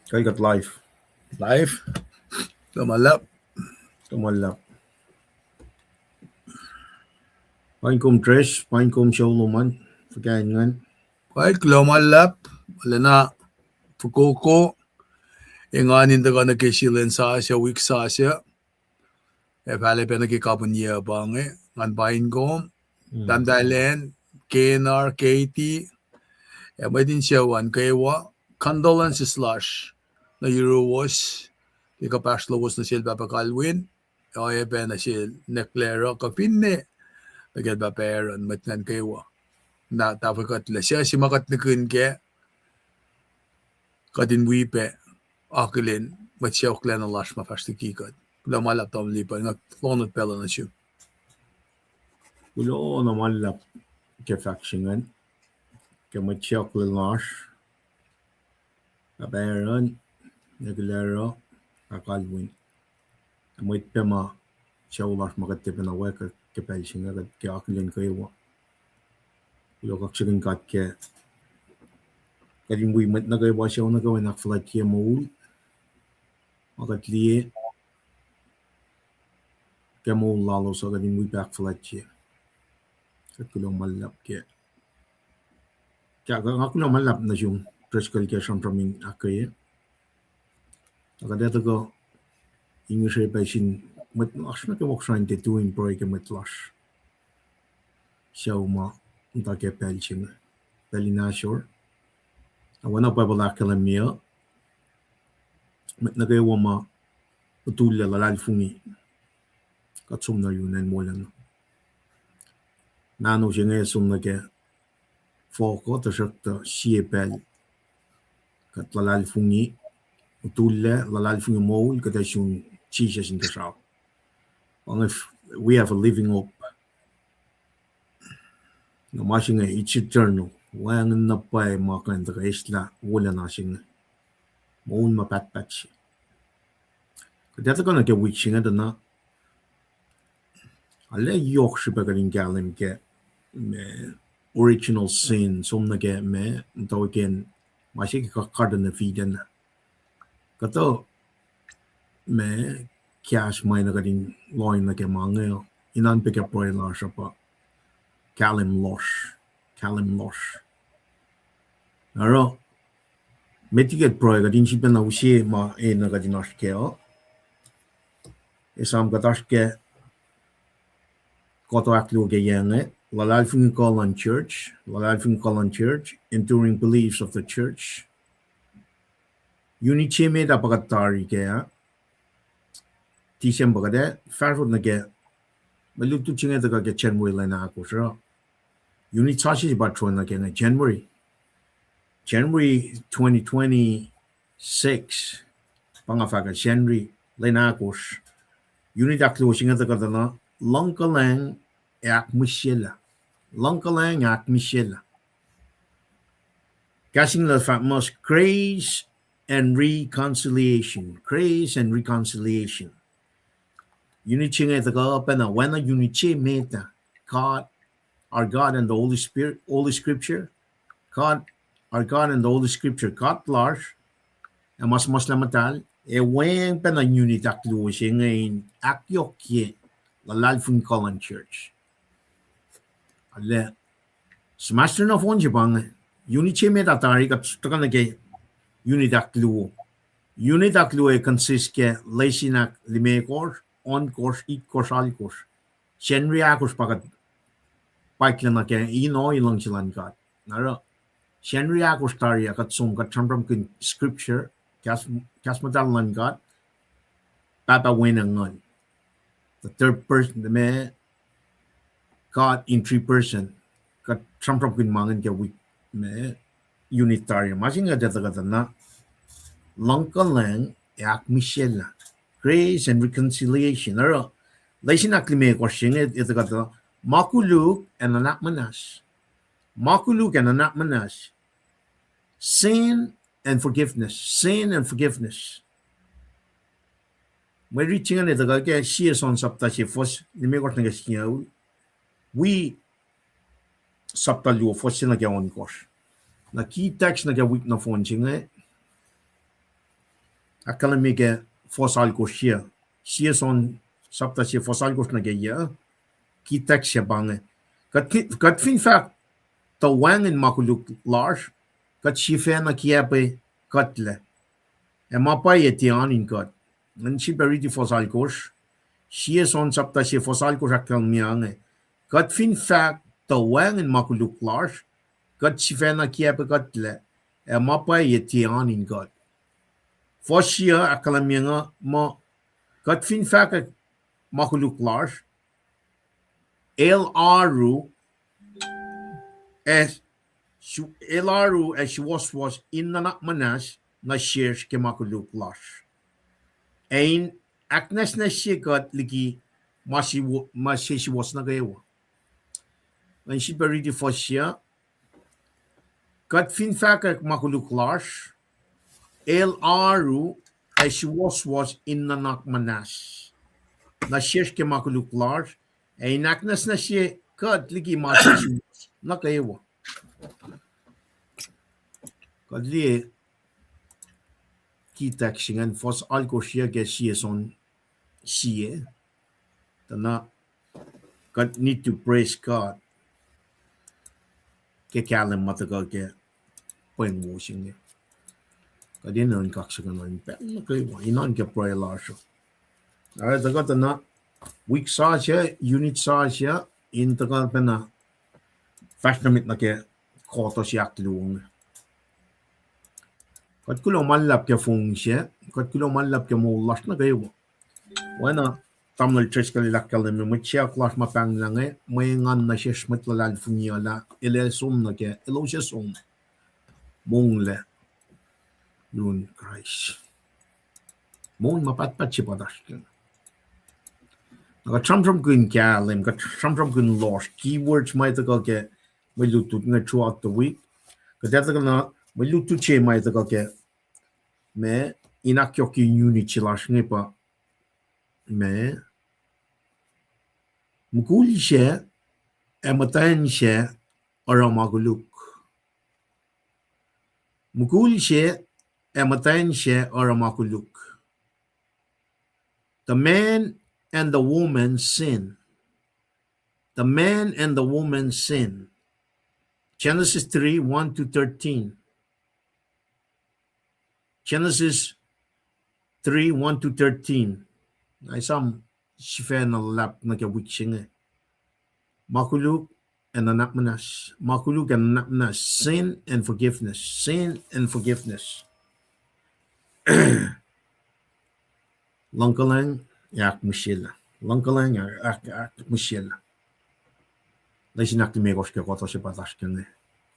Kaigat live. Live. Lumalap. Tumalak. Painkum Trish, painkum show luman. Fakaingan. Kahit lumalap. Wala na. Fukuko. Inganin da ka nagkisilen sa asya, week sa asya. Pala pa nagkikapon niya bang Ngan pain ko. Dandalen. KNR, Katie. May din siya wan. Kaya condolences slash. Na Eurowas. Ikapas lawos na sila papakalwin. Kaya pa na sila neklero kapinne. Nagad ba peron. Matnan kayo na tapakat la siya si makat na kun ke kadin wipe akilin mat siya oklen ang lash mafashti kikad la malap tam lipa nga flonat pela na siya Ulo na malap ke fakshingan. Ke matchok lilash. Kabayaran. Naglero. Kakalwin. Amoy pema. Siya ulash makatip na weka ke pelsinga. Ke akilin kayo. Ulo kaksigin kat ke. Kadin wimat na kayo siya na gawin nakflat ke mo. Makatliye. Ke mo lalo sa kadin wipak flat ke. Katulong malap ke. Kaya ako na malap na yung preskal ke siyang akaya. Nakadeta ko English repasin mat asna ke waksain te tuin proy ke matlash. Siya uma unta ke pelching. Pelina shore. Awana pa bala kalamia. Mat nagay wama utulya lalal fungi. Katsum na yun en molan. Nano siya ngay sum na ke foko ta shakta siepel. Kat lalal fungi. Utulya lalal fungi mol kata yung chisha sin kashaw. If we have a living hope. No masing it's eternal. Wang na pa makan ta isla wala na sing. Moon mapatpat siya. Kaya ko na ke week siya na. Ala yok siya pagaling galim ke original sin som na ke me tawakin masih kakada na feeden. Kato me cash may na kading loin na ke mga inan pick up roy la siya pa. Kalim losh. Naro metiget proy kading siya na usi ma na kading nash ke o. Isam katash ke Koto aklu ke yange, lalalfing Colon Church, enduring beliefs of the church. Unicheme da pagatari ke ya. Tisem bagade, farfod na ke, malutu chinga da ke January na ako sira. Unitashi batron na ke na January 2026, pangafaga January na ako. Unit aklu chinga da ka na, Lonkalang ak Michela. Casting the famous grace and reconciliation. Unity the God and when a unity meta God, our God and the Holy Spirit, Holy Scripture. God, our God and the Holy Scripture. God large. And mas lamatal. E wen pena unity aklu ngayon akyokye. Lalalfing Colon Church. Ale semester na phone jibang unity me datari kat takan ke unit aklu e consist ke leisinak lime course on course it course al course shenria course pakat paiklan ke ilang chilan kat nara shenria course tari kat sum kat chamram kin scripture kas madalan kat papa wenangon. The third person, the man, God in 3%. Kat Trump kin mangan ke week me unitarian. Masing nga data kata na langkalang yak Michelle. Grace and reconciliation. Aro, laisin aklime question ito kata makuluk and anak manas. Sin and forgiveness. May reaching an ito kaya siya son sapta si fos ni may kort nga siya we sapta liyo fos siya nagyawon kos na key text nagyawik na phone siya akalamige fosal koshia sia son sapta sia fosal kosh na geya kitak sia bange kat fin fact the wang in makuluk large kat shifena kiape katle e mapa yetian in kat nan si periti fosal kosh sia son sapta sia fosal kosh akalmiange kat fin fact the wang in makuluk large kat shifena kiape katle e mapa yetian in kat Fosia akalamianga mo kat fin fact makuluk large LRU as LRU as was in na manas na shares ke makuluk large ein aknes na shikat ligi masi was na gayo when she buried fosia kat fin fact makuluk large LRU as was in na manas na shares ke makuluk large ein aknes na shi kat ligi masi na gayo Kadli kitak singan fos alkoshia ke son sie tana God need to praise God ke kalam matagal ke poing mo singe kadin non kaksagan non pe kay inon ke prayer larsho ara daga tana week sasha unit sasha in tagal pena fashtamit na ke koto siak tulung Kat kulo malap ke fungsia, kat kulo malap ke mulas na kayo. Wana tamnal church ka lakal na mutya klas mapang lang may ngan na siya smitlalal funyala ile sum na ke ilo siya sum mong yun Christ. Mong mapatpat siya padas ka. Naka tram kun kalim, kat tram kun lost keywords may tagal ke may lutut nga throughout the week. Kat na may lutut siya may tagal ke mais inakyo ki unity lash pa mais mukuli she ematan she aramaguluk mukuli she ematan she aramakuluk the man and the woman sin Genesis 3:1-13 Genesis 3:1-13. Ay sam shifen na lap na ke wikshing Makuluk and anak manas. Makuluk and anak manas. Sin and forgiveness. Sin and forgiveness. Langkalang yak Michelle. Langkalang yak Michelle. Lagi nak tu megos ke kotor sebatas kene.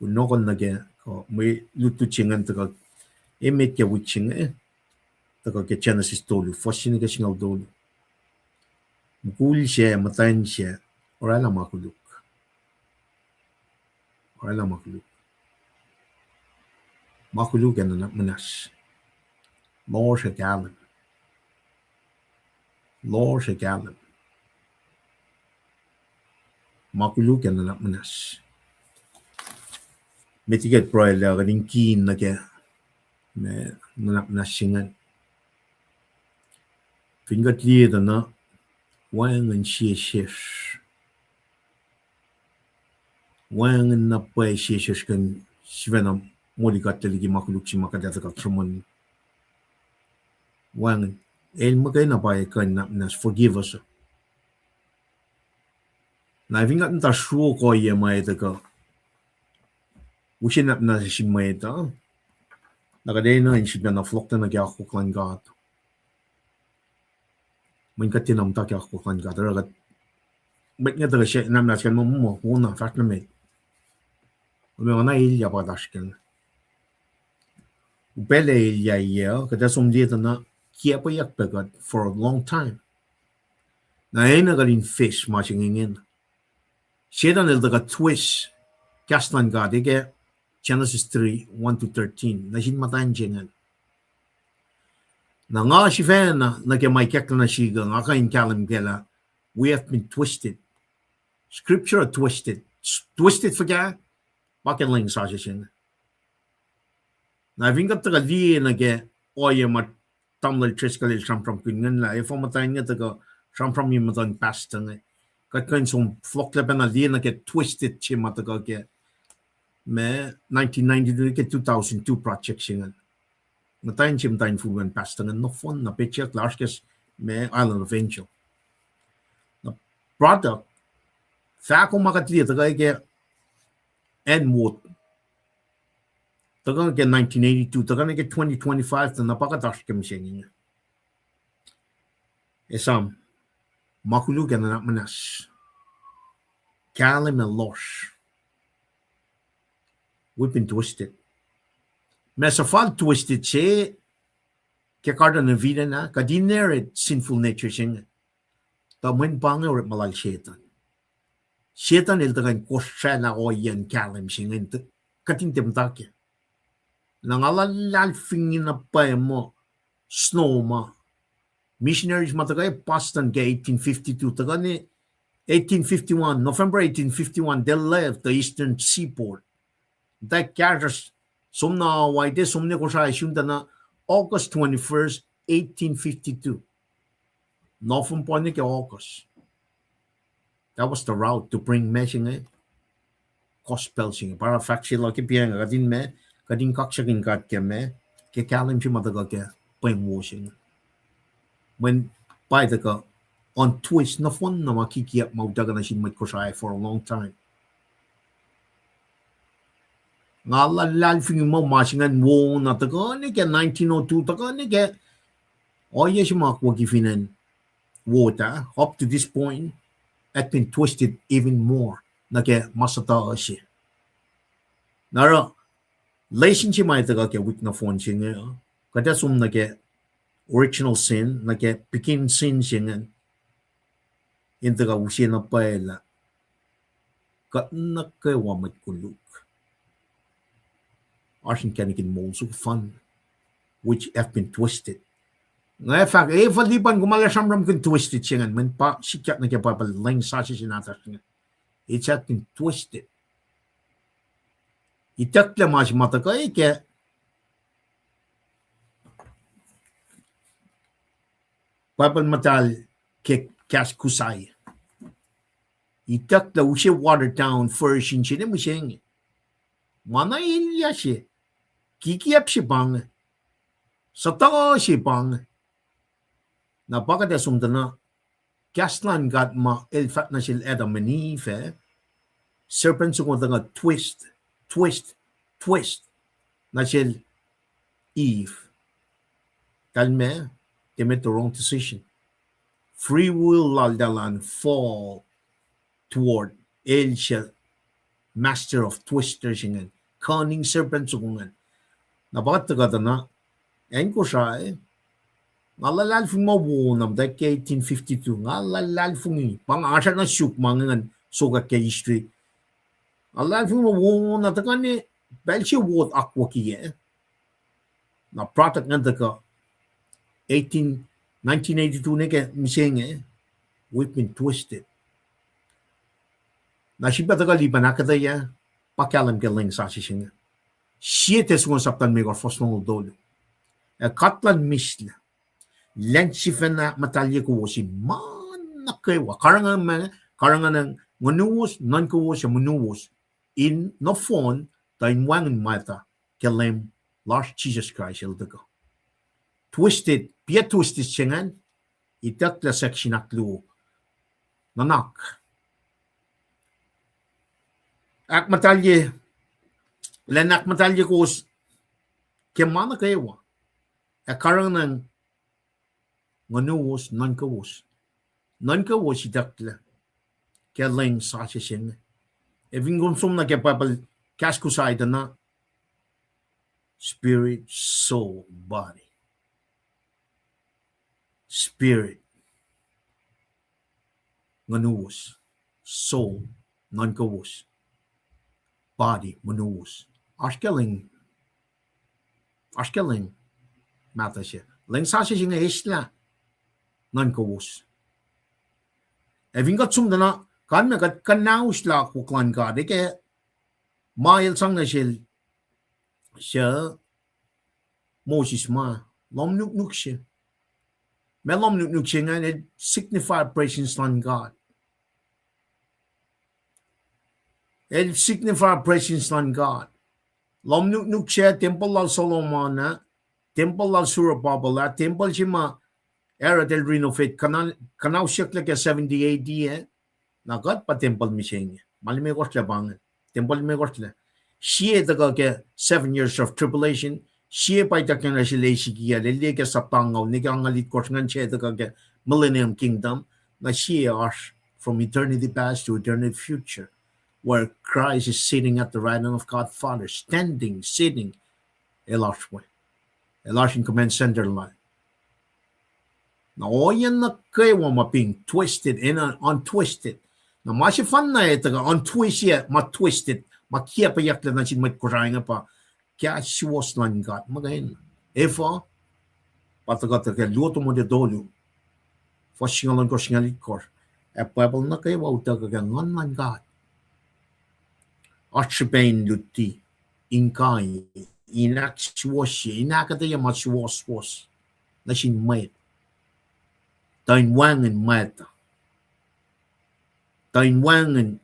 Unokon nage ko may lutu chingan tagal emet ke witching tagal ke Genesis tolu. Fosin ke singal tolu. Mukul siya, matayin siya. Orala makuluk. Makuluk and anak manas. Lord siya galim. Makuluk and anak manas. Metiget proy la kading kin na ke me anak manas singan. Fingat liye na wang and shish. Wang and na pay shish kan sivenam molikat teligi makuluk si makadata ka trumon. Wang el magay na pay kan na manas forgive us. Na fingat nta shuo ko ye may taka. Ushin na si may ta. Nakaday na inshid na flokta na kaya kuklan gat. May katinam ta kaya kuklan gat. Ragat. Ba't nga taga siya namnas kan mo muna fact na may. Umi nga na ilya pa dashkan. Upele ilya iya. Kada sumdita na kaya pa yak pagat for a long time. Na ay nagaling fish machingingin. Siya na nildaga twist. Kastan gat. Ike Genesis 3:1-13. Na sinmatayin siya nga. Na nga si Fena na kaya may kekla na siya nga kain kalam kela. We have been twisted. Scripture twisted. Twisted for kaya? Bakit lang sa siya? Na vingat taga di na kaya oya mat tamlal triskalil from kungan la if matay nga taga from yung matan past nga kat kan som flokle na lina get twisted chi mataga ke me 1992 ke 2002 project singan matay chim tain fugan past nga no fun na picture larskes me Island of Angel na product sa ko makatli taga ke Enwood taga ke 1982 taga ke 2025 ta napakatash ke misingin esam makulugan na manas kalim and losh we've been twisted mesafal twisted che ke karda na vida na kadinere sinful nature sing ta men bang or malal Satan il tagan kosha na oyan kalim singin katin temtake nangalalal fingin na pa mo snow ma missionaries matagay Boston ke 1852 tagani 1851 November 1851 they left the eastern seaport that carriers somna waite somne ko sa isyunda na August 21st 1852 November po ni ke August that was the route to bring messing gospel sing para fact sila ki piang kadin me kadin kaksagin kat ke me ke kalim si mataga ke pang washing when by the go on twist na fun na makikiyap maudaga na si Mike for a long time ngalalal fing mo masingan wo na taga ni ke 1902 taga ni ke oye si makwagi finan water up to this point had been twisted even more na ke masata si nara lation si mai taga ke weak na phone sing kada sum na ke original sin na ke pikin sin singan in taga usin na paela ka na ke wa mat kuluk Arsin kanikin molds of fun which have been twisted nga fact valiban gumala samram kun twisted singan men pa sikat na ke pa lang sa sinata singan it's had been twisted itakla mas mata ka ke Papal matal ke kas kusay. Itak la ushe Watertown first in chine museng. Mana ilya she. Kikiap she bang. Satago she bang. Napaka da sumdana. Kaslan gat ma elfat na sil Adam manife. Serpent sungo nga twist. Na sil Eve. Kalme. They made the wrong decision. Free will laldalan fall toward Elsha, master of twisters and cunning serpents. Nabatagada na, enko siya ngalalal fung mawunam dahil kay 1852, ngalalal fung pang-asya na syuk mangan sugat kay history. Ngalalal fung mawunam na taka ni, dahil siya wot akwa kiye, na product nga taka, 1982 neke misenge we've been twisted na shiba taga liban akadaya pakalam galing sa sising siete sungon saptan megor fosmol dolo katlan misla lensifen na matalye ko si man nakaywa karangan ng manuwas nan ko sa manuwas in no phone tayo wangan mata kalem Lord Jesus Christ ildago twisted, pia twisted singan, itak la section aklu nanak. Ak matalye, lenak matalye kos, kemana kayewa, akarang ng nganuwas, non-kawas itak la, kaya lang sa siya singa. Eving gumsum na kaya papal, kaskusay na, spirit, soul, body. Spirit, manuwas, soul, non-kawas, body, manuwas. Ashkeling, mata siya. Lengsasya siya nga isla, non-kawas. Eving katsum na kan naus la kuklan ka, di kaya mail sang na siya Moses ma, lomnuk-nuk siya. Melom nuk chingan it signify praising on God. It signify praising on God. Lom nuk che temple al Solomon na temple al Surababala temple chima era del renovate kanal shakla ke 70 AD na God pa temple mishing. Malime gosla bang temple me gosla. Shie daga ke 7 years of tribulation. Shie pa itakan na sila sigiya lele ke sapangaw ni ka ngalit korsngan che daga ke millennium kingdom na shie are from eternity past to eternity future, where Christ is sitting at the right hand of God Father, standing, sitting, a large in command center line. Now, all yan na kayo maping twisted and untwisted. Na masih fan na ito ka untwist ya, ma-twisted, makia pa yak na sin mat kurang pa. Kaya siwas lang God magahin. Efa patagat ka luto mo de dolu. Fa singalon ko singalit ko. E Bible na kayo uta ka ngan lang God. Archibald luti inkai inak siwas inakata ya ma siwas na sin may. Tain wangan mata. Tain wangan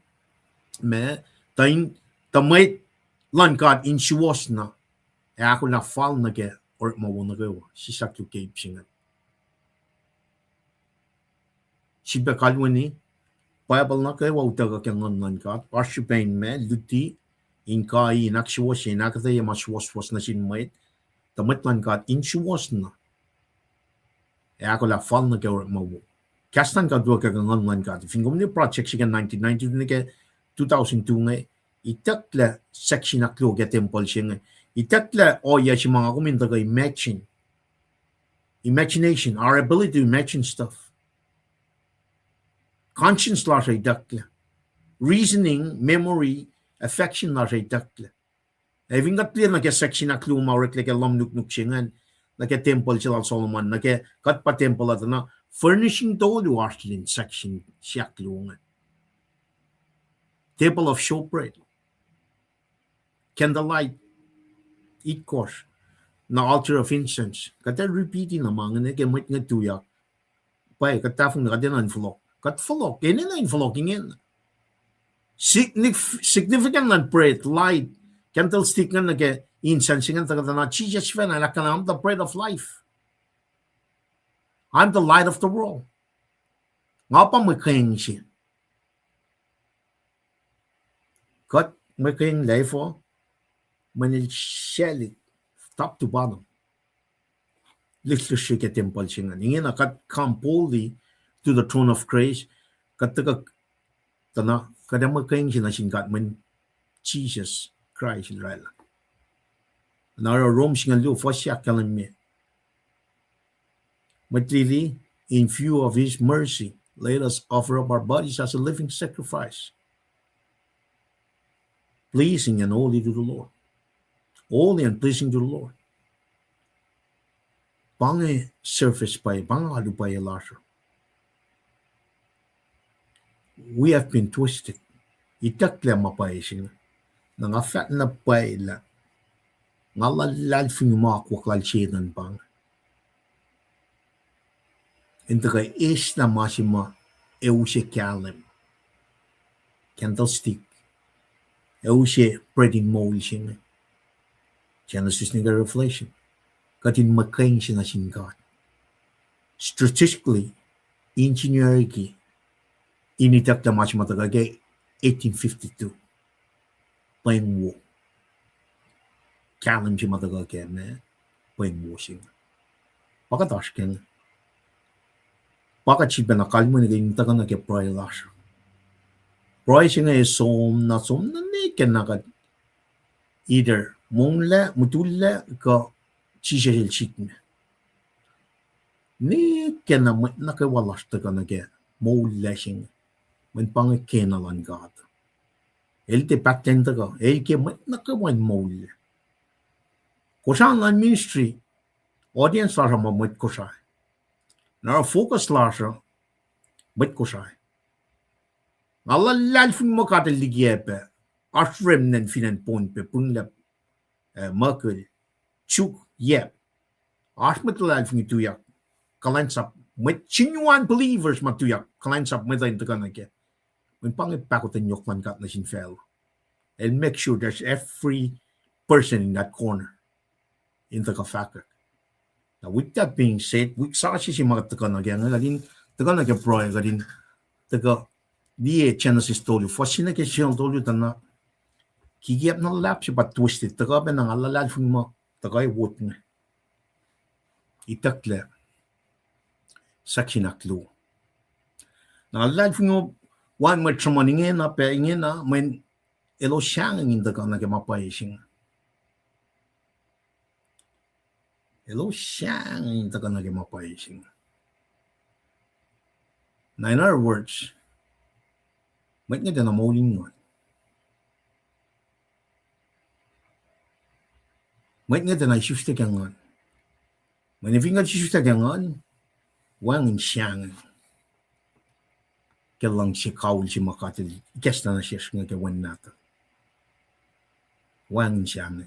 me tain tamay lan God in siwas na. E ako na fall na ke or mawon na kayo. Sisak yung kape singan. Siba kalwani Bible na kayo uta ka ngan lan God. Archibald me luti inkai inak siwas inakata ya ma siwas na sin may. Tamay lan God in siwas na. E ako la fall na kayo mawo. Kastan ka dua ka ngan ka. Fingom ni project siya 1990 ni ke 2002 nga itakla section na klo ke temple siya nga. Itakla oya si mga kuminta ka imagination, our ability to imagine stuff. Conscience la siya itakla. Reasoning, memory, affection la siya itakla. E vingat clear na ke section na klo mawrek like alam nuk siya nga. Nake temple sila Solomon, nake kat pa temple at na furnishing tolu artlin section siya klungan. Table of showbread, candlelight, eat course, na altar of incense. Kata repeating na mga nake mat nga tuyak. Pay katafong na kata na inflok. Kat flok, kaya na inflok ingin. Significant na bread, light, candlestick nga nake incense nga taga na Jesus fan I am the bread of life. I'm the light of the world. Nga pa may kayang siya. Kat may kayang life o manil shelly top to bottom. Little siya ke temple siya nga. Ingin na kat come boldly to the throne of grace. Kat taga tana kada may kayang siya na singkat man Jesus Christ Israel. Nara Rome singa lu for siya kalan me. But really, in view of his mercy, let us offer up our bodies as a living sacrifice, pleasing and holy to the Lord. Holy and pleasing to the Lord. Bange surface pa, bange alu pa Lasher. We have been twisted. Itakla mapay singa. Nangafat na pa ila. Ngalalal finumakwak lal siyedan bang. Ito kay is na masima eushe kalem. Candlestick. Eushe breading mold siya. Genesis ni Revelation. Katin makain siya na sin God. Strategically, engineering initak na masima tagagay 1852. Playing war. Kalem siya matagagay na playing war siya. Pakatash ka nga. Baka chiba na kalmo ni ganyan taga na kaya pray lash. Pray siya nga som na niken na ka either mongla, mutula ka chisel chikme. Niken na kaya walash taga na kaya mongla siya nga. Man pang kenalan God. Elte paten taga. Kaya na kaya wan mongla. Kusang lang ministry, audience la sa mamit kusay. Nara focus la sa mat kusay. Ngalalal fin mo kataligyepe, asrem nan finan ponpe, punlap, mercury, chuk, yep. Asmatalal fin ituyak, kalansap, Met genuine believers matuyak klein sap met in takanake. When pangipakot yok man kat na sin fel. And make sure there's every person in that corner in the kafaka. Now with that being said, we saw si mga takanake ngadin takanake pro ngadin taga die Genesis told you for sinake siya told you tana kigiap na lap siya but twisted taga ben ang alalad fun mo taga wot nga. Itakle sakinaklu. Na alalad fun mo wan mo tramaningin na pe ingin na men elo siyang in taga nagamapayising. Elo siyang in taga nagamapayising. Now in other words, may nga na mauling nga. May nga na isustak yang nga. May nga isustak yang nga, wang siyang. Kailang si kaul si makatil. Ikas na siya nga kawan natin. Wang siyang.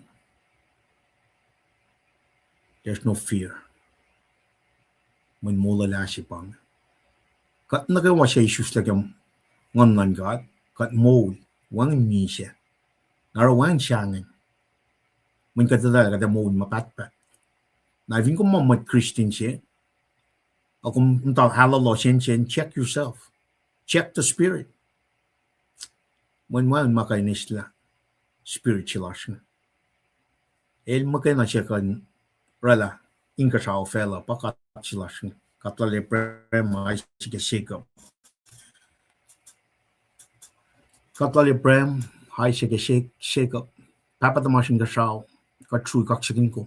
There's no fear. May mulala si pang. Kat nagawa siya isustak yang ngon God, kat mo, wang ni siya. Narawang siyang. Mình cái đó là cái môn mà bắt bắt. Này viên cũng một Christian chứ. Ở cũng tao hallelujah check yourself. Check the spirit. Mình mà cái này là spiritual action. El mà cái này sẽ cần rela inka sao fella pakat silashin. Katale prem ai sige shake up. Katale prem ai sige shake up. Papa the machine ka sao. Kat true kak sakin ko.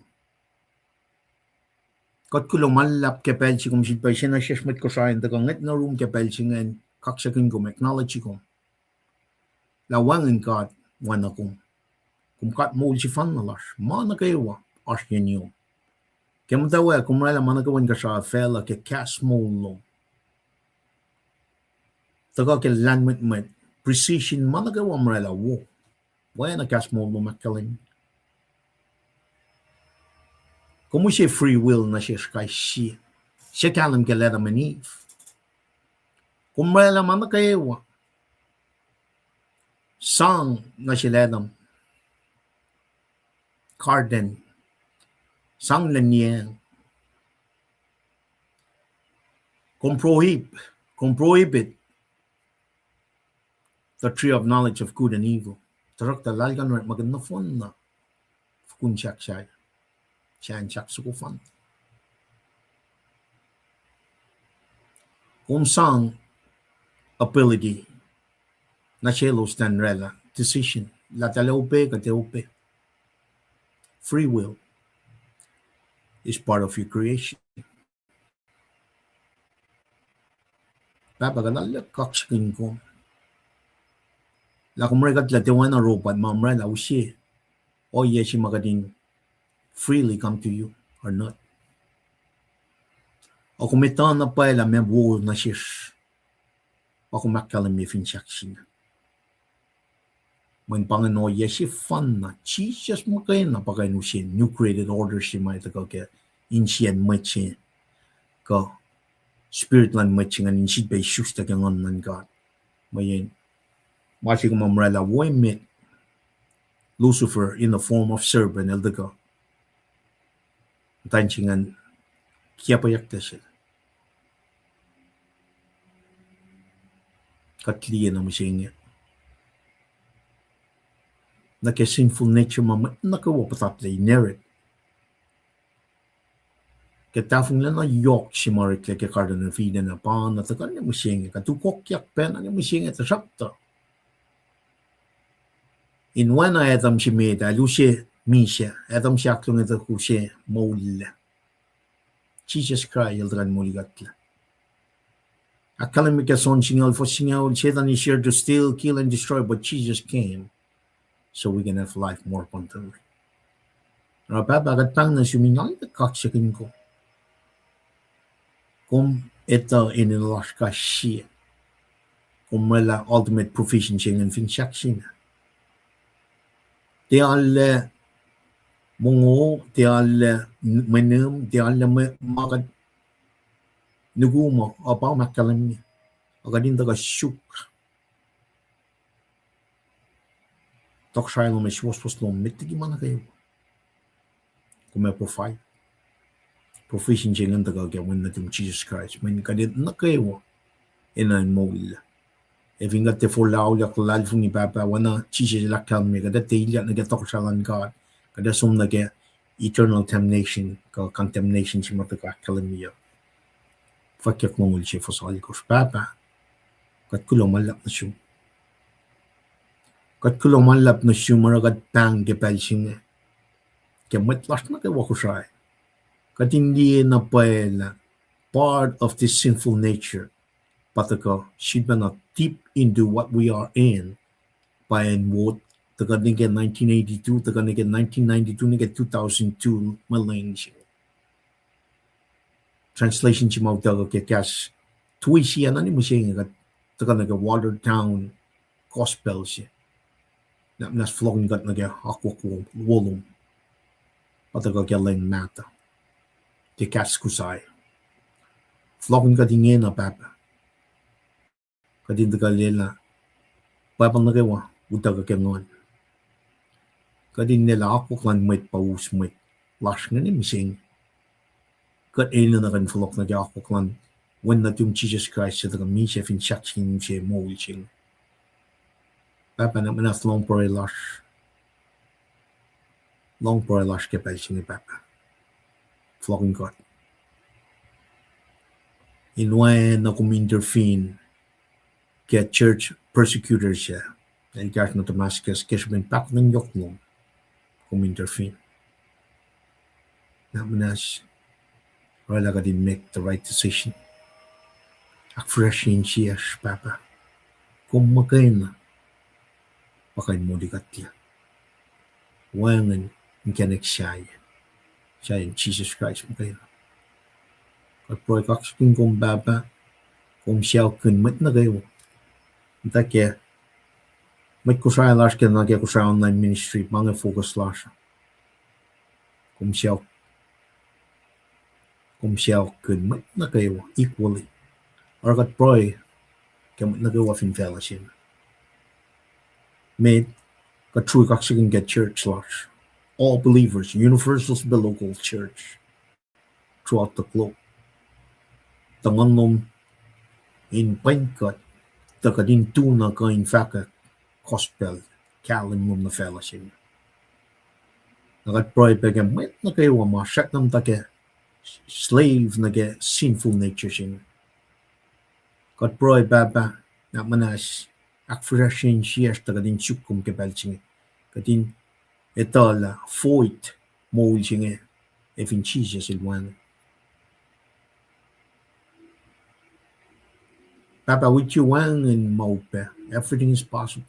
Kat kulong malap ke pelsi kung si pa siya na siya smit ko sa akin. Tagang na room ke pelsi ngayon. Kak sakin ko, acknowledge ko. Lawangin ka at wan akong. Kung kat mo si fan na las. Mana kayo wa. As yan yun. Kaya matawa, kung mala managawan ka sa fella ke cast mo lo. Taga ke landment precision managawa mala wo. Waya na cast mo lo makalim. Como siya free will na siya kay siya. Siya kalam ke Adam and Eve. Kung may laman na kayo, sang na siya Adam. Carden. Sang na niya. Kung prohibit the tree of knowledge of good and evil. Tarak talagang maganda phone na. Kung siya. Siya sukufan. Kung sang ability na siya stand rela decision la talope ka teope. Free will is part of your creation. Papa ganal kaksakin ko. La kumregat la tewan na robot mamra la usi. O yes si magading freely come to you or not. O kung may taon na pa ila may buo na siya. O kung makalam may finsaksi na. May Panginoon, yes, si fan na. Jesus mo kayo na pa kayo siya. New created order siya may ito ka insyan may siya. Ka spirit lang may siya nga insid ba isus na kang on God. May yan. Masi kung mamrala, why met Lucifer in the form of serpent elda ka. Tansingan kaya payak na siya. Katliya na mo siya nga. Naka sinful nature mama nakawa patap na inherit. Katafong lang na yok si Marik kaya karda na fida na paan na takal na mo siya nga. Katukok yak pen na mo siya nga tasapta. In one Adam si Meda, Lucia Misha, Adam siya aklong ito ko siya maulila. Jesus Christ, yaldagan muligatla. Akalam mi kason singal for singal, Satan is here to steal, kill, and destroy, but Jesus came so we can have life more abundantly. Bagat pang na sumingal, kaksakin ko. Kung ito inilas ka siya, kung mala ultimate proficiency ng finsaksi na. Det alle många, det alle menum, det alle magad Nugumo apa makalam agadin daga shuk tok shailo me shwas lo mitigi mana kayo kuma profile profession jengan daga ga when natum Jesus Christ men kadit na kayo ina mol if inga te for lao ya klal fungi papa wana Jesus la kalme kada te ya na ga tok shalan God kada sum na ga eternal damnation ka condemnation chimata ka kalamia fakyak mongol che fosali ko papa kat kulo malap na siya kat kulo malap na siya maragat pang gepal siya kaya matlas na kaya wako siya kat hindi na pala part of this sinful nature pataka should be not deep into what we are in by and what taga nige 1982 taga nige 1992 nige 2002 malaysia translation siya mo taga kaya kas tuwi siya na ni mo siya taga nige watered down gospel siya nas flogging gat nage ako ko wolum pataga kaya lang nata te kas kusay flogging gat ingin na papa kadin taga lela papang nage wa utaga kaya ngon kadin nila ako klan may paus may lash nga ni mising kat ina na kan flog nage ako klan when na yung Jesus Christ sa taga mi siya fin shakshin siya mo wilching papa na manas long por lash kapal siya ni papa flogging God inwain na kum-intervene kaya church persecutors siya dahil kahit na Damascus kaya siya pak ng yoklong kum-intervene na manas wala ka din make the right decision ak-freshin siya papa kung makain na pakain mo di katya wangan yung kanek siya yung Jesus Christ makain na at proy kaksikin kong baba kung siya kun mat na kayo ita kaya mat ko siya lash kaya na kaya ko siya online ministry mga focus lash kung siya kun mat na kayo equally or kat proy kaya mat na kayo fin fellowship made kat true kaksikin get church lash all believers universal biblical church throughout the globe tangan nom in painkat takadin tuna ka in faka gospel kalim mom na fellowship nagat proy pegam met na kayo ma shak nam take slave na ge sinful nature sin kat proy baba na manas akfreshin siya takadin chukum ke balching kadin etala void mo ulching if in Jesus ilwan Papa, with you wang and maupe, everything is possible.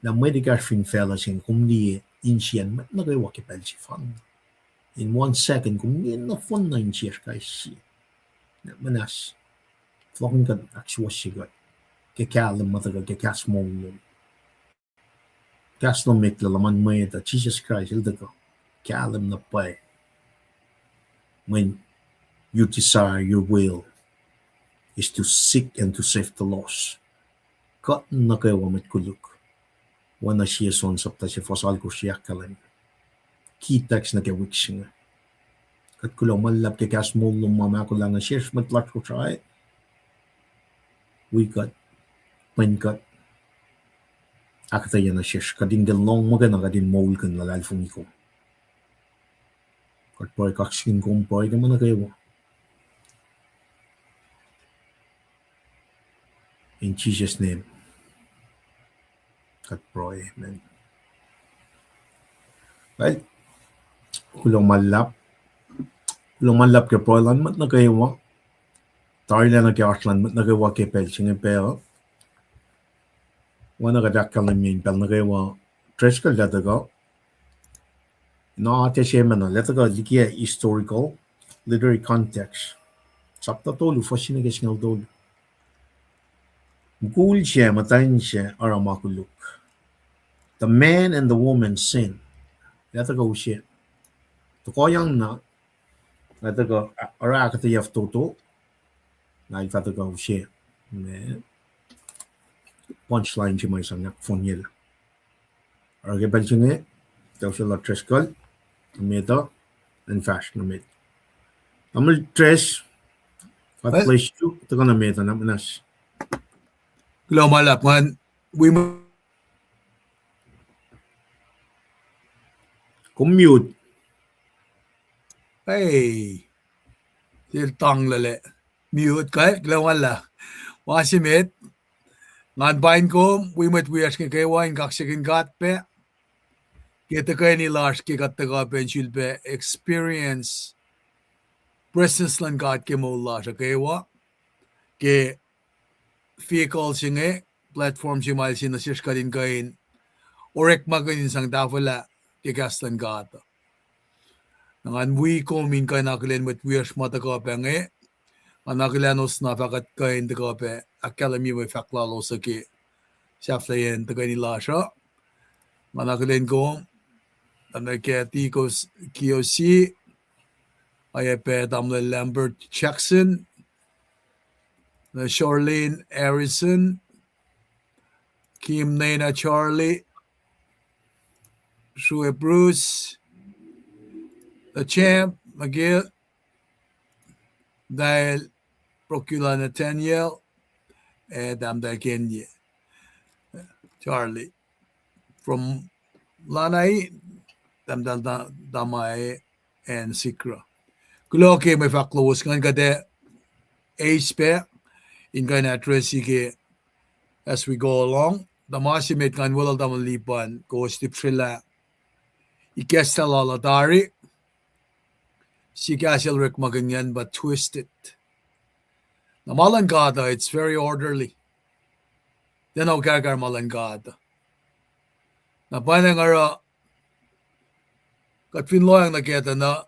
Na medical fin fellas in kumdi insyan mat na kayo wakipel si fan. In 1 second, kung na fun na insyan kay si. Na manas, flokin ka akswas sigat. Kakalam mataga kakas mo mo. Kas no make lalaman mo ita, Jesus Christ, ilda ko. Kalam na pa when you desire your will is to seek and to save the lost. Kat na kayo wamit kuluk. Wana siya son sapta siya fosal ko siya kalan. Kitax na kayo wiksinga. Kat kulang malap kay kas mo lumama ko lang na siya matlat ko siya we got when got akata yan na siya kading galong magana kading maul kan lalalfong iko. Kat poy kaksin kong poy naman na kayo. In Jesus' name, God pray, amen. Well, kulong malap ke proylan mat na kayo wa. Tarila na kaya aslan mat na kayo wa ke pel singe pero. Wana ka dakal na min pel na kayo wa. Tres ka leta ka. No ate siya man na leta ka likia historical literary context. Sapta tolu fascina ke singal tolu. Gul siya, matayin siya, aramakuluk. The man and the woman sin. Leta ka siya. Tukoyang na, Ito ko, ora ka tiyaf toto. Na ito ko siya. Punchline si may sangak fonyel. Ora ka balsingi. Ito siya la treskol. Meto. And fast na met. Amal tres. At Well, place two. Ito ka na meto na manas. kilo malap man we Commute. hey til tang lale mute ka kilo wala wasimit ngan bain ko we met we ask ke wine gak sigin gat pe get ka ni lars ke gat ka ben pe experience presence lan gat ke mo la ke wa ke vehicle singe platform si mal sin sis ka din kain orek maganin sang dafala ke gaslan gat ngan we ko min ka naklen met we as mata ka penge anakilanos na fakat kain de ka pe academy we fakla lo sa ke Saflayan tagay ni Lasha. Manakilen ko, anaketi ko Kiyoshi, ayape damle Lambert Jackson, na Charlene Harrison, Kim Nena Charlie, Shue Bruce, the champ, McGill, dahil Procula Nathaniel, damda Kenya, Charlie. From Lanai, damdal damay and Sikra. Kulo ke may faklos kan kade age pe in kan address ke as we go along. Damasimit kan wala damalipan ko stip sila ikesta laladari si kasel rek maganyan but twisted. Namalangada, it's very orderly. Then I'll gagar malangada. Na panang ara kat finloyang naketa na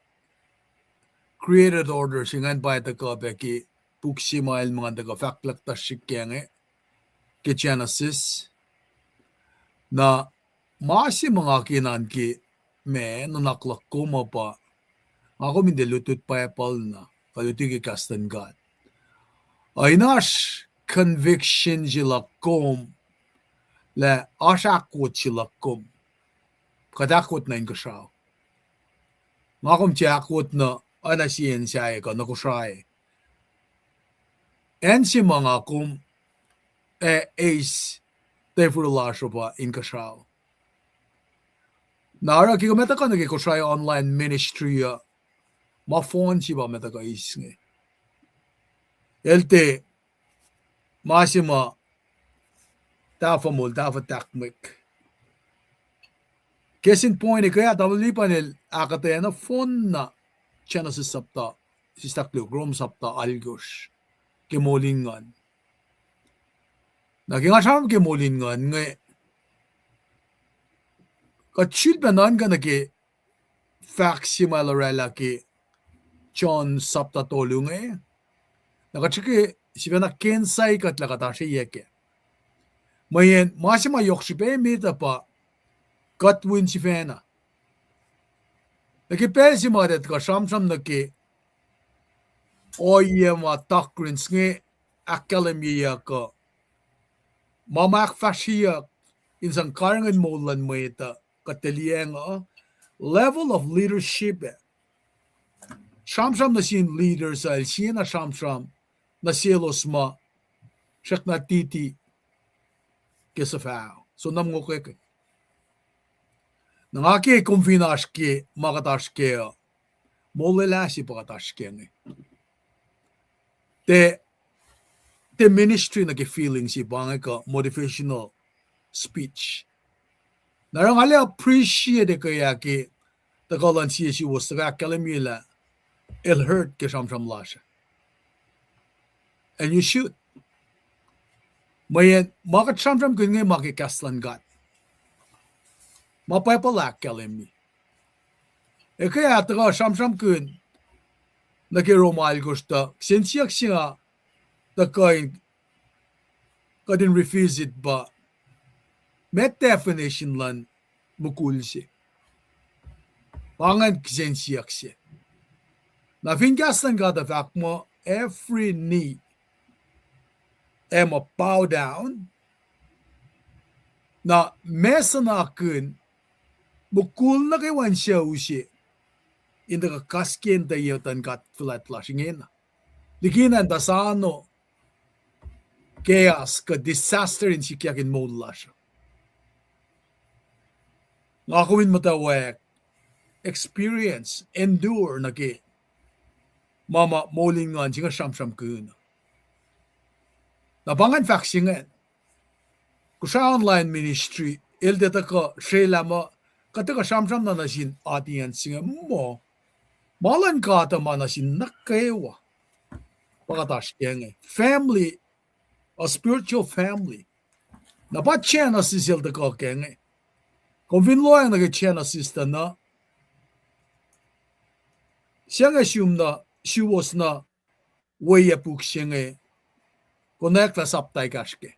created order singan pa ita ka beki puksimail mga taga faklak ta shikyenge ke Genesis na masi mga kinan ki me nanaklak ko mo pa ako mindelutut pa epal na kaluti ki kastan God ay nash conviction jilakom le asakot jilakom kadakot na yung kasaw makom tiyakot na ana siyensya ka nakusay en si mga kum ace tefurlasyo pa in kasaw nara ki meta ka nagikusay online ministry ma phone si ba meta ka isnge elte masima tafamul tafatakmik kesin point kaya tabli panel akataya na phone na chana sa sapta si staklo grom sapta algos kemolingan naging asam kemolingan nga kachil banan ka nagi faximalarela ki John sapta tolung nakachiki si bana kensai katlakata siya yeke mayen masima yokshipe mita pa katwin si fena Nakipesi madet ka samsam naki oye ma takrins nge akademiya ka mamak fashiya insang karangan molan mo ita kataliang level of leadership samsam na sin leader sa siya na samsam na silos ma siyak na titi kesafao so namgo keke Nangaki kumfinashki makatashke molelasi pakatashke the ministry na feeling si bangay ka motivational speech narang ali appreciate kaya ki tagalan siya si was taga kalamila it'll hurt ke samsam lasha and you should mayan makat samsam kun ngay makikaslan gat mapapalak kalemi. Kaya taga samsam kun nakiromal gusto sinsiyak siya takain kadin refuse it ba met definition lan mukul siya. Pangan sinsiyak siya. Na fingastan ka the fact mo, every knee mo bow down, na mesa na kun, bukul na kay wan siya usi, inda ka kaskin tayo tan kat flat lashingin. Likinan ta sa ano, chaos ka disaster in sikyakin mo lash. Ngakawin mo tawag, experience, endure na ki, mama molingan singa sam kun. Nabangan faxingen, kung sa online ministry, ildeta ka shela mo, kataka sam na nasin audience singa mo, malan ka ta manasin nakaewa. Pagkatash kenge, family, a spiritual family. Napachena si silda ka kenge. Kung vinloyang nagachena sista na, siya nga siwas na, waya puk siya nga, konekta saptay kaske.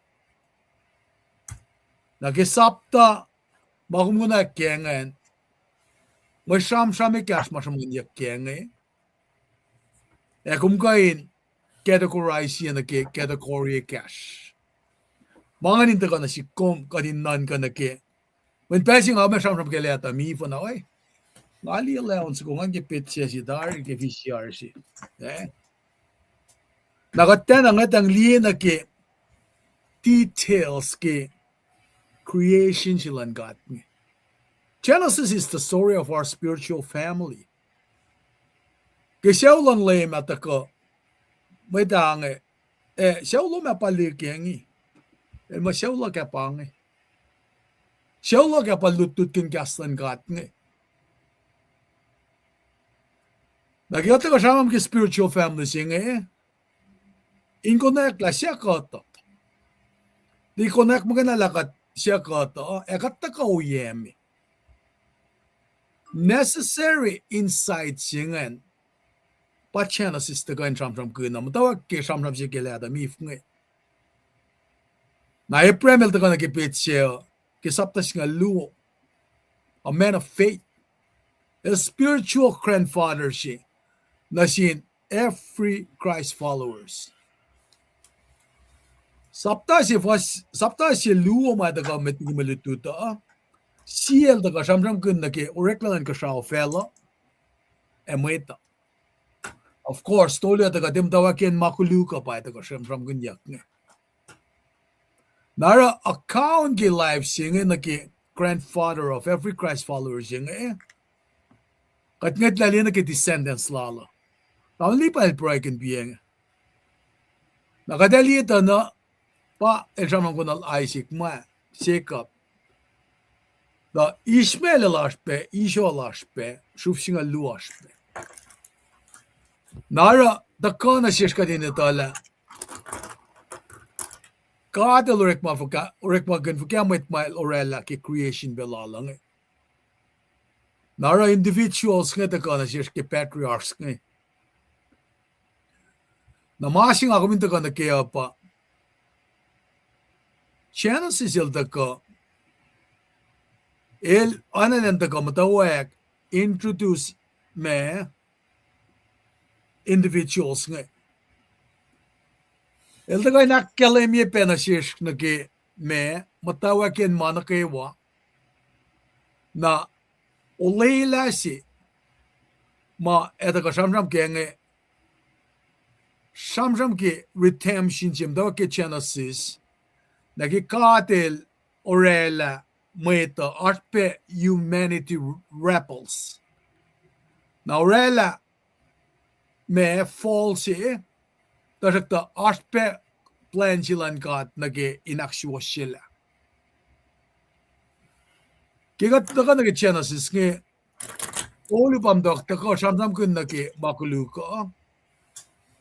Nagisapta, makumuna kengen, may sam-sami kas masamunya kenge, kumkain, categorize yan na category cash. Mga ninta ka na si kom, kaninan ka na ke, when passing out, may sam-sam keleta, mi po na, oy, ngali allowance ko, ang gipit siya si Dar, gipit siya. Nakatan ang atang liyan na ke, details ke, creation silang gat ni. Genesis is the story of our spiritual family. Kasi lang lem at ako, may dange, siya ulo mapalikyengi, masyaw lang kapangi. Siya lang kapalutut kin kastan gat ni. Nagyata ka siya ki spiritual family siya in-connect la siya kato. Di connect mo ka nalakat siya kato, katta ka uyemi. Necessary insight siya patsyana sista ka in sam-sam kuna, matawag ki sam-sam siya kilada, mif nga. Na ipremel ta ka nakipit siya, kisapta siya nga luo, a man of faith, a spiritual grandfather siya, na siya every Christ followers. Sapta siya luo ma da ka metuta, siya da ka sam-sam kuna ki, ureklangan ka siya o fellow, emeta. Of course, tolya da ka dimtawakin makuluka pa ito ka sam-sam kunyak nga. Nara account ki life siya na ki grandfather of every Christ follower siya nga kat nga't lali na ki descendants lalo. Taon li pa ilpray kan biya nga. Nakadali ito na pa elsamang kunal Isaac ma, Jacob. Da Ishmael alaspe, Isho alaspe, shuf siya nga luaspe. Nara, da ka na siya ka din ito ala. Kada lorek ma gan fuka met orella ki creation belalang. Nara individuals nga ta kana siya ki patriarchs nga. Namasing ako minta ka na kaya pa. Genesis ilta ka. Anananda ka matawag introduce me individuals nga. Ilta ka nakkalim ye penasish na ki me matawakin mana kaywa na ulayla si ma eta ka samsam ki redemption jim dawa ki Genesis na ki katil orela meta arpe humanity rebels na orela me false Tarakta arpe plan silan kat nage inaksyon sila. Kigat taka nage Genesis nge olupam dokta ka samsam kun nage makuluka.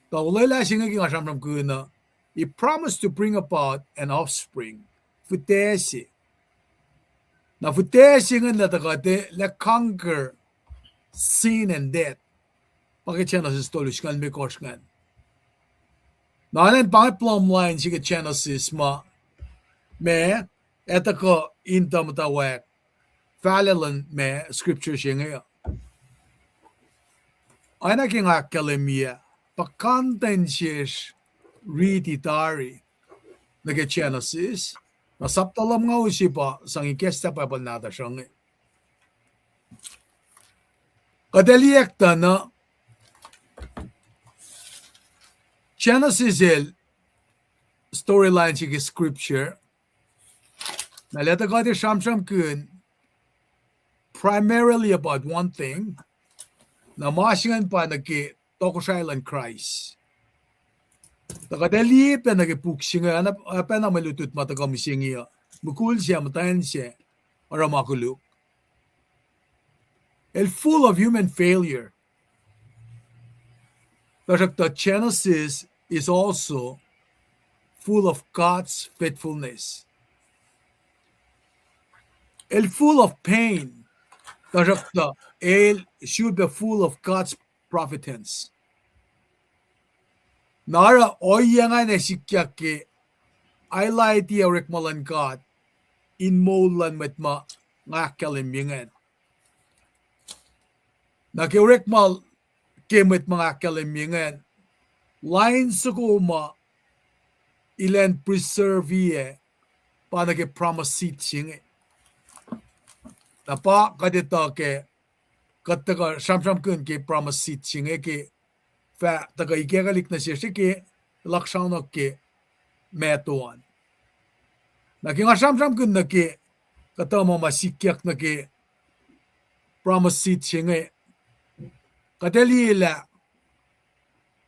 Tawala singa kinga samsam kun na he promised to bring about an offspring. Futesi. Na futesi nga natakate la conquer sin and death. Pake Genesis tolush kan me korskan. Nanen pang plumb line siya Genesis ma me eta ko inta matawag falalan me scripture siya ngayon. Ainakin akkalemia pakantensies riititari nage Genesis na saptalam nga usipa sang ikesta papal nata siyang kadaliekta na Genesis storyline sige scripture na leta kati shamsham kun primarily about one thing na masingan pa nagi Tokusailan Christ. Nakadali pa nagipuksinga pa na malutut matagamisingiya. Mukul siya, matayan siya, para makuluk. And full of human failure. But the Genesis is also full of God's faithfulness. And full of pain. It should be full of God's providence. Nara oyanga na sikyake ay ti rekmalan God in molan metma ngakalimingan. Nakirekmal kemet mga kalimingan line sukuma ilan preserve pa nag-promise singe. Napa kadita ke kataga shamsham kun ke promise singe ke fa taga igegalik na siya ke lakshaw ke metuan. Naging shamsham kun na ke katama masikyak na ke promise singe. Kadelila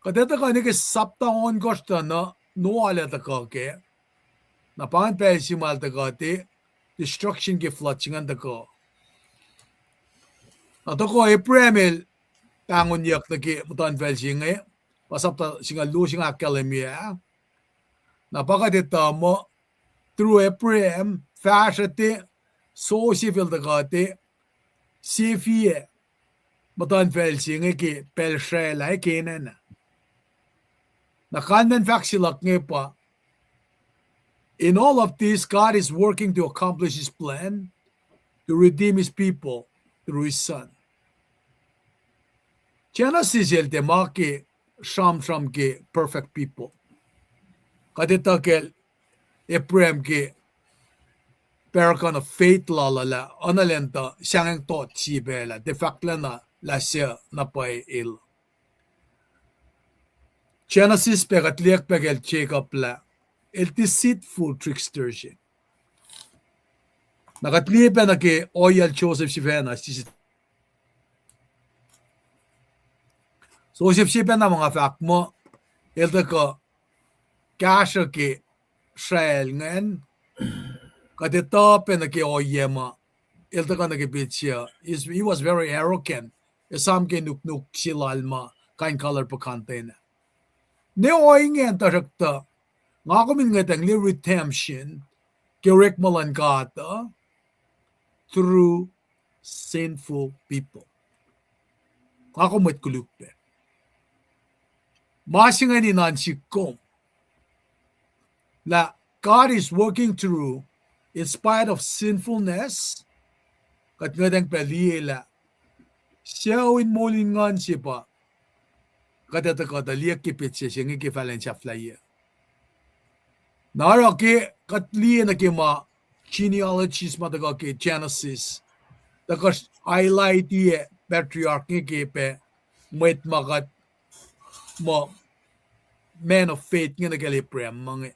kadeta ka ni ke saptaon kosta na nuala ta ka ke na pan pesimal ta ka te destruction ke flatchingan ta ka. Atoko April tangon yak na ki mutan vel singe pasapta singa lu singa kalemia napakadita mo through April fashate so civil da gate cfie mutan vel singe ki pelshe lai kenen na kanmen faksilak nge pa. In all of this, God is working to accomplish his plan to redeem his people through his son. Genesis el tema ke sham ke perfect people. Kadita ke Ephraim ke paragon of faith la analenta siyang tot si bela de facto la siya na pay il. Genesis pegatliak pegel Jacob la el deceitful trickster siya. Nakatlipa na ke oyal Joseph Sivena so Sivena na mga fact mo ilta ko kasha ke Israel ngayon kadito pa na ke oyema ilta ko nagipit siya he was very arrogant isam ke nuk silalma kain color pa kante na ne oy ngayon tarakta nga kumin nga tangli redemption ke rekmalan gata through sinful people. Ako met kulukpe. Masingan ni Nancy Kom. La God is working through in spite of sinfulness. Kat ngadang paliela. Siya in molingan siya pa. Katatakata liya kipit siya siya ngikifalen siya flyer. Nara ke katliya na kima genealogies mataga ke Genesis takas highlight ye patriarch ke pe met magat mo man of faith nga nagali prem mange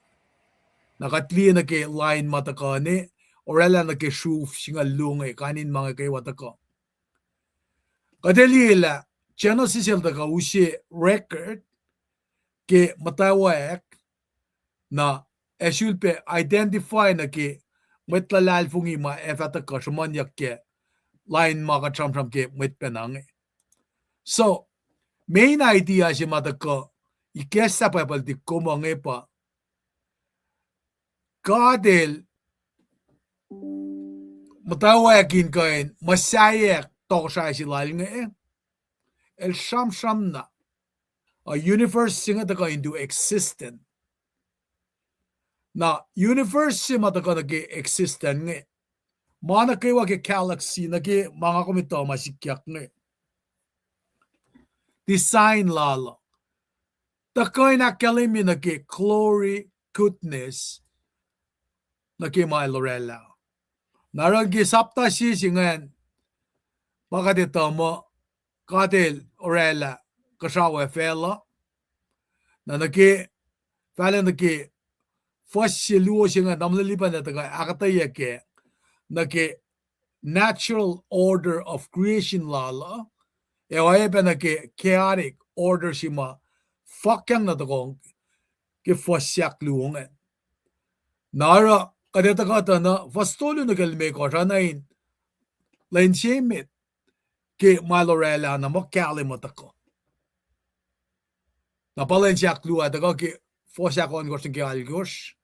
nakatli na ke line mataka ni orela na ke shuf singa lunge kanin mga kay wataka kadalila Genesis el taka usi record ke matawak na esulpe identify na ke metlalal fungi ma efata ka shumanyak ke line ma ka cham ke met penang. So main idea si mataka ikesa pa paldi ko mange pa Godel matawakin kain masayak to sa si lal nga el sham na a universe singa ta ka into existent na universe si mataka nage existent nga mana kay wag galaxy nage mga komito masikyak nga design lala. Takoy na kalimi na ki glory, goodness, na ki may Lorella. Naragi sapta si singan, baka dito mo, katil Orella, kasawa fela, na naki, fela naki, first si luo singan, damlalipan na taga, akataya ke, naki, natural order of creation lala, ewaye pa naki, chaotic order sima, fakyang na takong, ki first siyak luongan. Nara, kadeta kata na, fastolo na kalime ko, ranain, lain siyemit, ki Malorella na makalimot ako. Napalain siya kluwa, daga ki fosya ko ang gosong ki algos,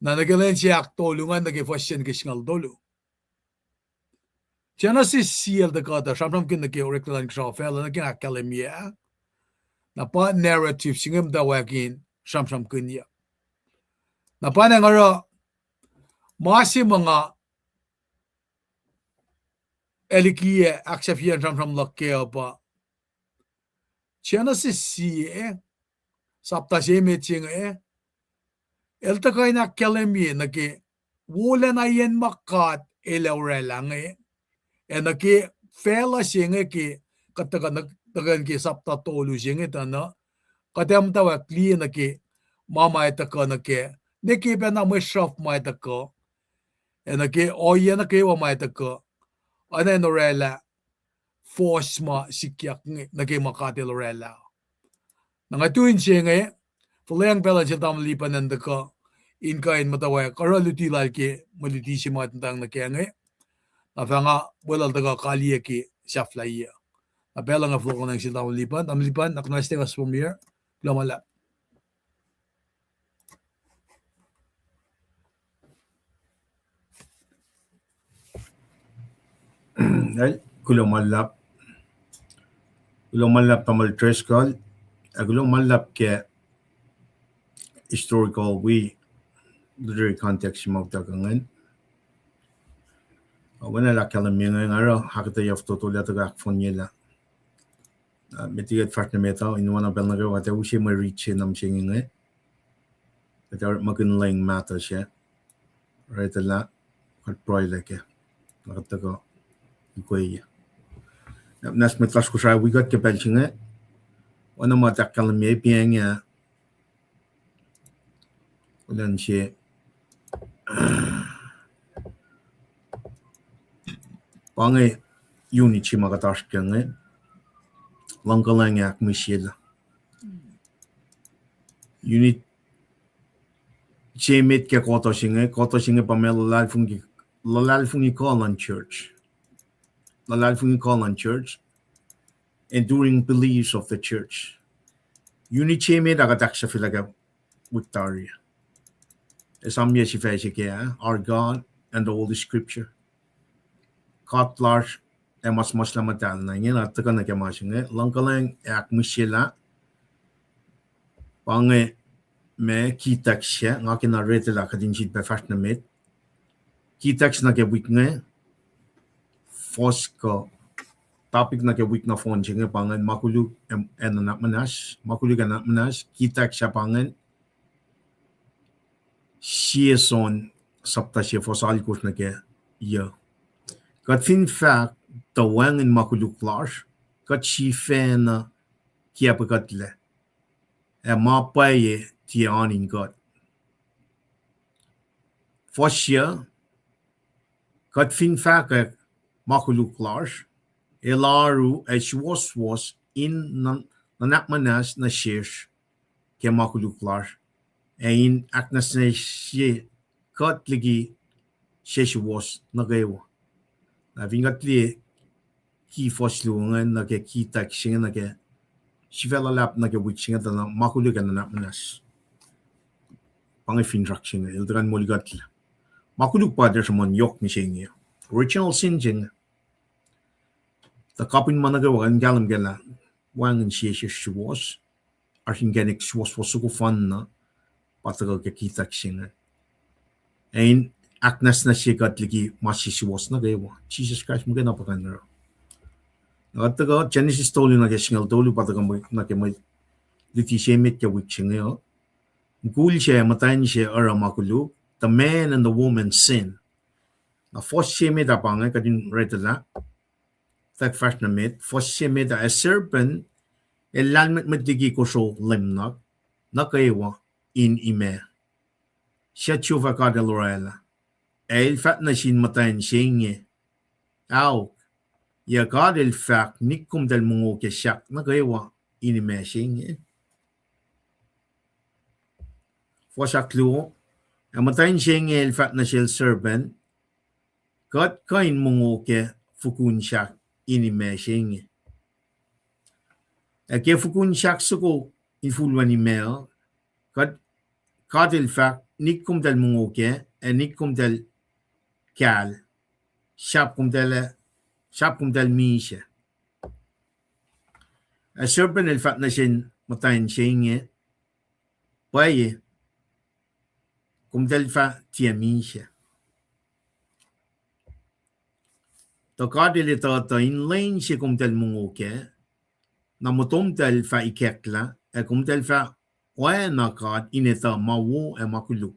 na nagalain siya tolungan, nagi fosyan ki singal dolo. Genesis siya daga da, samsam kin nagi oriklan ksa fela, nagi nakalimya, na pa narrative singam dawakin, samsam kin ya. Na pa na ngara, masi mga elikiye aksafiyan samsam lakya pa, Genesis siya, sapta siya meeting elta kay na kelemi naki, wala na yan makat ilaurela naki, fela siya ki, kataga nagtagan ki sapta tolu siya na, katam tawa kli naki, mama itaka naki, naki pa na may shop ma itaka, naki, oya naki wa ma itaka, ana norela, force ma sikyak naki makati lorela. Nangatuin siya fulayang pala siya tamlipan ng daka, inkain mataway, karaluti lalki, maliti siya matandang na kaya Napa nga, wala daga kaliya ki siya flaya. Napela nga flow ko ng siya tamlipan, naknasting as pumir, lamala. Kulong malap tamal treskal, agulong malap ke historical we literary context mo tagangan. Wala la kalam yung ngaro hakita yof totolia tagak fonyela. Metiget fart na meta inuwana bel naga wata ushi ma reach nam singing Ito magin lang mata siya. Right la kat proy like nakata ko ikoy. Nas metlas ko siya we got ke benching Wana mo tak kalam ye piang ya. Ulan siya Pangay unity magatash kang langkalang yak misyela. Unit chemit ke koto singe pamela lalal fungi call church. Lalal fungi call on church. Enduring beliefs of the church. Unit chemit agatak sa filaga Victoria. Esamya si Fesike, our God and the Holy Scripture. Katlar mas matal na yan at taka na kamasing langkalang yak misyela pange me kitak siya nga kinarete la kadin jid befast na met kitak na kewik fosko topic na kewik na phone siya pangan makulug anak manas kitak siya pangan siya son sapta siya fosal kurs na ke Kat fin fact, tawang in makuluk large, kat si fan kia pekatle. Mapaye ti anin kat. Fosya, kat fin fact makuluk large, elaru was in nanakmanas na shish kia makuluk large. In aknas na siya, kat lagi shish was nagawa. Na vingat li ki foslungan na ke ki taxing na ke sivela lap na ke witching at na makulugan na manas pang finraction ildran moligat makulug pa der mon yok ni sing original sin jing the kapin managawa ang galam gala wang and she was archingenic was for suko fun na patagal ke ki taxing and aknas na siya kat lagi masisi was na gawa Jesus Christ mo ganapakan na 어떠거 제네시스 돌리나 게 싱글 돌리 받아가 뭐 나게 뭐 리티시에 맺게 위칭해요. 굴시에 마타인시에 어라마kullu the man and the woman sin. Na fosse me da banga kadin redla. Tak fashna met fosse me da a serpent elan met digi ko so limnak nakaiwa in ime. Shachuva ka del roela. El fatna shin matain shinge. Au ya ka del fak nikum del mungo ke shak nakaiwa in ime shinge. Foshaklu amatain shinge el fatna shel serpent God kain mungo ke fukun shak in ime shinge. Ke fukun shak suko in fulwan email God el fak nikum del mungo ke en nikum del Cal, shapkum del misha. A serpent el fat na sin matain shinge, paye, kum del fa tia misha. To kadili to in lane si kum del mungoke, na motom del fa ikekla, e kum del fa oe na kad ineta mawo e makuluk.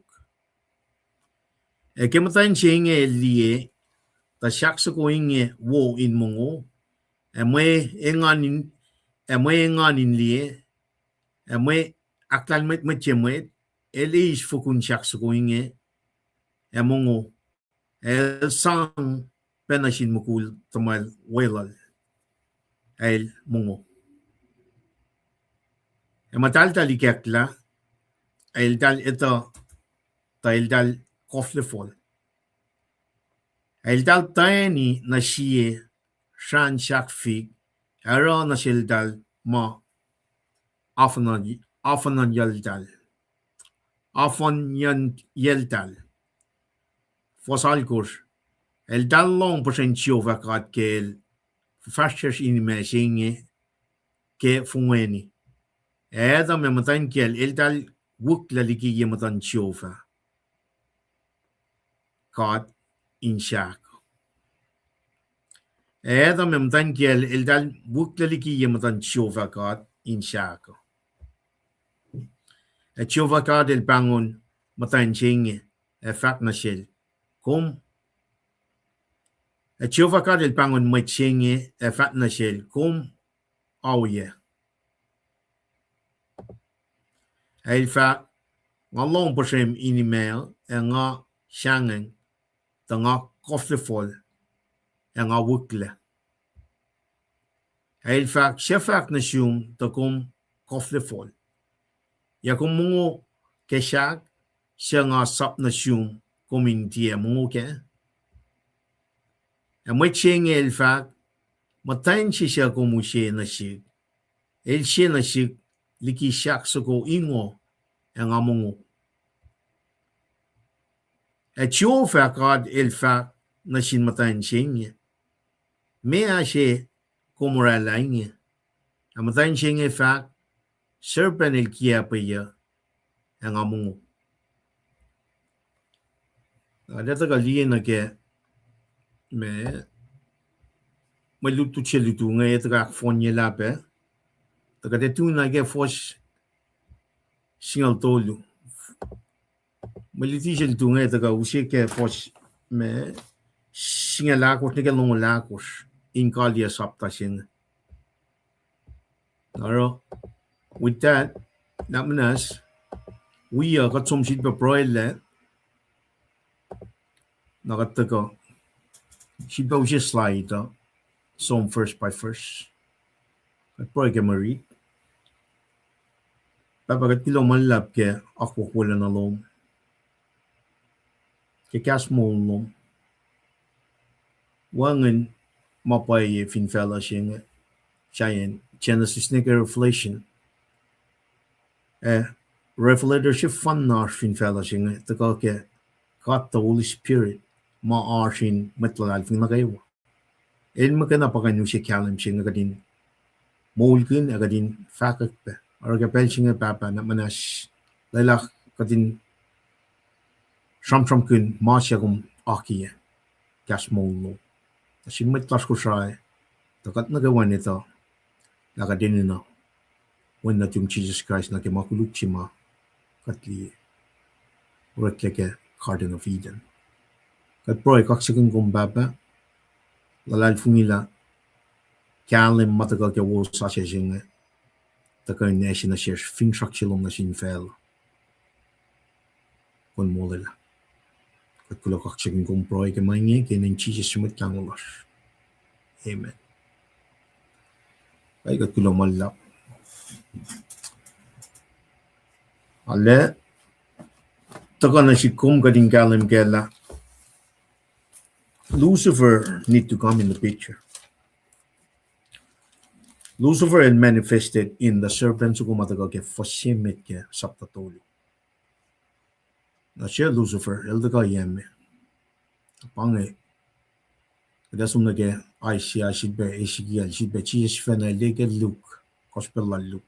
E ke matain shinge el liye, ta shaksa ko inge wo in mungo, e mwe enganin liye, e mwe aklan met chemwet, el is fukun shaksa ko inge, e mungo, el sang penashin mukul tamal welal, el mungo. E matal talikekla, el dal ito, ta el dal koflefol. El dal tani na siye, shan shak fig, era na sil dal ma afanan yeldal. Afan yeldal. Fosal kurs. El dal long potential vakat ke el fasters in me singe ke fungweni. Eda me matan ke el dal wukla liki ye matan chofa. Kat in shak. Eda me matan ke el dal wukla liki ye matan chofa kat in shak. E chofa kat el bangun matan singe e fak na shel. Kom e chofa kat el bangun mat singe e fak na shel. Kom auye. El fak nga long posem in email e nga shangen ta nga koflefol e nga wukle. El fak shefak na shum ta kom koflefol. Ya kom mungo ke shak siya nga sap na shum koming tiya mungo ke. E may chenge el fak matayin siya komu siya na shik. El siya na shik liki shak sa ko ingo e nga mungo. E chiyo fakad el fak na sin matayin siya. Mea siya komurala inge. E matayin siya fak serpent el kia pa ya e nga mungo. Data ka liye na ke me lutu che lutu nga ita ka fonye lape. Taka te tu na ke fos singal tolu. Me lutu che lutu nga ita ka usi ke fos me singal lakos ni ke longo lakos. Inkalia sapta singa. Naro, with that, that means we got some shit pa broil nakataka shit pa usi slide some first by first. At probably ke marie. Papagat kilo manlap ke ako wala na lom. Ke kas mo lom. Wangan mapay finfella siyang giant Genesis nigga Revelation. Revelatorship fan na finfella siyang taka ke kat the Holy Spirit ma-arshin matlalal fin nagaywa. El magana pa kanyo si kalam siyang agadin molkin agadin fakak pa. Or kapel siyang papa na manas lalak kadin sham kun masya kum akiya kas molo. Siyang matlas ko siya Takat na gawa nito, nakadinin na, when na yung Jesus Christ na kimakuluk chima, katli, urekleke Garden of Eden. Kat proy kaksakin kumbaba, lalal fungila, kyalim matagal kya wo sa siya singa, takay na siya na siya, fin shaksilong na sin fel, kun molila. Kat kulo kaksakin kumproy kya maingi, kaya nang Jesus sumit kang ulas. Amen. Ay kat kulo malap. Ale, taka na si kum kading kalim kela, Lucifer need to come in the picture. Lucifer had manifested in the serpent su kumatagal ke fosimit ke saptatoli. Na siya Lucifer, elda yeme. Pange, kada sumna ke Aisha shidbe Ezekiel shidbe Jesus fena leke Luke, gospel la Luke.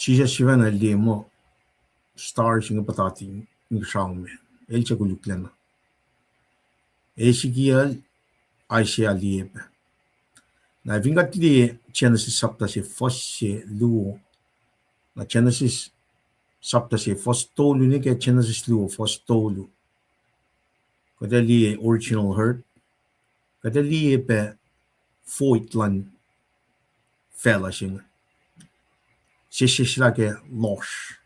Jesus fena lemo stars ng patati ng shaume. El chakuluk lena. Ezekiel Aisha liebe. Na vingat li Genesis sapta si fosse luo. Na Genesis sapta si fostolu ni ke Genesis luo fostolu. Kada li original hurt. Kada li pe foitlan fella singa. Sisisla ke losh.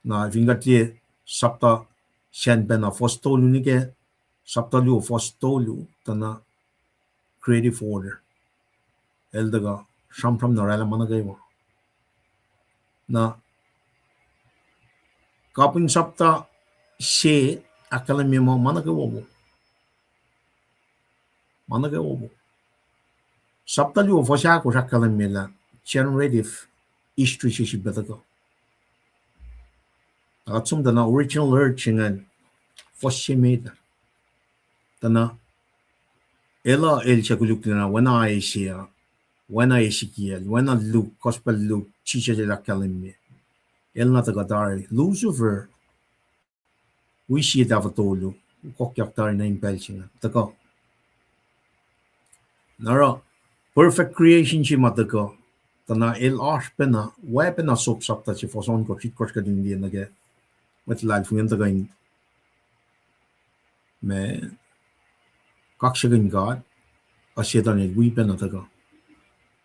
Na vingat li sapta siyan pe na fostolu ni ke sapta luo fostolu tana creative order. Eldaga sham narala managaywa. Na kapin sapta she akalami mo managawa. Managawa. Sapta liu fosha ko akalami la generative history si betaga. Atsum dana original urchingan foshimeda. Tana ela el chakuluk na wana Asia, wana Ezekiel, wana Luke, gospel Luke, chicha de la akalami. El na tagadari Lucifer we see it avatolo kokyak na impelsinga taka nara perfect creation si mataka tana el aspena weapon asop sapta si foson ko chikos ka din dia nage met life ngin taka in me kakshagan God asyetan el weapon ataka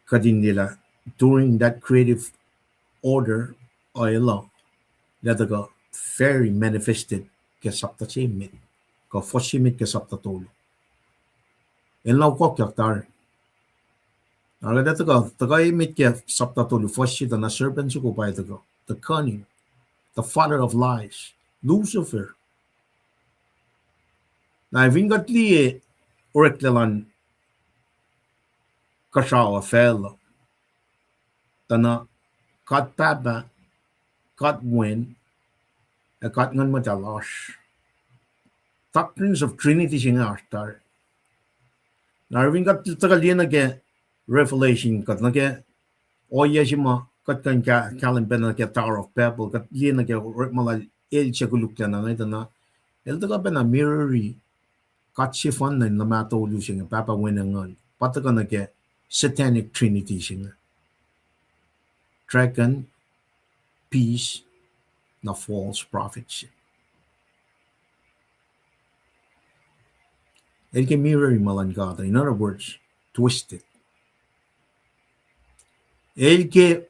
kadin nila during that creative order oila lataka very manifested ke sapta chimit ko fosimit ke sapta tolo en lau kokyak tar Agad taga imit ke sapta tolo foshita na serpent su ko pa ito the cunning, the father of lies, Lucifer. Na vingat li oreklelan kashawa fel tana kat papa kat win kat ngan matalash. Doctrines of Trinity singa astar. Na vingat taga li na ke Revelation kat na ke oya sima kat kan kalim ben na ke Tower of Babel kat li na ke malal el chakuluk na ngayon na el taga ben na mirrori kat sifan na namato lusin papa winangan pataga na ke satanic trinity singa dragon peace na false prophets el ke mirrori malangata, in other words twisted el ke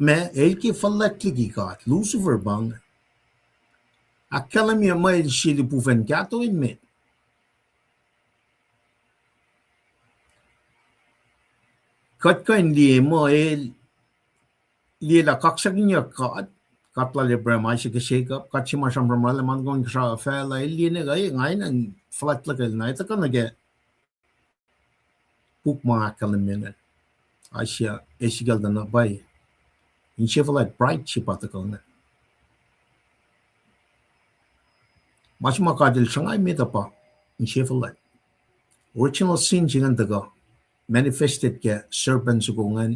falletligi kat Lucifer bang akalam ya may sili pufen kato inme kat ka hindi mo lila kaksakin niya katla libre may siya shake up kat si masyam ramala man kong sa fela lina gaya ngayon ang flat lakal na ito ka nage puk mga akalam yan Asya esigal na bay in siya flat bright siya patakal na mas makadil siya ngay mita pa in siya flat original sin siya nga taga manifested ke serpent sukungan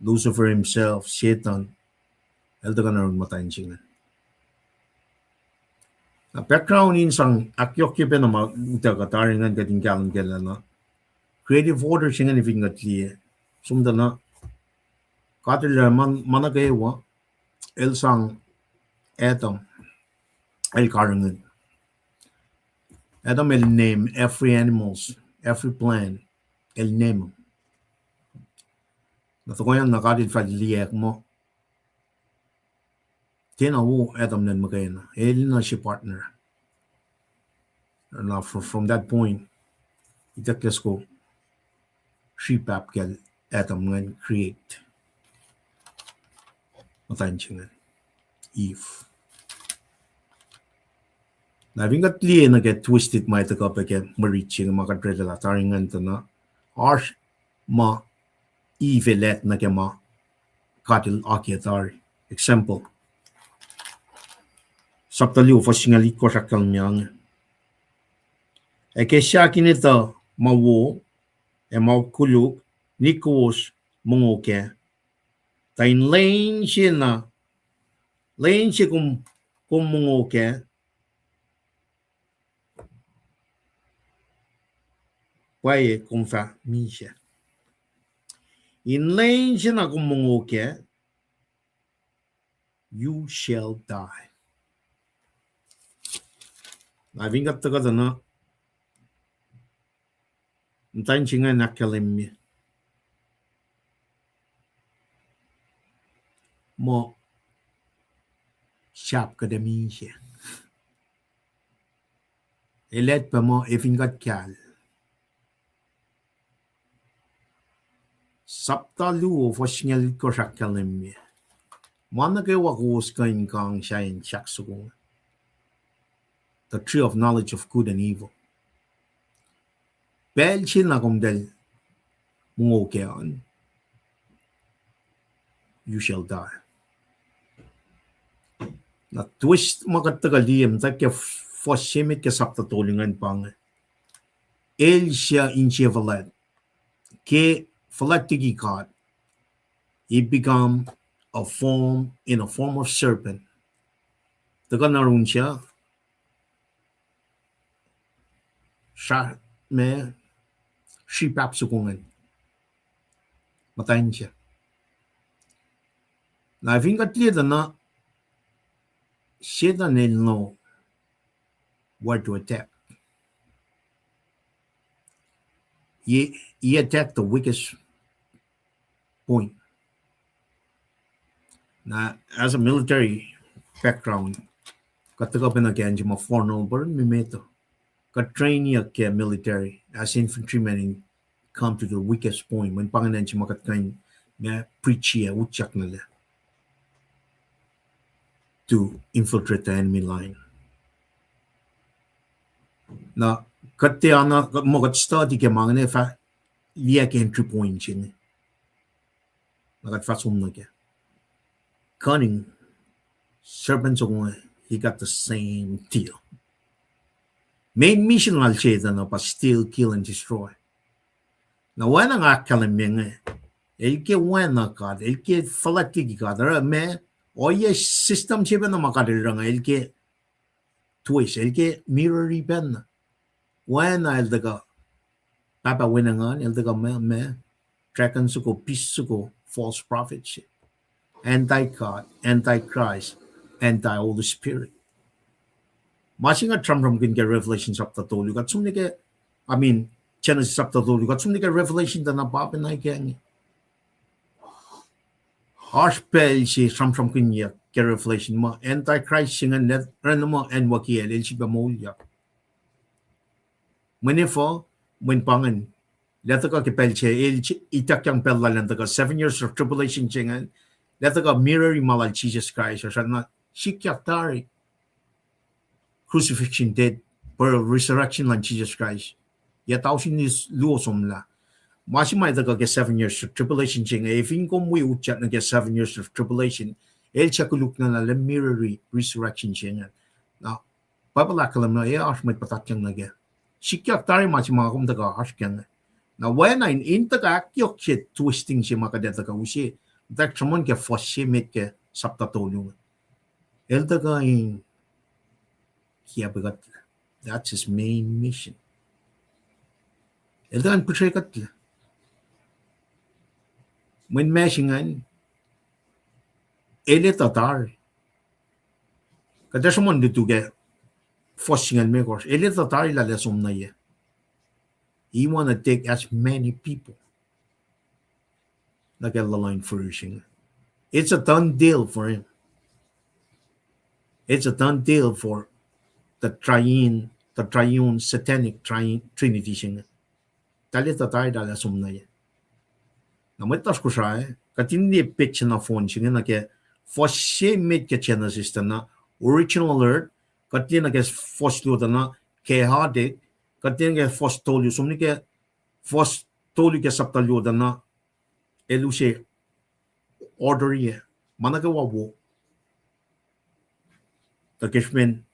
Lucifer himself, Satan, el taga na rin matayin siya. Na background in sang akyok ke na ma uta ka taringan ka tinggalan kela na creative order singa ni finga tlie sumda na katil mana ke wa el sang Adam el karangan Adam el name every animals every plant el name na to koyan na katil fa liek mo tena wo Adam nen magayna el na si partner na from that point itakes ko sheep app kel Adam ngan create matayin singa Eve na vingat liye na get twisted mai ta ka pe ke marichi ma ka trela la taringan ta na arsh ma evelet na ke ma katil akiatari example saptali u fasingali ko sakal myang e ke shakini ta ma wo e ma kuluk nikos mongoke ta in lane shina lane shi kum mongoke Waye kung fa misha. In lane siya na kung munguke, you shall die. Navingat taga na, ntayin siya nga nakalim niya. Mo, siyap ka da misha. Elet pa mo, ifingat kyal. Saptalu o fosingel ko sa kalimya. Mana ke wakus kain kang shayin shaksugong. The tree of knowledge of good and evil. Belchin na kumdel mungokean. You shall die. Na twist makatagaliyam take fosimit ke saptatulingan pang. El siya inchevalet. Ke Phylactery God, he become in a form of serpent. Taga naroon siya, may shipap sukungan. Matayin siya. Na vingat liya na siya na know where to attack. He attacked the weakest point. Now, as a military background, kataga pinagyan siya ma-formal, pero mimeto. Ka-train niya kaya military as infantryman and come to the weakest point. When panganan siya makatkain, may preach siya, utsak nila to infiltrate the enemy line. Na, katiya na, magat-study kaya mga na, liyak entry point siya. Nagatfasum na kaya. Cunning, serpent he got the same deal. Main mission al siya na pa steal, kill, and destroy. Na wala nga kalaming elke wala ka, elke falakigi ka, me, o ye system siya na makadirang elke twist, elke mirror ripen na. Wala el daga, papa winangan, el daga me, trakan suko, peace suko, false prophet siya. Anti-God, anti-Christ, anti-Holy Spirit. Masing nga Trump kin ke Revelation chapter 2. Kat sumni ke, Genesis chapter 2. Kat sumni ke Revelation da na papin na ke. Harspel si Trump kin ya ke Revelation mo. Anti-Christ siya nga net, rano mo, and wakiel, el si bamulya. Manifo, when pangan, leto ka kipel siya, el itak yang pelalan, 7 years of tribulation siya nga, leto ka mirror malal Jesus Christ, or na, sikyaktari. Crucifixion, dead, per resurrection lang Jesus Christ. Yet tao sinis luosom la. Masimay daga ke 7 years of tribulation siya nga. If inkom we uchat na ke 7 years of tribulation, el siya kuluk na la mirror resurrection siya nga. Na, papalakalam na, ash may patakyang na ge. Sikyaktari masimay akong daga ash kya nga. Na when in intaga akyok siya twisting siya makadeta ka usi. Tak chamon ke fosimit ke saptatolong. El daga in kiyapagat. That's his main mission. Eldan pushrekat. When mashingan, ele tatar. Kada someone dito get forcing me course. Ele tatar ila lesom na ye. He want to take as many people like a line flourishing. It's a done deal for him. It's a done deal for the triune satanic trinity sing. Tali tatar ila lesom na ye. Na may tas ko siya katindi pitch na phone sing na ke for same made ke channel system na original alert katindi na ke first lo na ke hade katindi ke first told you sumni ke first told you ke saptal yo na elushe order ye mana ke wo the kishmin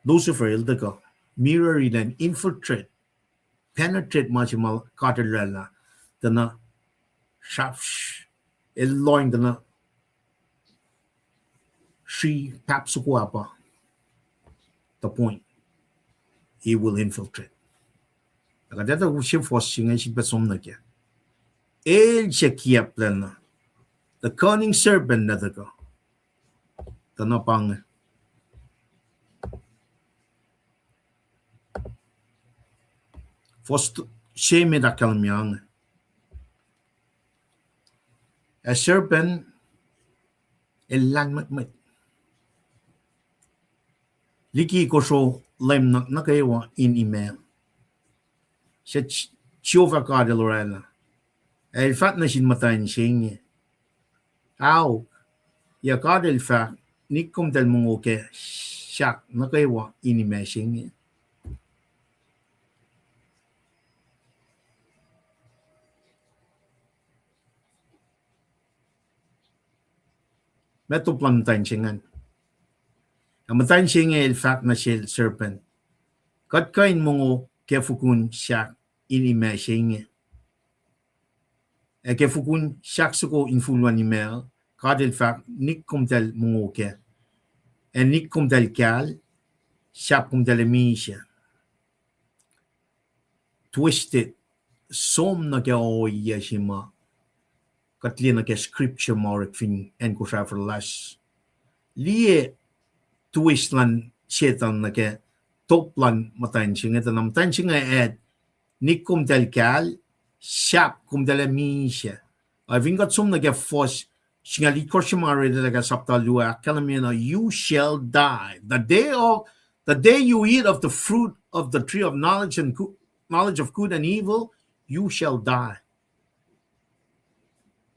Lucifer ildaga mirror then infiltrate penetrate machimal katalala dana shaft eloin dana she papsukuapa. The point, he will infiltrate. Agad ushim forcing and she besom na kya. El shekiap lena. The cunning serpent na daga. Tanapang. First shame da kalmyang. A serpent elang mat. Liki ko so lem na kayo in email. Siya chiova ka de Lorena. El fat na sin matayin siya. Aw, ya ka del fat, nikom del mungo ke siyak na kayo in email siya. Meto plan matayin siya. Ang matayin siya el fat na siya serpent. Kat kain mungo ke fukun siyak in email siya. E ke fukun siyak suko infuluan email, ka del fat nikom del mungo ke. En nikom del kal, siyak kom del emisya. Twisted, som na ke oya shima. Katli na ke scripture morik fin en ko siya for last. Liye twist lan setan na ke top lan matayin siya. Ito na matayin siya ed nikom del kal, siyak kom del emisya. I vingat som na ke fos, siya likor siya mga reda na ke saptalua, kalamina, you shall die. The day you eat of the fruit of the tree of knowledge of good and evil, you shall die.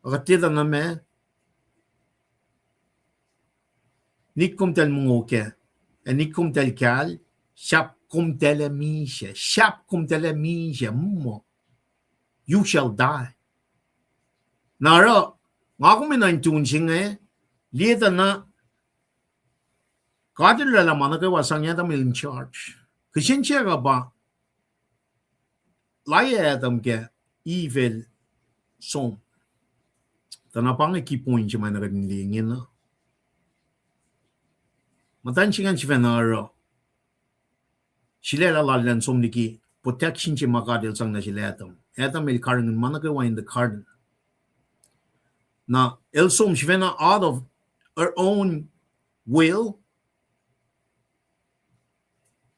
Akatita na me, nikom tel mungoke, en nikom tel kal, shap kom tel emisya, mo, you shall die. Nara, nga kung minantun siya lieta na, kadil lalaman na kayo wasang yata may in charge. Kasi siya ka ba, laya yatam ke evil som. Tanapang ikipoin siya may nakanilingin na. Matan siya nga siya na sila lalalan som niki protection siya makadil sang na sila yatam. Yatam may karangan managawa in the garden. Na elsom siya na out of her own will,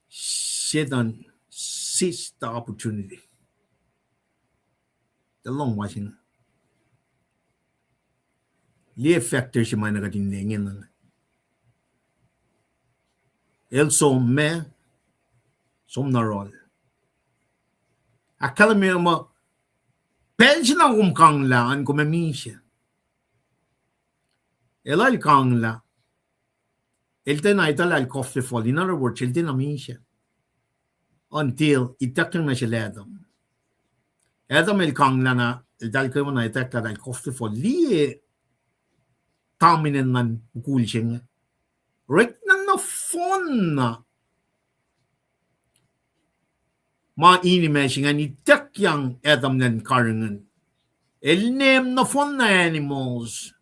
Satan seized the opportunity. The long watching. Liye factor siya may nakatindingin na. Elsom me, som na rol. Akala mo, pensi na kumkang laan kumami siya. Elal kang la. Elte na itala al coffee fall. In other words, elte na siya. Until itakang na siya Adam. Adam el kang la na, dahil kayo na itakta al coffee fall. Liye taminen nan ukul siya nga. Right na phone na. Mainime siya nga itak yang Adam nan karangan. El name na phone na animals.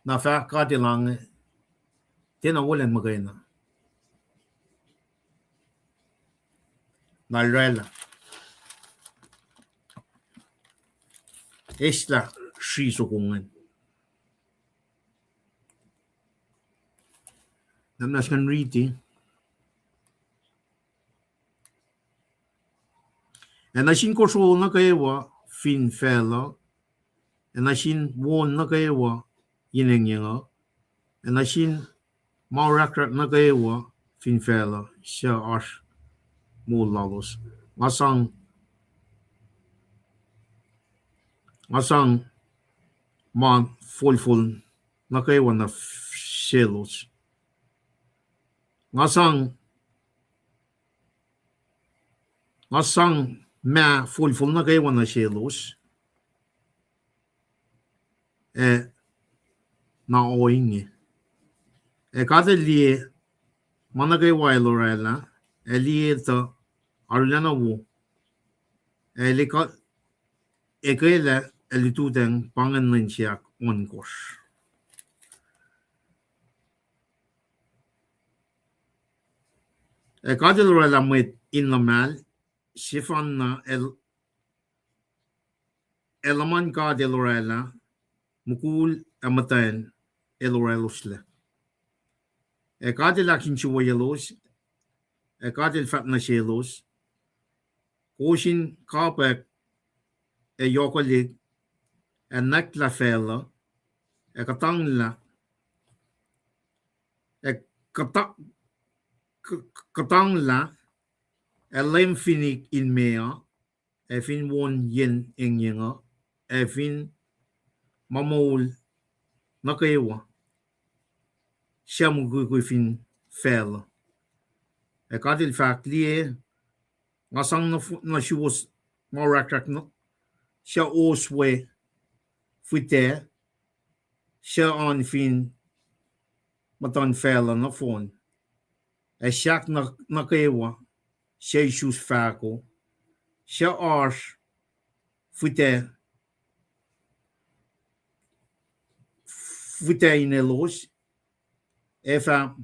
Na fakati lang tinawalan mo kayo na. Nalrela. Esta shisokungan. Namnas kan riti. En as sin koso na kaewa fin fela. En as sin won na kaewa yineng yenga. En as sin maurakrat na kaewa fin fela siya as mulalos. Masang man full na kaewa na shelos. Ngasang ma full na kaewa na shelos. Na oinge. Kade liye mana kaewa elorela. Liye ta arulana wo. Lika ekele elituden pangen nansiak onkos. Kade lorela met inamal sifan na elaman kade lorela mukul amatan elorelusle. Kade lakin chuwayelos kade fat na shelos koshin kapek yokolig nakla fela katangla katangla lem finik in mea fin won yen engyenga fin mamol nakaewa shamu fin fela kadil faklie ngasang na shuos morakrak no sha oswe fute sha on fin matan fela na phone shak na kaewa sha shus fako sha ars fute inelos efa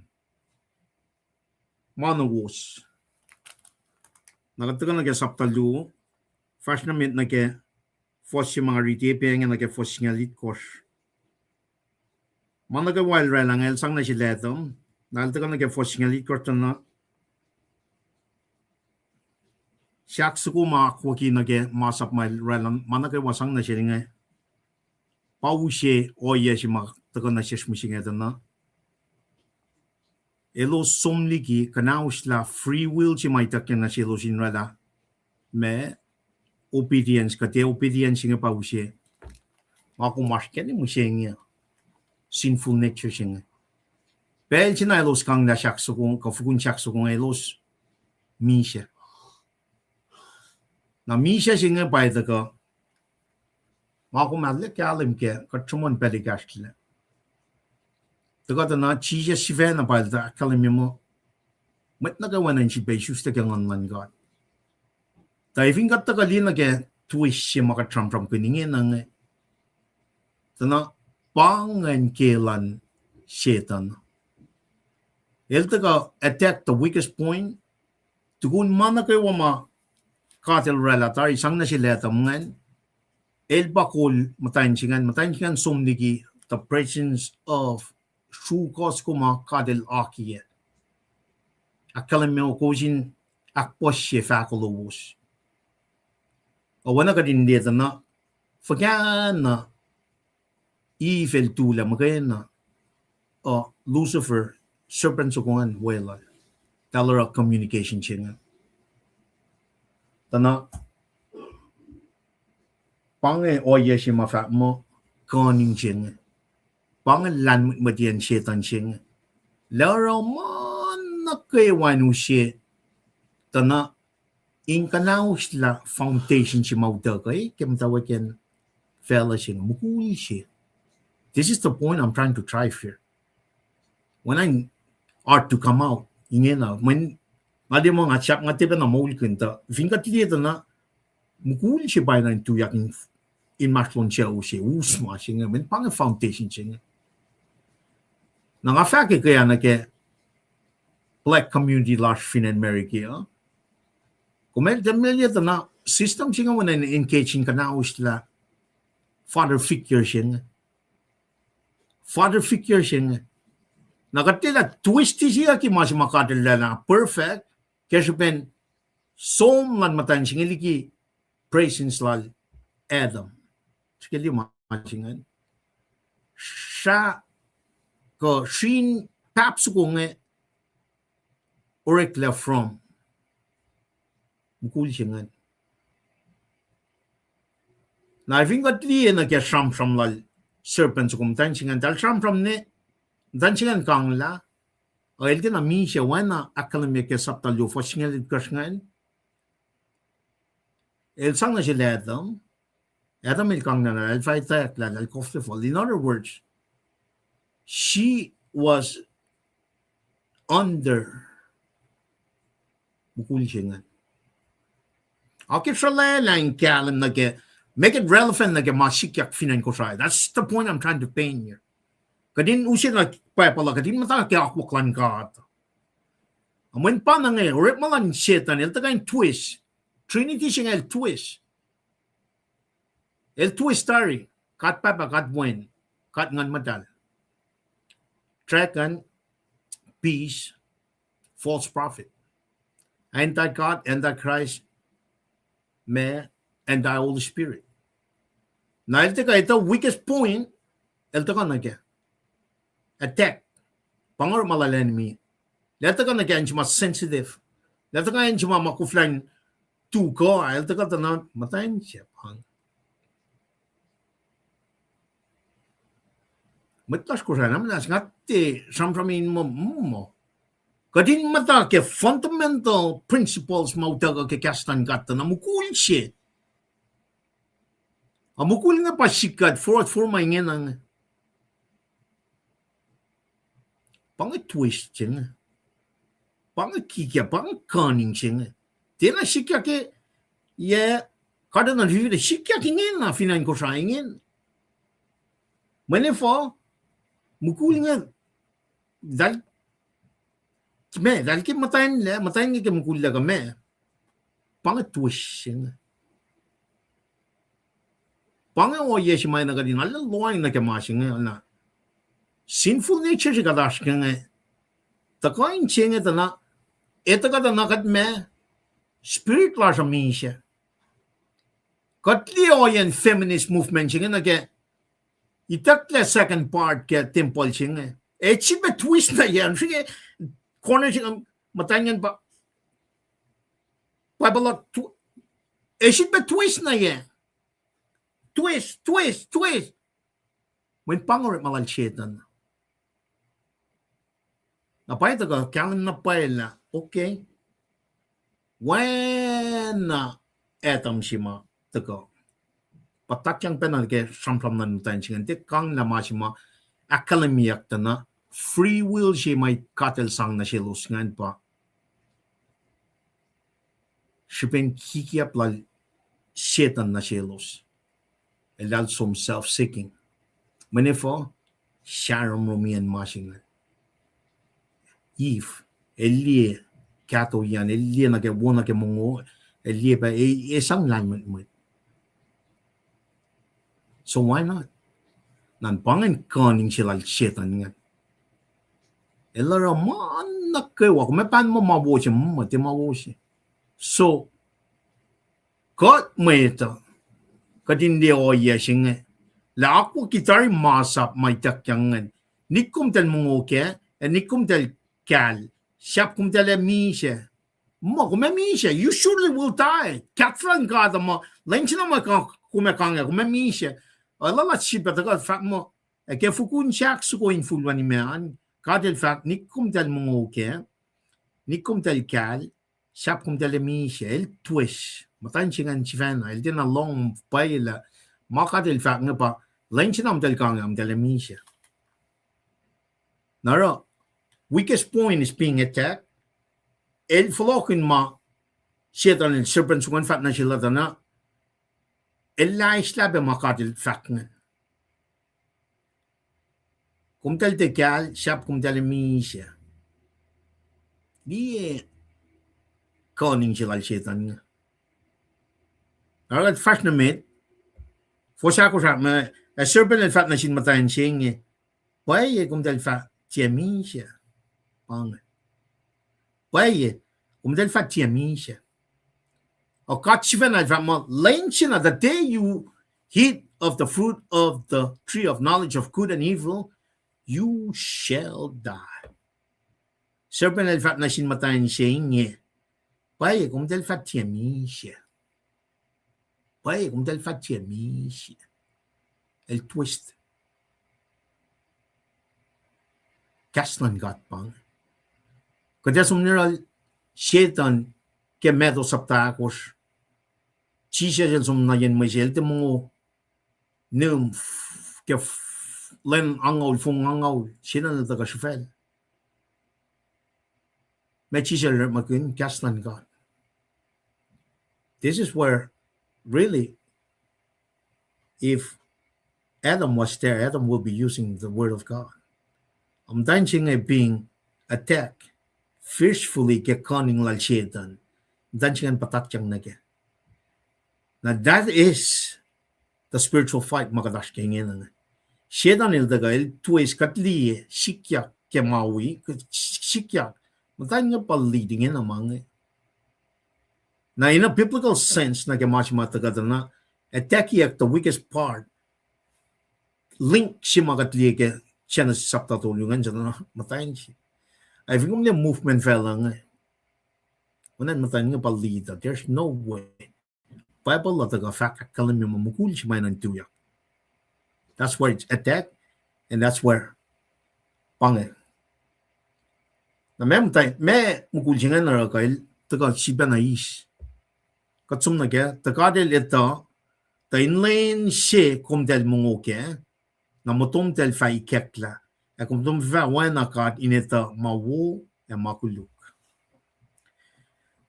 manowos nakatagal na ke saptalu first na mint na ke fos yung mga ritipe na ke fos nga litkos managa while relang el sang na siletom nakatagal na ke fos nga litkos na siyak suku makwaki na ke masap may relang managa wasang na siya nga pausye oye si makatagal na siya smusing na elo somliki kanaus la free will si may takyan na silo sinrada me obedience kate obedience nga pausye makumasken ni musyenga sinful nature singa pel sina elos kang na shakso kung kafukun shakso kung elos misha na misha singa by the ka makumadle kalim ke katrumon pedigashtle na chija sivena by the kalimimo mat nagawanan si besus ta kangan man god diving kat ta kalina ke twist si maka tram kuningin ang tana pangan kelan satan elta ka attack the weakest point tukun mana kay wama katel relatar isang na sila tamangan el bakol matayin singan somnigi the presence of Shukos kuma kadel akiye. Akalam mo kojin akposye fakulobus. O wana ka din dito na fagana evil tula magana o Lucifer serpent sukungan wala. Talera communication chinga. Tana pange oye si mafat mo koning chinga. Pangalan madian setan sing laro man nakaiwanu siya tana inkanaus la foundation si mauta kay kemtawaken fella sing mukuli siya. This is the point I'm trying to drive here. When I art to come out ingin na when ngadi mo nga chak nga tiba na maul kunta vinga tiyeta na mukuli siya by na tuyak in maslon siya o siya usma siya men pang foundation siya nga fake kaya na ke black community large fin America Kumel demel na system singa mo na engaging ka na usla father figure siya. Father figure siya. Nakatila twisty siya ki mas makatila na perfect kasi pen so man matan singa liki praising lal Adam. Sige masingan. Siya ko shin taps ko nga orekla from mukul siya nga. Na think at liye na kya sham lal serpent kum tan singan dal sham ne dan singan kang la o el na mi siya wana akademia ke saptal yo for singan kasngan el sang na siya Adam il kang na el fight that la el kofte fall. In other words, she was under mukul siya nga. Okay, so lang kalam na ke make it relevant na ke masikyak finan ko siya. That's the point I'm trying to paint here. Kadin usin na pala kadin mata ke akwaklan ka. Amun pa na nga rip malan setan el tagay twist. Trinity siya el twist. El twist story. Kat papa kat buen. Kat ngan madal. Trakan peace false prophet. Anti-God, anti-Christ, me, and the Holy Spirit. Na ito weakest point, ito ka na kaya. Attack. Pangar malalan mi. Ito ka na kaya yung sensitive. Ito ka yung makuflan tuko. Ito ka na matayin siya. Matlas ko siya naman. Ngati, samsamin mo. Kadin mata ke fundamental principles mautaga ke kastan kata na mukul siya. Amukul nga pa sikat for maingin ang twist siya. Kikya, cunning siya. Tena sikya ke kada na review sikya kingin na finan ko siya ingin. Manifo, mukul nga dahil ki matayin nga mukula kami. Twist siya. O yes may na kadin alaloy na kamasin nga sinful nature siya kadash ka nga. Takain siya nga na ito ka na kat me spirit la siya min siya. Katli o yan feminist movement siya nga itakla second part ka temple siya nga. Siya twist na yan. Sige corner siya matayin ba pabala siya twist na yan. Twist. When pangorit malal shetan. Napay taga kailan napay na okay. When etam sima taga patakyang penal ke sampram nan tan singan te kang na masima akademiyak na free will siya may katel sang na siya lusngan pa. Siya pen kikiap lal shetan na siya lus. Elal som self-seeking. Manifo, Sharon Romian Mashingan. Eve, Elie, Kato yan, Elie na kaya wala kaya mungo, Elie pa, isang lanman mo. So why not? Nan pangan kaning sila shetan nga. Elara man na kayo, kung may pan mo mabuo siya, mati mabuo siya. So, kat mo ito, kadindi o yasing la ako kitari masap may takyangan nikum tel mungoke nikum tel kal siap kum tel misha mo kum misha you surely will die katran kada mo lenchina mo kumekanga kum misha ala la chipa ta fak mo ke fukun chak su ko infulwani man kadel fak nikum tel mungoke nikum tel kal siap kum tel misha el twish matan chingan chivana el dina long paila makatil fak nga pa lenchinam del kangam del misha naro weakest point is being attacked el flokin ma shetan el serpent one fat na sila na el la islabe makatil fak nga kumtel te kal siap kumtel misha di koning sila Satan. Alright, first na mate. Fosa ko sa a serpent el fat na sin matayin sing. Why kung del fat tiamin siya. Pang. Why kung del fat tiamin siya. O katsiven el fat mo lain siya na the day you eat of the fruit of the tree of knowledge of good and evil, you shall die. Serpent el fat na sin matayin sing. Why kung del fat tiamin siya. Why kung del fat tiamin siya. El twist. Kaslan got pang. Kada sumniral Satan ke medo saptakos. Chisha jel sum na yen majel te mo num ke len angol fung angol sina na taga shufel. Me chisha le makun kaslan got. This is where really if Adam was there, Adam will be using the word of God. Ang dancing ay being attacked fiercely ke koning lal Satan. Dancing ang patatyang nage. Now that is the spiritual fight makadash kengin. Satan il dagail tuwes katli sikya ke mawi sikya. Matayin nga leading in among it. Now in a biblical sense na kemash matagada na attack yak the weakest part link si magatli ke siya na sapta tulungan siya na matayin siya. I think yung movement fella nga. Unan matayin nga palita. There's no way. Bible la taga fact kalam yung mamukul siya may nantuyak. That's where it's attacked and that's where pangit. Na may matayin, may mukul siya nga na kail taga siya na is. Katsum na kaya, taga del ito tayin lain siya kum del mungo kaya na motom tel fa ikekla e kom dom va wana kat ineta mawo e makuluk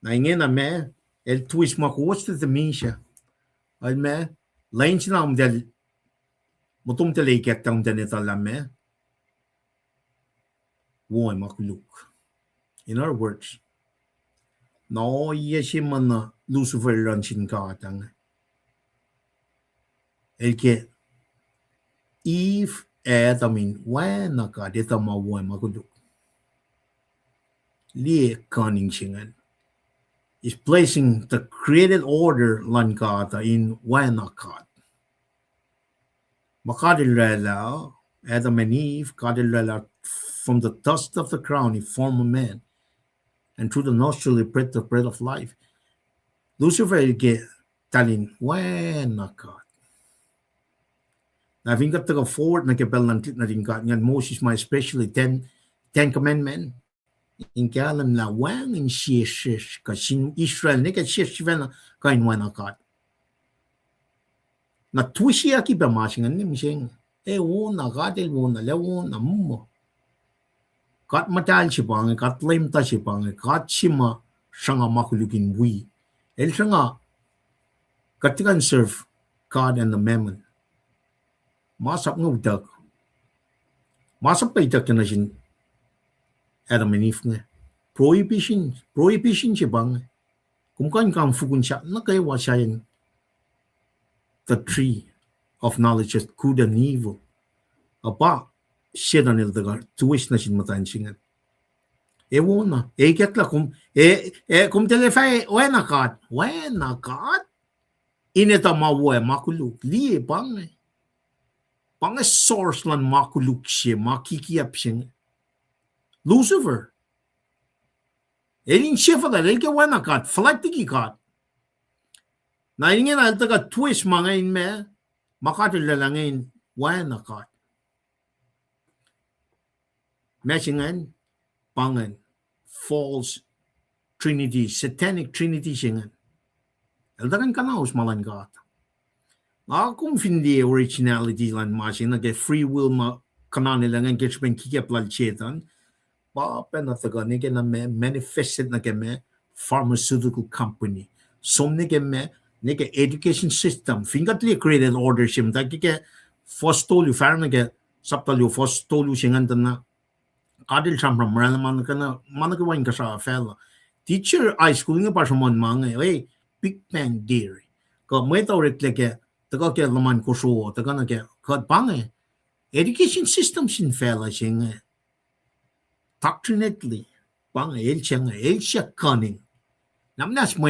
na ingena me el twist makuwats te misha al me lain sina del motom tel ikekta deneta la me wo e makuluk. In other words, no yeshimana Lucifer ranchin katang el ke if Adamin wana ka dita mawa maguluk. Li cunning singan is placing the created order lankata in wana kat. Makadilala Adam and Eve kadilala from the dust of the crown he formed a man, and through the nostril he breathed the breath of life. Lucifer get talin wana kat. Now, if you got to go forward, nakipel ng na rin ka, nga Moses, my especially 10 commandment, in kalam na wang in shish, kasi Israel, nika shish vena, kain wana kat. Na twishi aki ba masingan ni mising, wuna katil wuna, lewuna mo. Kat matal si pang, kat lemta si pang, kat sima, sanga makulukin wi. El sanga, katikan serve God and the mammon. Masap nga utak. Masap pa itak na sin Adam and Eve nga. Prohibition siya bang. Kung kan kang fukun siya, nakaiwa siya yung the tree of knowledge of good and evil. Apa, siya na nildagar, tuwis na sin matayin singan. Ewan na. Ketla kung telefay, wena kat. Inita mawa, makuluk. Liye bang pang source lan makuluk siya, makikiap siya. Lucifer. Elin siya fala, elke wana kat, falaktiki kat. Na ingin na taga twist mga inme, makatilalangin wana kat. Mesingan, pangan, false trinity, satanic trinity siya. Eldagan ka na us malan kat. Kung hindi originality lan masin, nag free will kanan nila nga kitchen kikip lal chetan, ba penataga nige na me manifested na keme pharmaceutical company. Som nige education system. Fingatli created order sim. Dagike fostolu farm nige saptalu fostolu singan na kadil samram marana manaka wain ka sa fella. teacher high school nga pa mon mga Big Bang Theory ko mo ito rekleke taga ke laman ko so taga na ke kad pange education system sin fela sing doctrinately pange el siya cunning namnas mo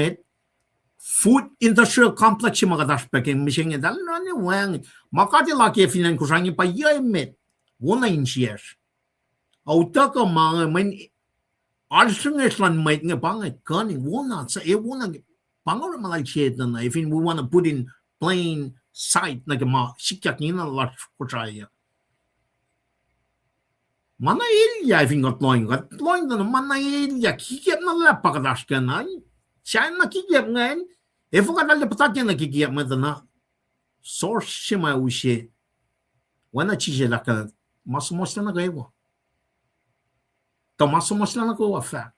food industrial complex yung mga daspek yung missing dal na ni wang makati laki finan ko sangi pa yemet wala inches auta ka mga man arsenges lan might nga pange cunning wala sa wala Pangor malay na if we want to put in plain sight na ma sikyak ni na lot ko try. Manayilya if got loin na manayilya kikip na la pagadash ka na. Siya na kikip ngayon. If ka na patat yan na kikip mo na source siya may usye. Wana chije la ka masumos na kayo. To masumos na ko afa.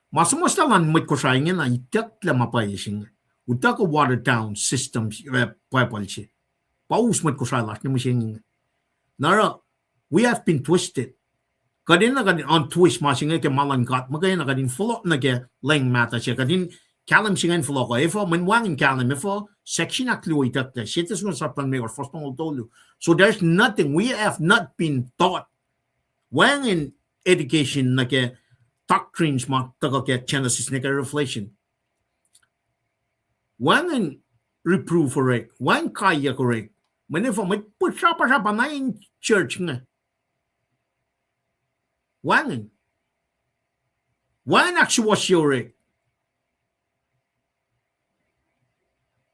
Masumos lang mit ko sa inyo na itak la mapayising. Utak ko watered down systems papalsi. Paus mit ko sa last na masing. Nara, we have been twisted. Kadin na kadin on twist masing ke malangkat. Magay na kadin full na ke lang mata siya. Kadin kalam singan full ko. Ifo manwangin kalam ifo section akluwi itak la. Shit is sa plan me or first pang tolu. So there's nothing. We have not been taught. Wang in education na ke doctrines mo tagal kaya Genesis na Revelation. Wangan reprove correct, wan kaya correct. Manifo may pusha pa siya pa na yung church nga. Wangan. Wan actually correct.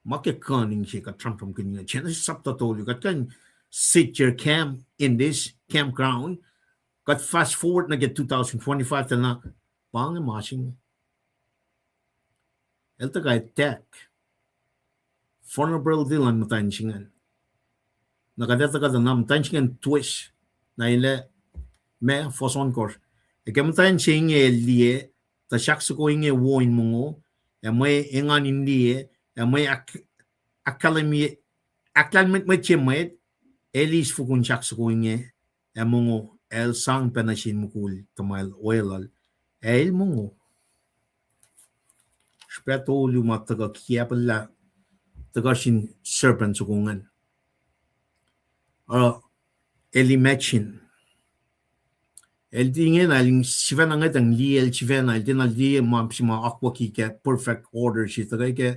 Makikaning siya ka Trump from kanya. Genesis sabtatolo kat kan sit your camp in this campground. Got fast forward na get 2025 na pang masing elta kay tech vulnerable dilan matansingan nakadata ka na matansingan twist na ile me foson course e kamtan singe lie ta shakso ko inge woin mo e may engan indie e may academy me chemet elis fukun shakso ko inge e mo el sang panasin mukul tumal oilal el mungo spetolo mataga kiapala tagashin serpent sukungan elimachin el dingen aling sivana ngatang liel chivena el dinal die mamsima aqua ki ke perfect order shi tagay ke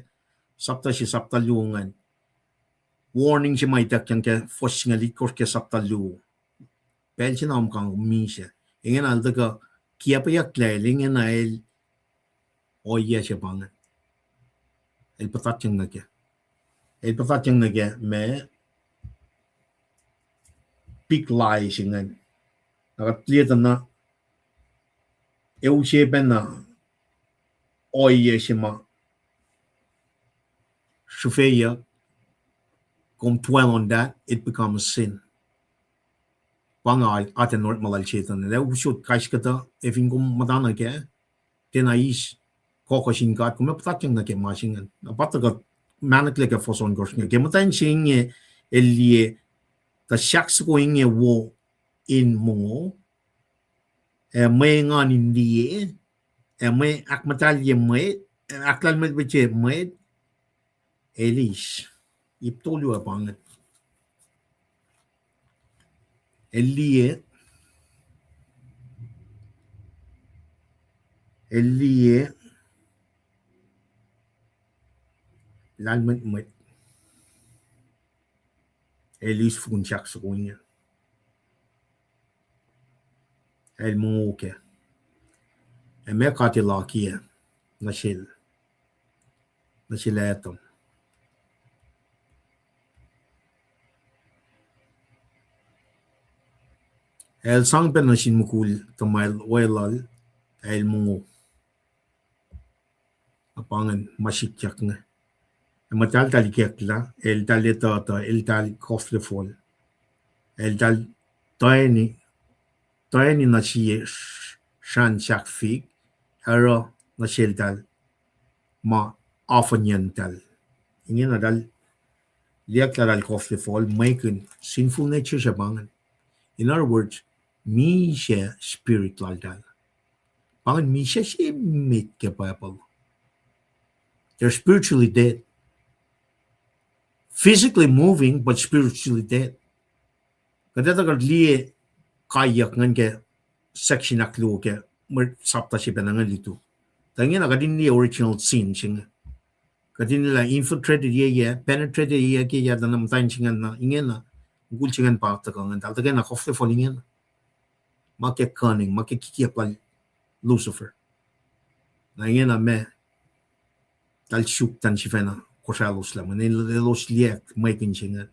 sapta luungan warning si may takyan ke fosngali kor ke sapta lu Belgian om kang misha. Ingen alda ka kia pa yak lailing en el oya siya pangan. El patatyang na kya. El patatyang na kya me big lie singan. Nakatlita na siya ben na oya siya ma shufeya come dwell on that, it becomes sin. Pangal aten nort malal chetan le usut kashkata efin kum madana ke tenais koko shingat kum patatyang na ke masingan apataga manakle ke foson goshne ke matan singe elie ta shaks ko inge wo in mo e may ngan indie e may akmatal ye may aklal met beche may elis iptolu apangat Elie lalmet met Elis funchak sa kunya el muke e me katilakia na sila etom El sang penasin mukul tumal oilal el mungo apangan masikyak nga matal talikyak la el taleta el tal kofle fol el tal toyni na siye shan chak fig hero na sheltal ma afanyantal ingin adal liyak la al kofle fol maken sinful nature siya bangan. In other words, mi siya spiritual dal. Pangan misha si meet ke Bible. They're spiritually dead. Physically moving, but spiritually dead. Kadata ka liye kayak ngan ke section aklu ke mer sapta si penangan itu. Tangin na kadin liye original sin singa. Kadin nila infiltrated ye penetrated ye ke ya danam tain singan na ingen na gul singan pa ta kangan tal tagen na kofte for ingen. Make cunning, make kiki apal Lucifer. Na ingen na me tal shuk tan si fena kosalos lam. Ne los liek making singan.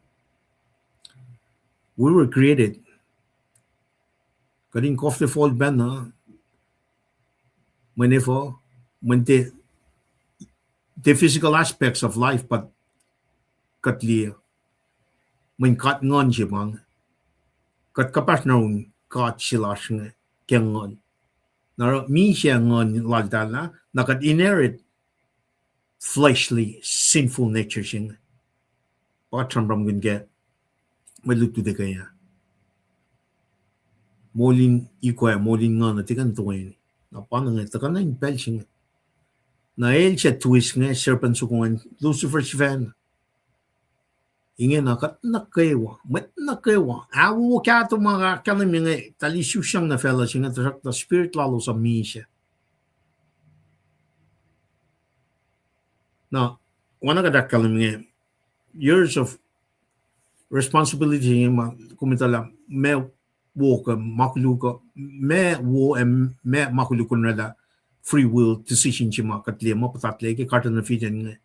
We were created. Kadin kofte fall ben na when the physical aspects of life, but katliya when kat ngon jibang kat kapas naun kat silash nga kengon na mi siya ngon lagdala na kat inherit fleshly sinful nature sing patram ram gun get malutu de kaya molin ikwa molin ngon na tikan tuwen na panang takan na impel sing na el siya twist nga serpent sukungan Lucifer fan ingen na kat nakaywa met nakaywa awu ka to mga kanang mga tali susyang na fella singa the spirit lalo sa misya na wana ka dakal mga years of responsibility ma kumitala me wo ka makuluka me wo and me makuluko na free will decision chima katli mo patatle ke carton na fitin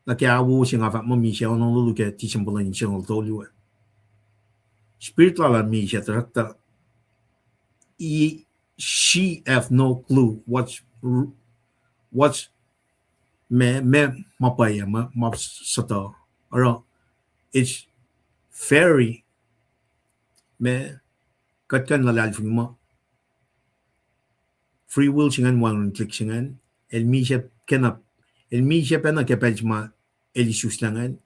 na kaya wo singa fa mo mi siya no lu ke ti simple ni siya to lu spiritual mi siya tarata she have no clue what's me mapaya ma sato or it's very me katkan lalal mo free will singan one click singan el mi siya pena ke pejma elisus langan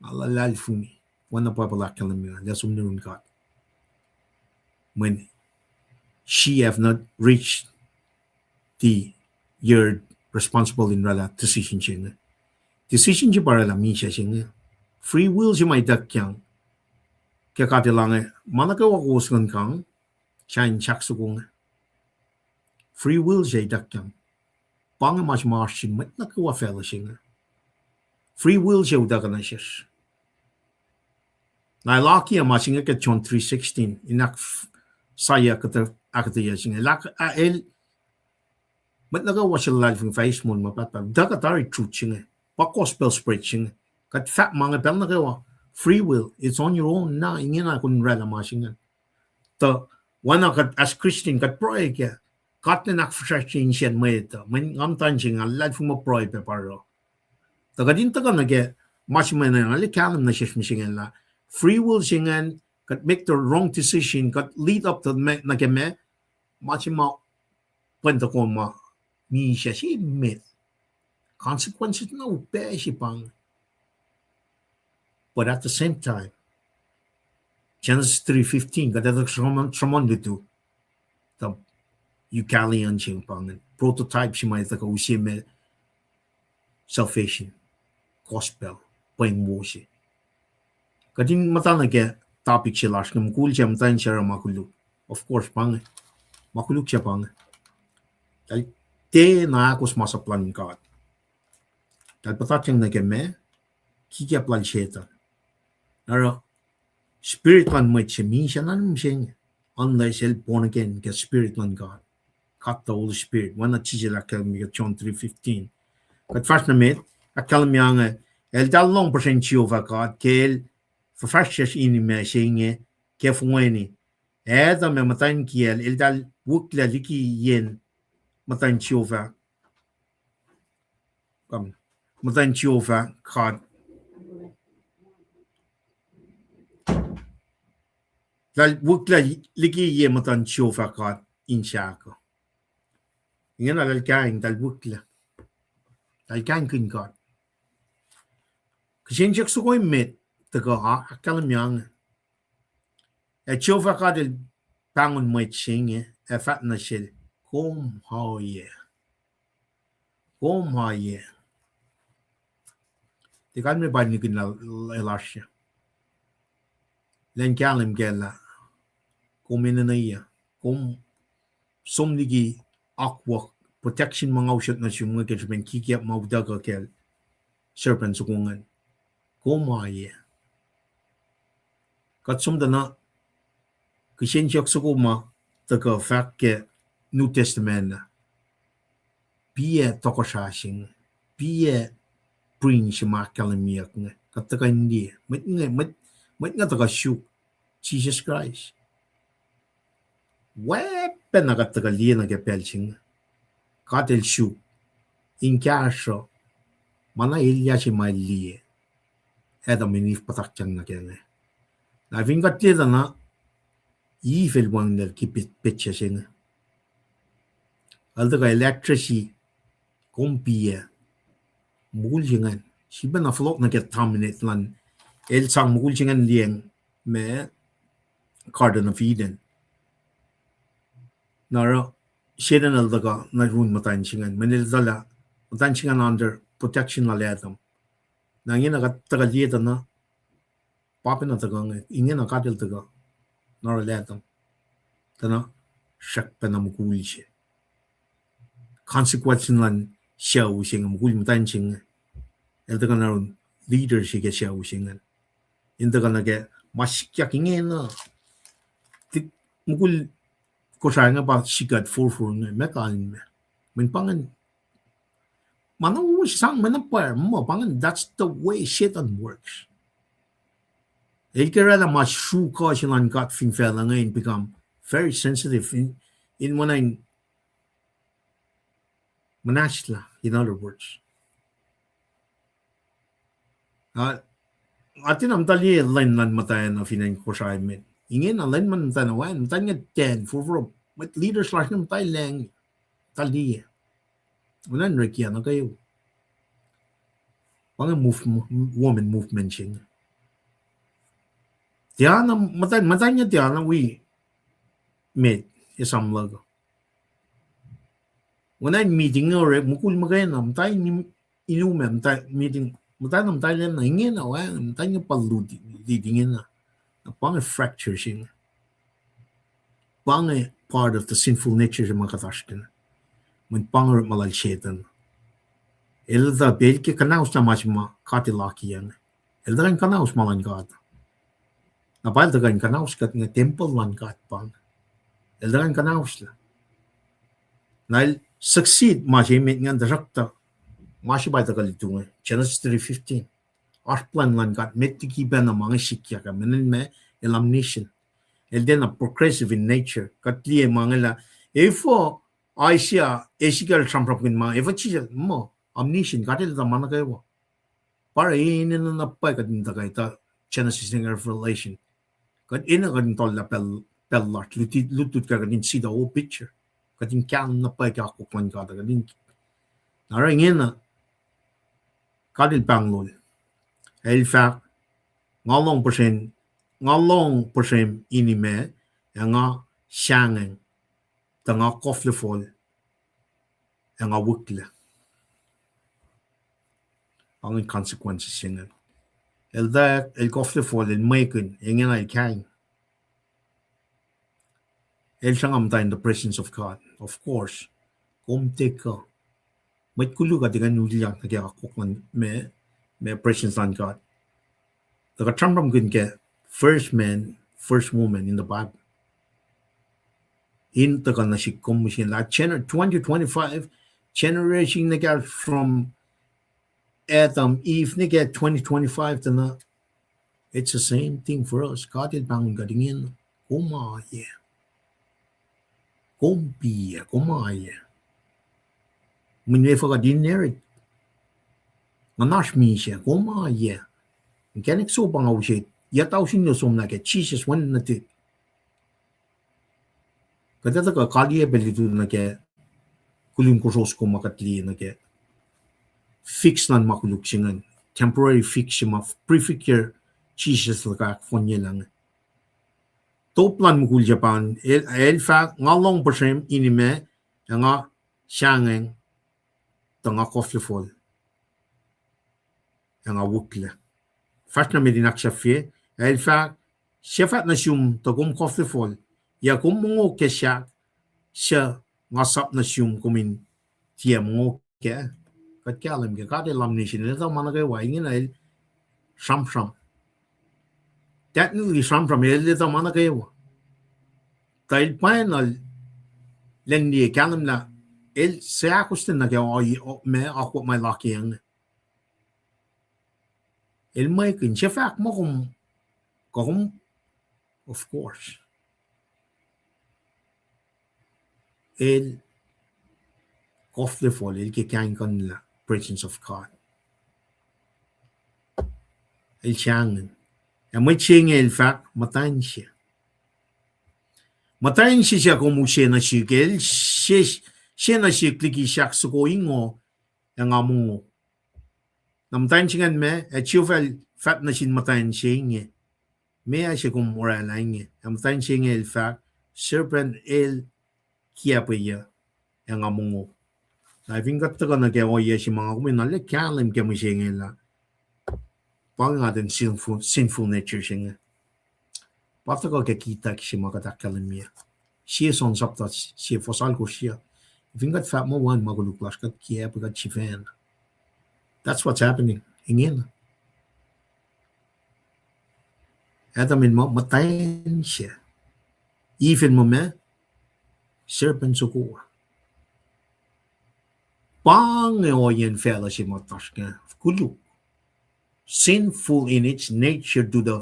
alalal fumi wana pa pala kalamia that's umnurun God when she have not reached the year responsible in rala decision singa para la mi siya singa free will si may dakyang kaya katilangan manakawa ko usgan kang chain chaksukong free will siya dakyang pang mas marsin met nakawa fella singa free will siya udakan na siya na laki ang masinga ka John 3:16 inak saya kata akata singa lak el met nakawa siya live ng face mo mapatpag dakatari truth singa pa gospel spread singa kat fat mga pel nakawa free will it's on your own na ingin na kun rela masinga to wana kat as Christian kat proy kya kat na nakfrashin siya mayeta man ngamtan singa live mo proy pe paro tagadin taga nage masman na alikalam na siya singa la free will singa kat make the wrong decision kat lead up to nageme machima kwento ko ma mi siya si myth consequences na upe si pang but at the same time Genesis 3:15 kada someone dito the Eucalian siyang pang prototype si may taka usime salvation gospel pang mo siya kadin mata na ke topic siya lash ng cool siya matayin siya makuluk of course pang makuluk siya pang dahil te na ako sumasaplan ng God dahil patat siyang nageme kikaplan siya naro spirit man mo siya minsan naman siya unless he's born again get spirit man God got the Holy Spirit wana chijila kalmi John 3:15 kat fast na met akalmi ang el dalong presensyo va God kel verfasjes in me singe ke fueni da me matan kiel el dal wukla liki yen matan chiova matan chiova God dal wukla liki yen matan chiova God in shako ingen dal kain dal wukla dal kain kun God kasi njek sukoy met taga akalam yang chiova God bangun mai chinge fat na shil kom haye ti kan me ba ni kin elasha len kalim gela komina ya kom somligi aqua protection mga usat na siya mga kaya kikiap maudaga kel serpent sukungan komaye katsum dana kishenchak sukuma taka fakke New Testament na biye tokosashing biye prince makalamiyak nga kataka hindi mat nga taka shu Jesus Christ wepen na kataka liya na kapelching katel shu in kasho mana ilya si maliye eda minif patakchang na kene na vingat liya na evil one that keep it picture sing alda ka electricity kompiye muguljingan siba na flok na get terminate lan el sang muguljingan liang me Garden of Eden nara shedan alda ka na run matan singan manil dala matan singan under protection na letam nangin na katagalieta na papin na tagang ingin na katil taga nara letam tana shak pa na mugul siya consequence lan siya using mugul matan singan el taga na leader siya siya usingan in taga na ke masikyak ingin na mugul ko siya nga ba sigat for nga mekalin me min pangan manawis sang manapar mo pangan that's the way Satan works el kera la mas shu ka silang got fin fela ngayon become very sensitive in manay manasla in other words atin am tali line lan matayan na finain ko siya men ingin ang line man tanawan tanya 10 for with leaders like nam tay lang tali unan rekia na kayo pang woman movement siya Tiana matanya Tiana we met isang lago unan meeting or mukul magay nam tay inumem tay meeting mutanam tayo na ingin na wan tanya paludi dingin na pang fracture siya pang part of the sinful nature sa mga katashkin mun pang malal shetan elda belki kanaus na masma katilaki yan elda kan kanaus malan kat napal da kan kanaus kat nga temple lan kat pang elda kan kanaus la nail succeed majimit nga darakta masih baita kalitungan Genesis 3:15 plan lan kat metiki ba na mga sikya ka menin me elimination and then a progressive in nature katli mga la ifo Asia esikal samprapin mga ifo chija mo omniscient katil ta mana kayo para inin na pa kadin ta kaita Genesis and Revelation kat ina kadin tol la pellat lutut ka kadin see the whole picture kadin kan na pa ka kukman ka kadin nara ngena kadil panglol el fact ngalong persen ini me nga shangen tanga koflefol nga wukle ang consequences singen el koflefol el meken ingen ay kain el sangam ta in the presence of God of course teka may kulu ka dengan nuliang na kaya kakukman me presence on God. The katramram gun ke first man, first woman in the Bible. In the kanashikom machine la 2025 generation na kaya from Adam, Eve na kaya 2025 na it's the same thing for us. God is bangun kadingin kumaya. Kumaya. Minnefa ka dinner nganash mi siya kumaya mechanic so bang awsit yataw sinyo som na ke Jesus one na ti kada ka kali ability na ke kulim kusos ko makatli na ke fix nan makuluk singan temporary fix ma prefigure Jesus la ka fonya lang toplan mukul Japan el fa ngalong persem inime nga shangen tanga koflefol nga wukle fast na medinak shafie el fa shefat na shum to kum koflefol ya kum mo kesha sha ngasap na shum kumin tiam mo ke kat kalam ke ka de lam nation le ta mana ke wa ingin el sham technically sham el le ta mana ke wa tail panel lengdi kalam na el se akustin na ke o me akwa mai lakiang el mai kin chefak mo kum of course el kofle el ke kan kan la presence of God el chang ya mai ching el fak matan siya como siya na siya siya na siya kliki siya sa ko ingo yang amungo namatan chingan me chiofel fat na sin matan siya inge me a siya kung mura na inge namatan siya el fak serpent el kia pa ya yang amungo na vingat ta na kaya oya si mga kuminale kalim kaya mo siya la pang atin sinful nature siya pata ko kita si mga katakalim niya siya son sapta siya fosal ko siya vingat fat mo wan maguluklas kat kia pa kat chifen that's what's happening ingin etamin mo matayin siya even mo me serpent sukuwa Pangayoyan fellowship matashka kuluk sinful in its nature to the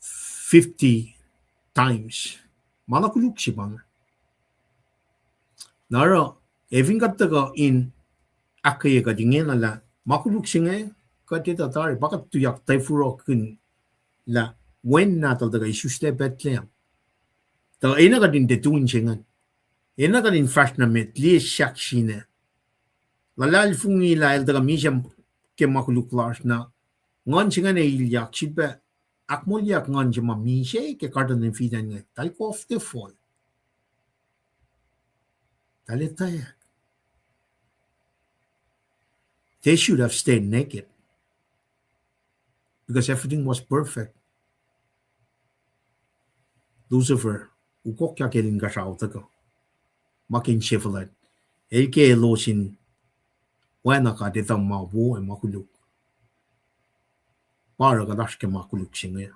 50 times malakuluk si bang naro evin kattaga in akaya ka dingen la makuluk singa katita tari bakat tuyak taifuro kun la when na tal daga isuste Bethlehem ta ina ka din tetun singan ina ka din fast na met li shakshine lalal fungi la el daga misam ke makuluk lars na ngon singa ne ilyak chipe akmolyak ngon jama mise ke karton den fidan ne tal ko of the fall taletaya they should have stayed naked because everything was perfect Lucifer ukok kya kelin ka shaw tako makin Chevrolet elke losin wana ka de tam mabu e makuluk para ka dash ke makuluk singa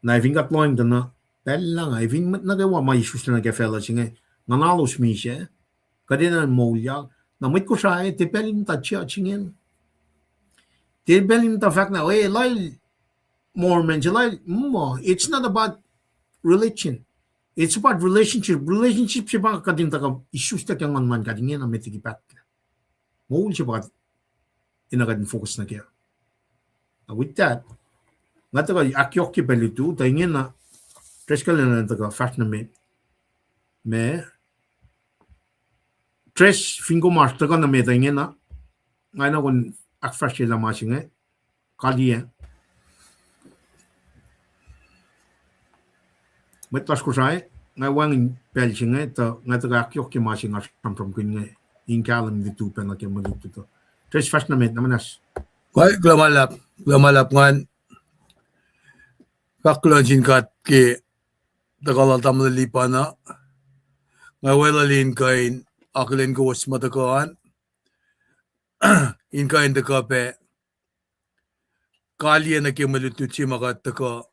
na vingat loing dana bella nga vin na ga wa mai shusta na ke fella singa nanalos mi she kadena molya na mit ko sha te pelin ta chia chingen te pelin ta fak na we lai more mental mo it's not about religion it's about relationship siya kadin ta ka issues ta kang man kadin na metigi pat mo siya ba inagad focus na kaya with that nga ta ka akyok ki pelitu ta ingin na tres ka na ta ka fast na me tres fingo mars ta ka na me ta ingin na nga na kun akfresh la masinga kaliya metlas ko sai nga wang pelchinga ta nga ta ka kyok ki masinga from kun in kalam di tu pen la ke mo tu tres fast na me namanas Wai glamalap ngan paklon jinkat ke dagalal tamla lipana ngawelalin kain aklen ko was matakaan in kain da kape kaliya na ke malutu chi magat ka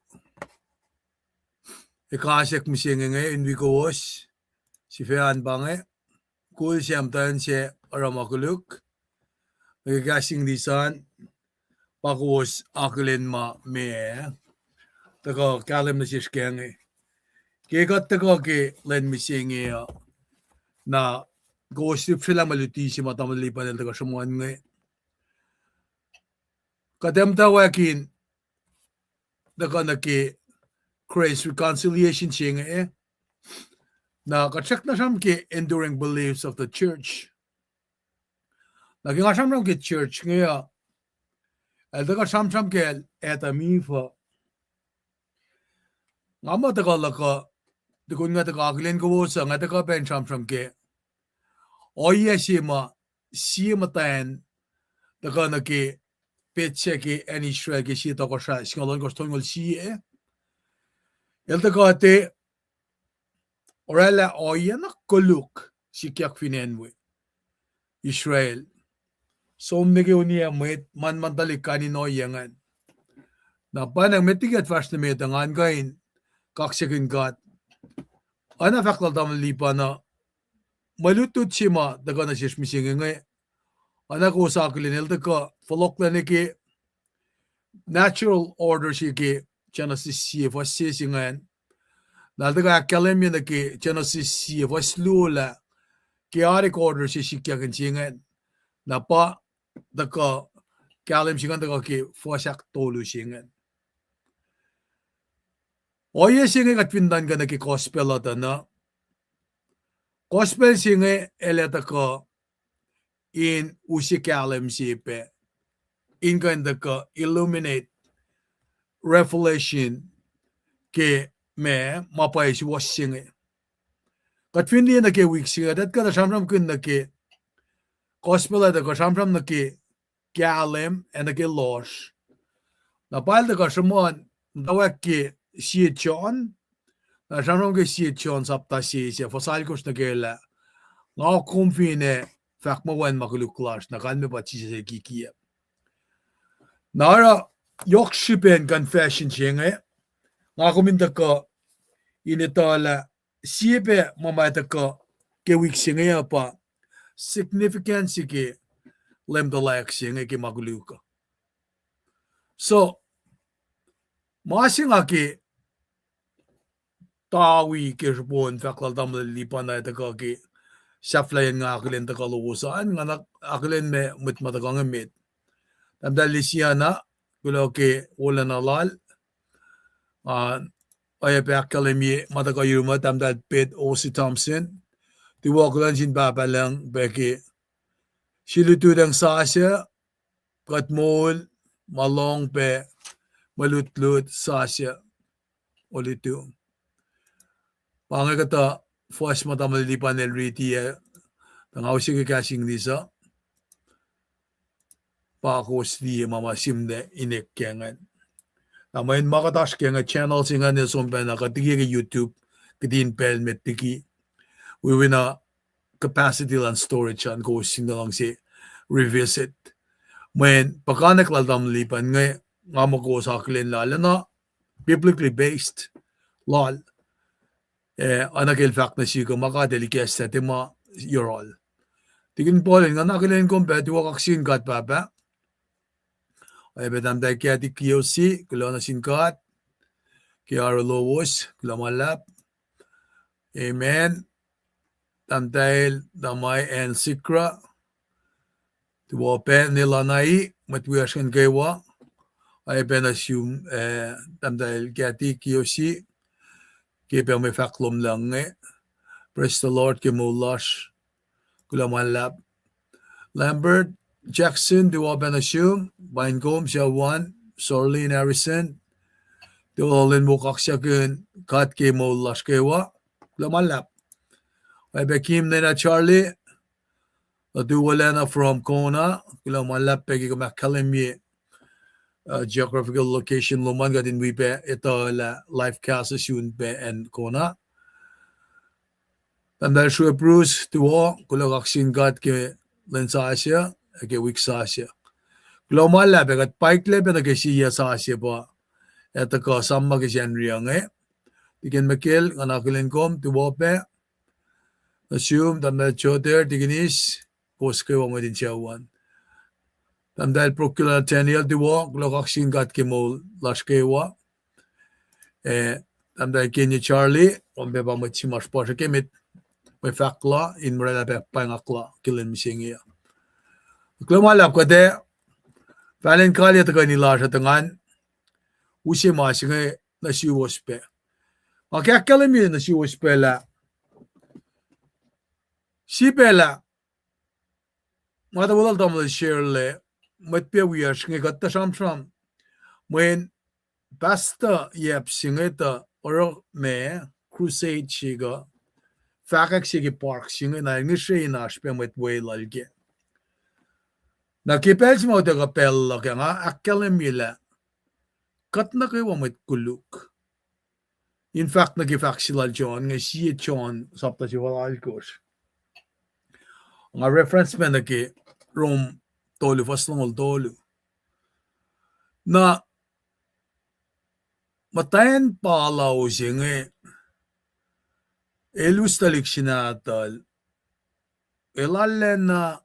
ekasek misenge in ko was si fean bange kul siam tan se aramakuluk gasing lisan pakos aklen ma me taka kalem na siskenge ke gat taka ke len misenge na go strip sila maluti si matamali pa del taka samuan nge kadem tawakin taka na ke Christ reconciliation siya na kachak na siyam ke enduring beliefs of the church naging asam ram ke church nga el daga sam ke eta mifa ngama ta ka la ka de kun nga ta ka glen ko wo sa nga ta ka ben cham ke oye si ma tan ta ka na ke pe che ke any shre ke si ta ko sha ngol ko stongol si el ta ka te orala oye na koluk si kyak finen we Israel som ne ke unia met man tali kanin oyengan na panang metigat fast na met ang angain kaksekin gat ana fakal dam lipa na malutut sima daga na sis missing ngay ana ko sa kulinel ta ka folok la ne ke natural order si ke Genesis si fa si singan na daga kalemya na ke Genesis si fa slula chaotic order si kya kan singan na pa daga kalem singan daga ke fa sak tolu singan oye singa kat pindan ka na ke gospel ata na gospel singa eleta ko in usikalem sipe in kind ka illuminate revelation ke me mapay si was singa kat pindi na ke week singa dat ka na samram kun na ke gospel ata ko samram na ke kalem and na ke losh na pal da ka samon dawak ke si John na samram ke si John sapta si fasal ko na ke la nga kumfine fak mawan makuluklas na kan me patsi se kikia nara yokshipen confession chenge nga kuminda ko initala sipe mamata ko ke week singe pa significance ke lem the like singe ke maguluka so masinga ke tawi ke bon fakal dam lipana ta ko ke saflayan nga akilen ta kaluusan nga akilen me mutmatagang mit tamdal lisiana kulo ke wala na lal ay pakalemi matakayuma tamdal pet Osi Thompson tiwaklan sin babalang beke silutudang sasya katmol malong pe malutlut sasya ulitu pangakata first matamalipan el riti tangaw sige kasing nisa pakos di mama simde inek kengan namain makatas kenga channel singa ne sompe na katigi ke YouTube kadin pel metiki we win a capacity and storage and go singalang si revisit when pakanak ladam lipan ngay ngamako sa klin lala na biblically based lal anakil fact na siya makadelikas sa tema yorol. Tigin po rin nga nakilin kompet yung kaksin kat papa. Ay betam tayo kaya ti QC, kula na sinkat, kaya lowos, kula malap. Amen. Tamtay damay and sikra. Tuwapen nila nai, matwiyaskan kaywa. Ay benasyung tamtay kaya ti QC. Kaya may faklom lang praise the Lord ke mulash kulamalap Lambert Jackson diwa benasum baingom siya one Sorlin Harrison diwalin mukak siya kun kat ke mulash kewa kulamalap ay bekim na Charlie diwala na from Kona kulamalap pegi ko makalemi geographical location luman gadin we pe ito la life cast yun pe and Kona tandal shue Bruce tuwa kula kaksin gat ke lensa asya ke week sa asya kula mala pe kat pike le pe na ke siya sa asya pa eto ko samma ke siyan riyang tikin makil nganakilen kom tuwa pe assume tandal choter tikinis poske wa mo din siya wan tamdal procula tennial diwa glokaksin gat ke mo lashkewa tamdal kenya Charlie ombe ba mo chimash pa ke mit may fakla in mrela pe pangakla kilin misingia klumalap ko de valen kali ta ni la sa tangan usi ma singe na siwospe makakkalemi na siwospela sipela mata wala tam share le matpia wiya singe gatta sham when basta yep singeta or me crusade shiga fakak shigi park shinga na ngishe na spem with way lalge na kipels mo de kapel la nga akalemila kat na kay wamit kuluk in fact nagifaksilal John nga siya John sapta si walal gosh nga reference man nagi Rome tolu faslong tolu na matayan palaw siya elustalik sinatal elalen na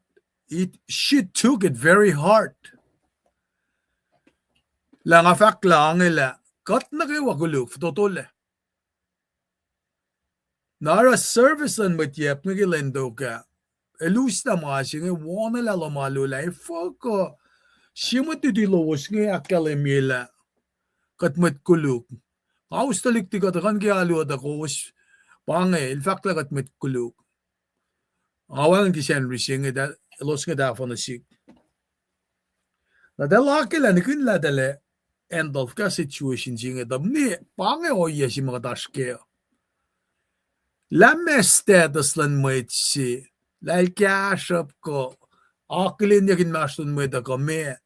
she took it very hard la nga fact lang ila kat na kay waguluk totole nara service lan matiap nagilendo ka elusta mga siya wana la lamalula foko siya matitilawas nga akalemila kat matkuluk kaustalik tikatakan kaya aluad ako pange in fact la kat matkuluk awan ki Henry siya nga los nga da na sik na dalaki la nikin la dale end of ka situation siya nga damni pange oya si mga taske Lamme status lan maitsi lal kashap ko aklin yakin mastun mo da kami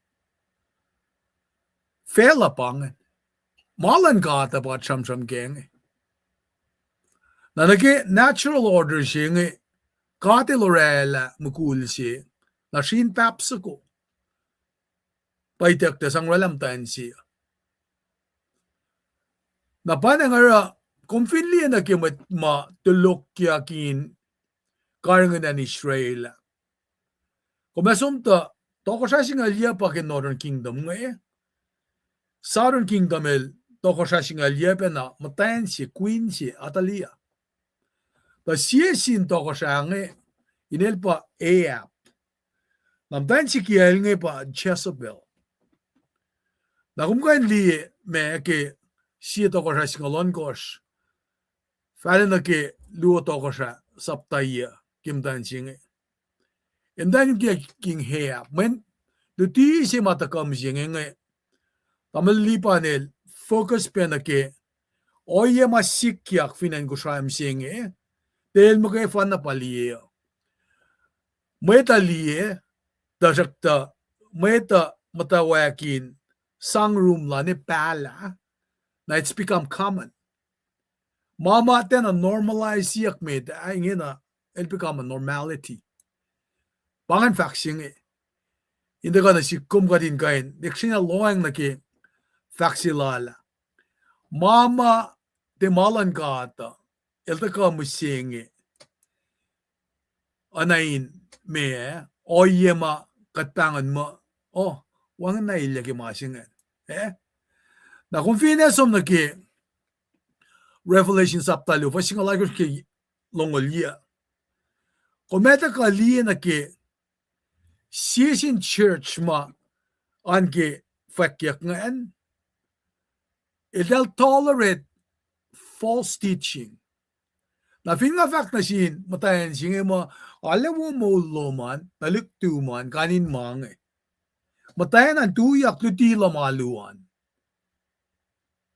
fela pangan malan gata pa cham geng na nagi natural order siya kati lorela mukul siya na shin papsa ko paitak tas ang walam tan siya na panangara kung finli na kimat ma tulok yakin karangan na Israel. Kung masumta, toko siya singalya pa kin Northern Kingdom nga Southern Kingdom toko siya singalya pa na matayan si Queen si Atalia. Pa siya sin toko siya nga inel pa Ahab. Namtayan si Kiel nga pa Jezebel. Na kumkain liye me ke siya toko siya singalon kosh. Fala na ke luo toko siya saptaya kimdan singe. And then you king hair. When the tea si matakam singe nga tamalipanel focus pe na ke oye masikyak finan ko siya singe. Dahil magay fan na paliye. Meta liye dasakta meta matawakin sang room la ni pala na it's become common. Mama ten a normalize yak med ay ngina it become a normality. Pangan faxing hindi ka na si kum ka din kain diksina loang na ki faxilala. Mama te malan ka ata ilta ka musingi anain me oyema katpangan mo wang na ilagi masingan na kung finesom na ki Revelation saptalo fasing alagos ke longolia kometa ka liya na ke season church ma anke fakyak ngayon it'll tolerate false teaching na finga fact na sin matayan singe mo alam mo loman taliktuman kanin mange matayan ang tuyak lutila maluan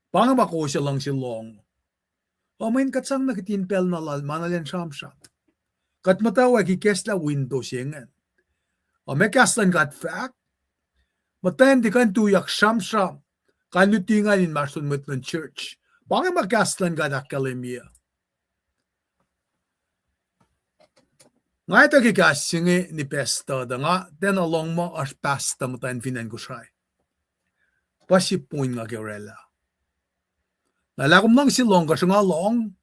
pangabako siya lang silong main katsang nakitinpel na manalen shamsha. Kat matawa ki kesla window siyengan. May kaslan kat fact. Matayan di kan tuyak shamsha. Kanutingan in masun ng church. Bangay magkaslan kat akademia. Nga ito kikasingi ni pesta da nga. Den along mo as pasta matayan finan ko siya. Pasipun nga kirela. Nalakom lang silong kasi nga long.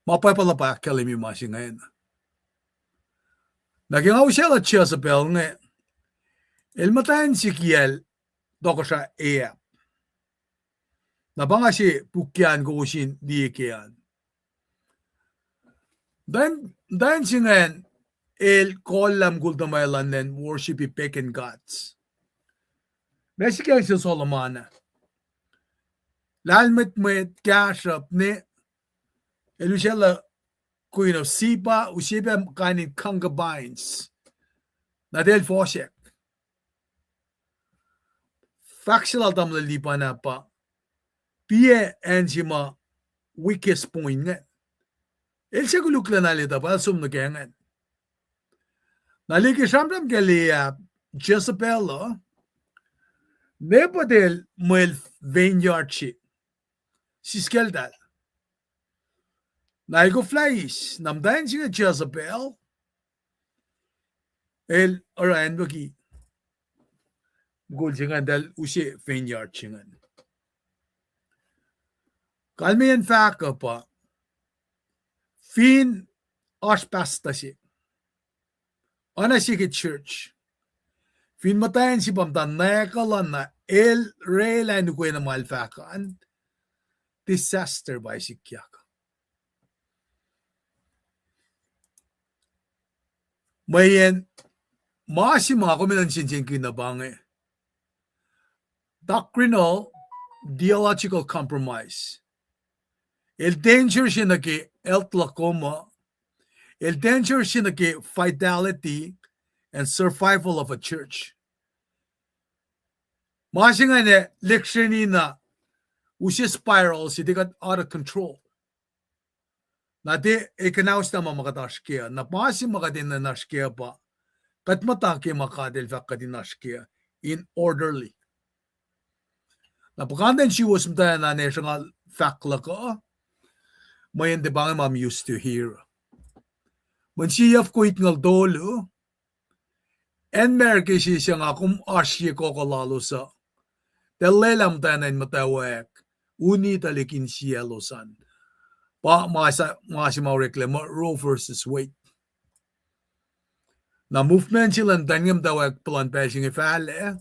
Mapapalapak kalimi masi ngayon. Naging ako siya la Jezebel nga. Ilmatayan si Kiel. Doko siya Ahab. Nabanga si Pukyan ko sin diikian. Dan si ngayon kolam guldamaylan nen worship pagan gods. Mesikang si Solomon Lalmet kashap ni Elusela Queen of Siba usiba kanin concubines na del fosek. Factual tam lipa na pa pie and sima weakest point nga. El siya gulukla na lita pa sum na kengan. Naliki samram kali Jezebel Nebadel muel vineyard chi. Siskeldal. Naigo flies namdain siya Jezebel. El orain bagi. Gul singan dal usi vineyard singan. Kalmian faka pa. Fin aspasta si. Ana si church. Fin matayan si pamtan nakalan na el reylan ko na malfaka. And disaster by si kiyaka. Mayen maasi mga kumilan sinsin kinabangay. Doctrinal theological compromise. El danger siya na ki el tlacoma. El danger siya na ki fidelity and survival of a church. Maasi nga na lecture ni na usi spiral si got out of control. Na di ikanaus na mamakatashkia. Na maasi makadin na nashkia pa. Kat matake makadil fakadin nashkia in orderly. Napakandan si was mtaya na national fakla ka. Mayan di bang mam used to hear. Man siyaf ko itngal dolo. En merke siya nga kum asye ko kalalo sa. Telelam tanan matawak. Uni talikin siya losan. Pa masa maureklamo Roe versus Wade. Na movement silang tanyam tawag plan passing ifale.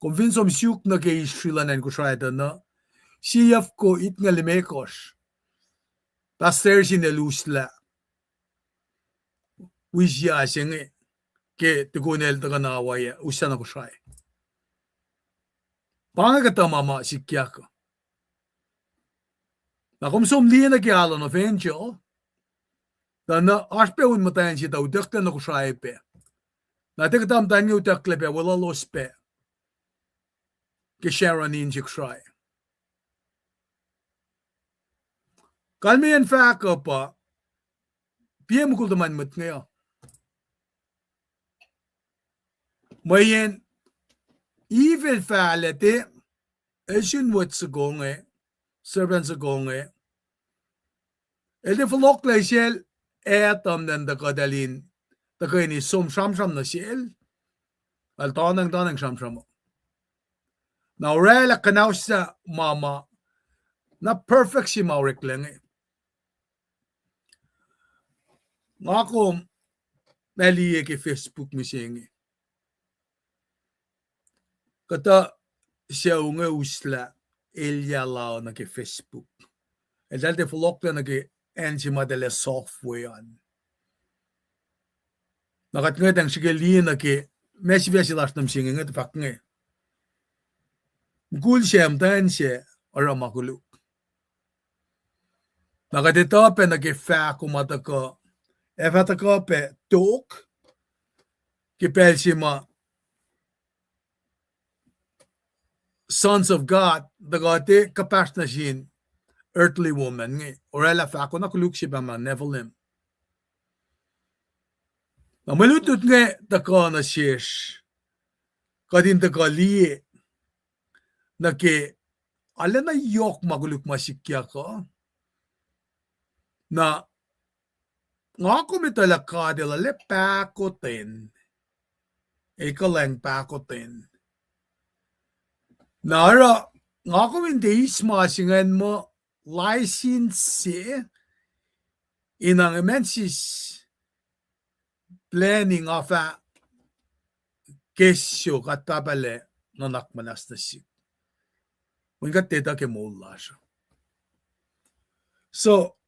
Convince om syuk na kay Shrilanen ko siya na. Siyaf ko itngal limekos. Pastor sinelusla. Wisya singe ke tukunel taga nawaya usan ako siya. Pangagata mama sikya ko. Na kung somliya na kialan of angel, na aspe un matayan siya daw dekta na ko siya pe. Na tektam tanyo tekle pe wala los pe. Ke Sharonin siya siya. Kalmiyan faka pa, PM ko naman mat ngayon. Mayen, evil falete, esin wat sa gonge, servant sa gonge, elde flok la siel, etam nan da kadalin, da kani som shamsham na siel, al tanang shamsham. Na rela kanaw sa mama, na perfect si Maurek lang eh. Nga ko, naliye ke Facebook mi siya Kata siya nga usla, ilya lao na ke Facebook. E dahil te fulok na ke ensi madala software yan. Nakat nga tang sige liya na ke, mesi besi las nam siya nga tafak nga. Mkul siya amtaan siya, ara makuluk. Nakat ito pa na ke fa kumata ko, efata ko pa tok, kipel siya ma, sons of God, dagate kapas na siya earthly woman, orela fa ako nakuluk siya ba ma Nephilim. Na malutut nga dako na siya, kadin dako liye, na ke, ala na yok maguluk masikya ko, na nga ako mitalaka dila le pakotin, ikalang pakotin. Nara, nga ako hindi ismasingan mo license inang imensis planning of a kesyo katapale nanak manas na siya. Mungkin teta ke mula siya. So,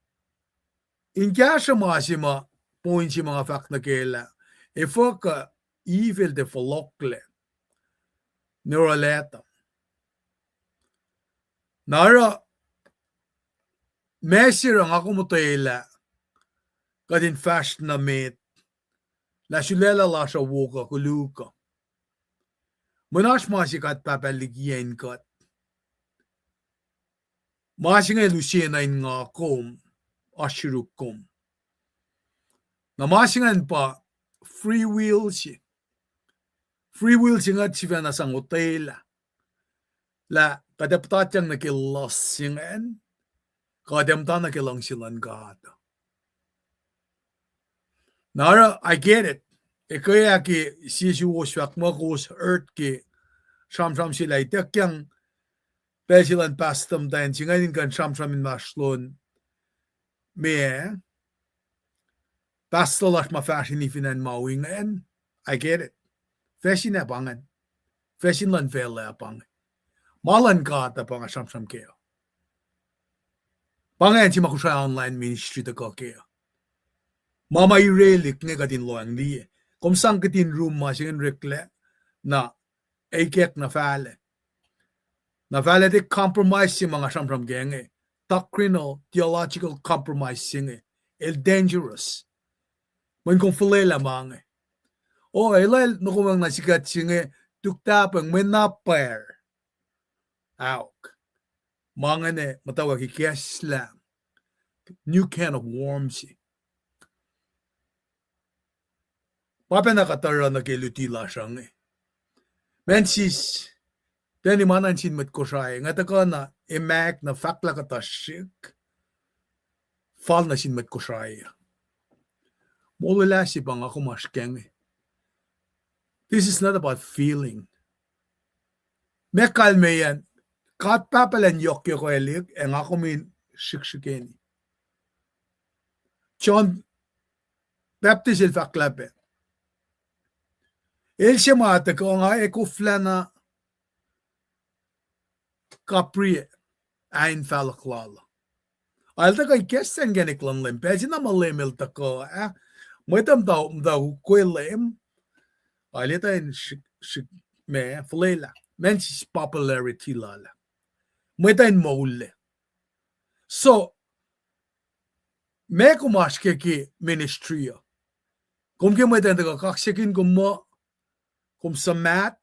in kaya siya masima point siya mga fact na kela, if ka evil de folokle, neuroleta, nara, mesir ang ako mo tayla, kadin fast na met, la sulela la siya woka kuluka. Munas masikat papaligyan kat. 마싱의 루시에나인 ngakom ashirukom. Na masingan pa free will si. Free will si nga chivana sang hotel la kadaptatang na kilasingen kadamta na kilangsilan gata. Nara, I get it. Kaya ki sisu oswak mo kos earth ki sham sila itakyang pesilan pastam dayan singayin kan sham in maslon me pastalash ma fashion ifinan mawingen. I get it. Fashion abangan. Fashion lan vela abangan. Malan gata pang sham kaya. Pangan si makusha online ministry da ka kaya. Mama irelik nga katin loang liye. Kung sang katin room masingin rekle na ekek na fale. Na fale de compromise si mga samsam genge. Doctrinal, theological compromise singe. El dangerous. When kung fulela mange. O elal no kumang nasikat singe tuktapang menaper. Auk. Mga ne matawag ikeslam. New can of worms si. Papa nakatara na kilutila siyang Mensis, tani manan sin met ko siya nga taka na emak na fakla katashik, fal na sin met ko siya. Mulila si bang ako maskeng. This is not about feeling. Mekal me yan, kat papalan yok ko elik, ang ako min shikshiken. John Baptist il fakla pe. El shemata ko nga ekuflana kapri ein falaklala. Alta kay kesten geniklan lem pesi na malemel ta ko Maitam da kwelem alita in me flela men's popularity lala. Maita in maulle. So me kumaske ki ministry. Kung ke maita da kaksekin kumo kung samat,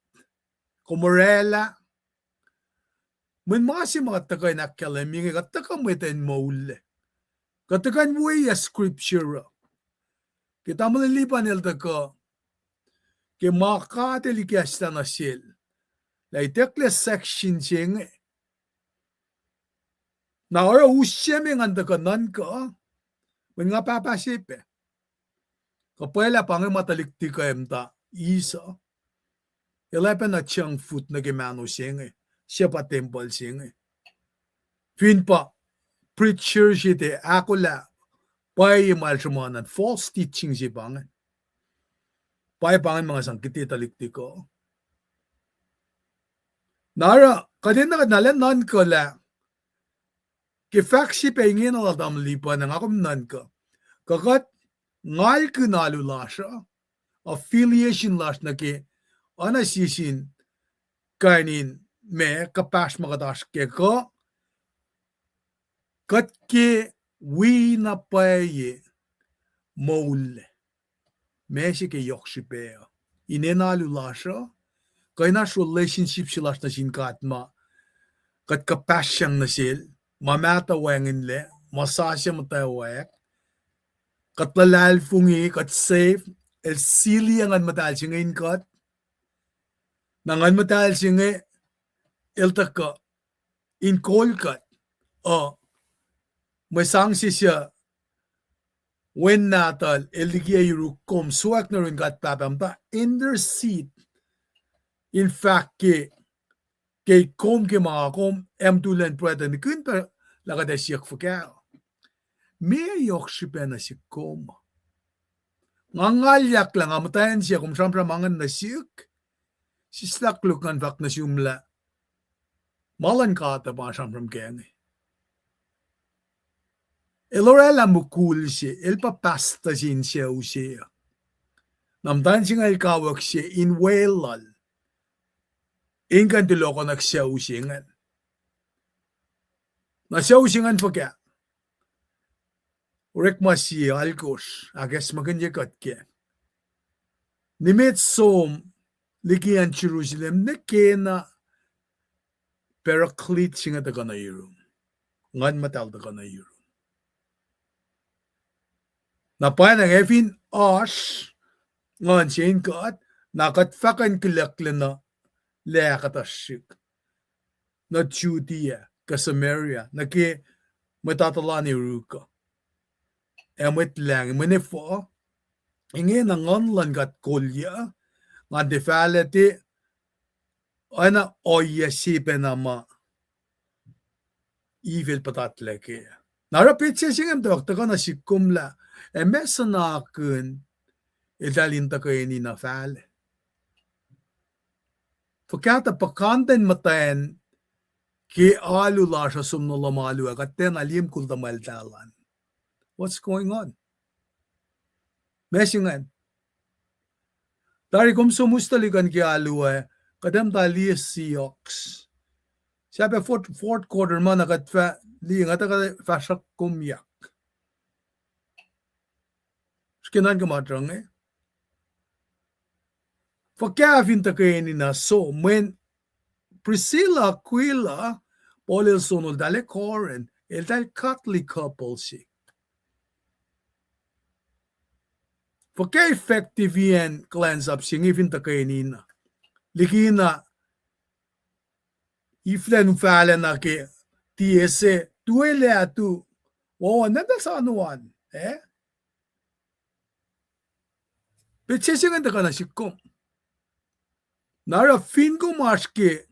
kung morela, men masi mga takay na kalaming, katakang may tayo maule. Katakan mo ay scripture. Kita malilipan nila ko, ke makatilikas na sil. Laitekle section sing, na ora usyeming ang takanan ko, men nga papasipe. Kapela pang matalikti ka emta, isa, Eleven na chang foot na gimano singe. Siya pa temple singe. Fin pa, preacher siya de ako la. Pay imal sumanan. False teaching siya bangan. Pay bangan mga sangkiti talikti ko. Nara, kadin na kanalan nan ko la. Kifak siya pahingin na ladam lipa ng akom nan ko. Kakat, ngal kinalu la siya. Affiliation la siya na ki ana sisin kainin me kapas magadash ke ko kat ke we na paye moule me si ke yokshipe inenalu lasha kaina relationship silas na sin katma kat kapas siyang nasil mamata wangin le masasya matawak kat lalal fungi kat safe el sili ang matal singin kat nangan matal singe eltaka in kolkat may sangsi siya when natal eldigiya yurukom suwak na rin kat papamta in their seat in fact kay kom ke mga kom emtulan pwede ni kunta lagada siyak fakao may yok siya na si kom ngangalyak lang amatayan siya kung siyang mangan na siyak sislaklukan vak na siyumla. Malan kata pa siyang from kenge. Elorela mukul siya, elpapasta siya usiya. Namtan siya ilkawak siya in wailal. Inkan tuloko siya usingan. Na siya usingan pa kaya. Urek siya alkos, agas maganda katke. Nimit som, likian Jerusalem na kena paraclete singa taga na irum. ngan matal da kana yuru na pa na evin ash ngan chain kat nakat fakan kilaklena leakatashik na Judea ka Samaria na ke matatalani ruka emet lang menefo inge na ngon lan gat kolya nga defalete ana oya sipenama evil patatleke nara pitse singam dokta kana sikumla emesana kun edalinta kaini na fale Fakata pakanten mataen ki alu lasha sumnula malu agaten alim kulta maldalan. What's going on? Mesingan. Dari kum sumustalikan ki alu kadam dali Seahawks. Sabi fourth quarter man agat fa li ngata ka fasak kumyak. Skinan kamatrang Fakavin takeni na so when Priscilla Aquila Paul sonol dale Corin el dal Catholic couple si. Fakka effective yan cleanse up singivin takeni na. Likina iflen fala na ke tiese tuele atu nanda sa anuan Pechesingan takana sikom. Nara fin ko maske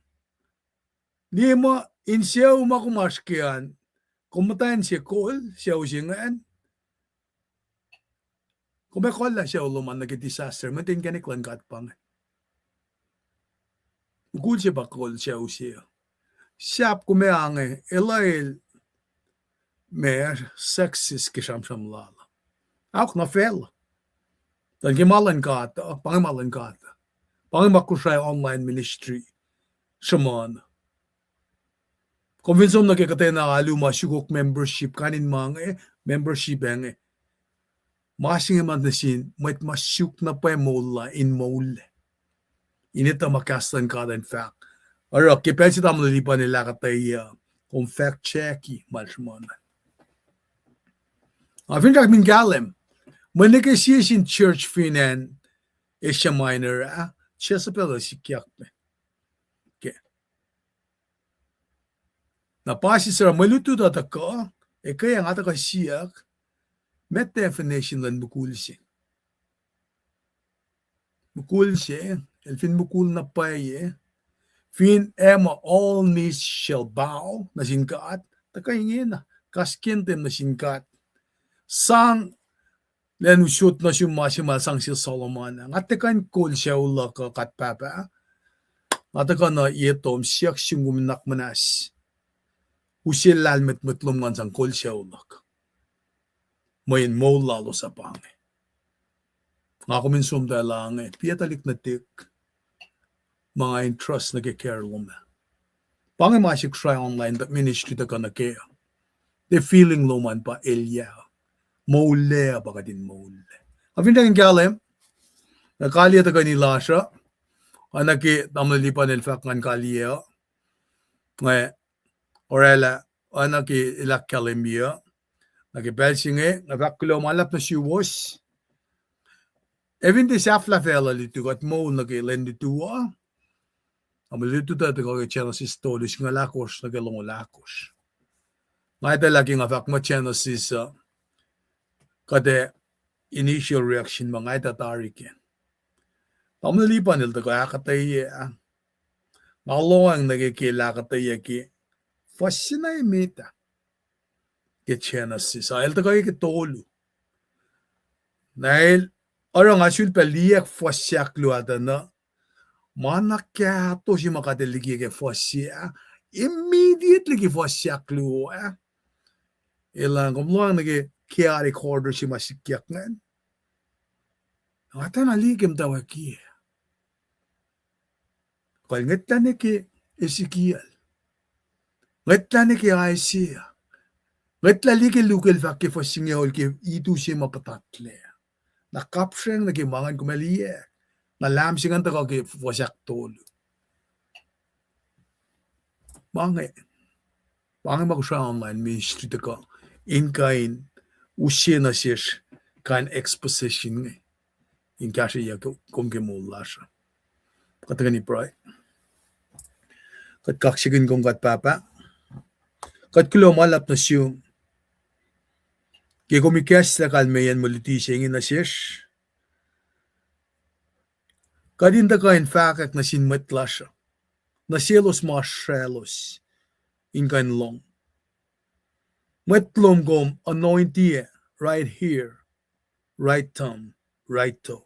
Nima insya uma ko maskean kumatayan siya kol siya usingan kumekol la siya uluman nag-disaster matin kaniklan katpang Gul siya bakol siya usiya Siap kumeange elail mer sexist kisam lala Ako na fel Dan gimalan kata pangimalan kata Pangimakusay online ministry Saman Convinsom na kaya na aluma sugok membership kanin mga membership masing man na sin might masyuk na pa mola in mole inita makastan ka in fact aro kipensi tamo lipan nila katay kung fact checky malsmona afin kag min galem manike siya sin church finan isya minor siya sa pala sikyak Napasi sara malutu da ka kaya nga ka siyak met definition lan bukulsi. Bukulsi, el fin bukul na paye, fin ema all knees shall bow na singkat, takay na, kaskintem na singkat. Sang len usut na sumasimal sang si Solomon, nga tekan kul siya ula ka katpapa, nga tekan na iyetom siyak singumnak manas. Usil lalmet metlum ngan sang kol siya ulak. Mayin mo lalo sa pange. Nga kuminsum dahil lang piyatalik na tik mga entrust na kikare luma. Pange masik try online that ministry da ka na kaya. The feeling luman pa elya. Maule baka din maule. Afin da kalem nakaliya ta kanila siya. Anaki tamalipan ilfak ngan kaliya. Ngayon Orela, anaki ilak kalimia, nakibelsinge, nabakulo malap na siwos. Even di safla fela litu kat mo nakilendi tuwa. Amalitu ta kaya Genesis tolis nga lakos nagalong lakos. Ngayon lagi nga fakma Genesis kade initial reaction mga itatarik yan. Tamalipan nila kaya katay ngalawang nagikila katay ki. Fascinai meta ke Genesis. Ahil ta kayo kitolo. Nahil orang asul paliyak fasyak luada na manakyato si makadeligi ke fasyak immediately ki fasyak luwa. Ilang kumluang nagi kaya recorder si masikyak ngan. Ata naligim tawa ki. Kaya ngatan ki Ezekiel. Ngatla ni kaya siya. Ngatla li ke lukel fakki fasing yol ke itu siya mapatatle. Nakapsyang nagimangan kumaliye. Nalamsingan ta ke fasak tolo. Mange. Bangin makusha online ministry to ka in kain usye na shish kain exposition ngi in kashi ya kum ke mulasha katagani pray kat kakshigin kong kat papa kat kulo malap na siyum ke kumikas la kalmeyan muliti singin na shish kadin da kain fakak na sin matlasha na sielos mashelos in kain long Metlom gom anointie right here, right thumb, right toe.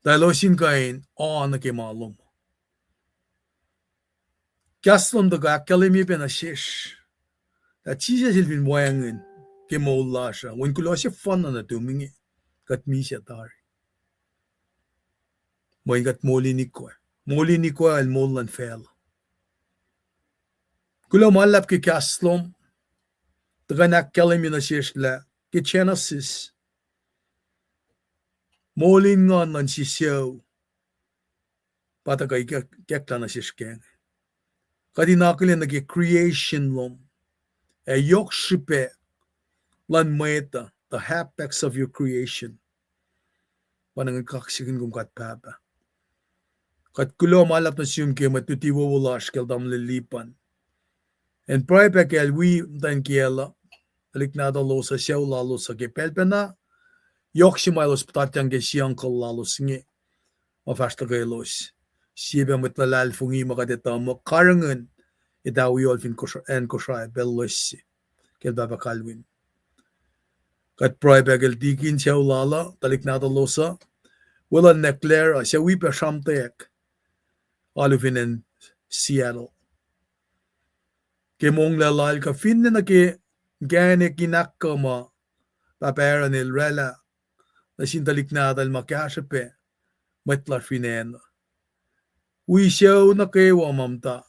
Dalosin kain on ke malum. Kaslom da kalimi pena shish. Da chisa silvin wangin ke molasha. When kulosya fun na tumingi kat misya tari. Moin kat moli ni ko. Moli ni ko al molan fel. Kulo malap ke kaslom da kalimi na shish la ke Genesis. Molin ngon nan si siyaw. Pata kay kekta na sishken. Kadi nakilin nagi creation lom. E yok shipe lan maeta. The apex of your creation. Panang kaksikin kong kat papa. Kat kulo malap na siyum ke matutiwa walash kel dam lilipan. And pray pa kel we dan kiela. Alik na da lo sa siyaw lalo sa kepelpena. Yok si malos patatyang ke siyang kal lalo singi. Mafashta kay los. Siya matlalal fungi makadeta mo karangan idawi olfin en koshay bellosi kel baba kalwin kat pray bagel dikin siya lala talik na losa wala neclaire siya wi pa shamtek alufin en Seattle ke mong lalal ka finne na ke gane kinakama papera nil rela na sintalik na dal makashape matlar finen we show na kewa mamta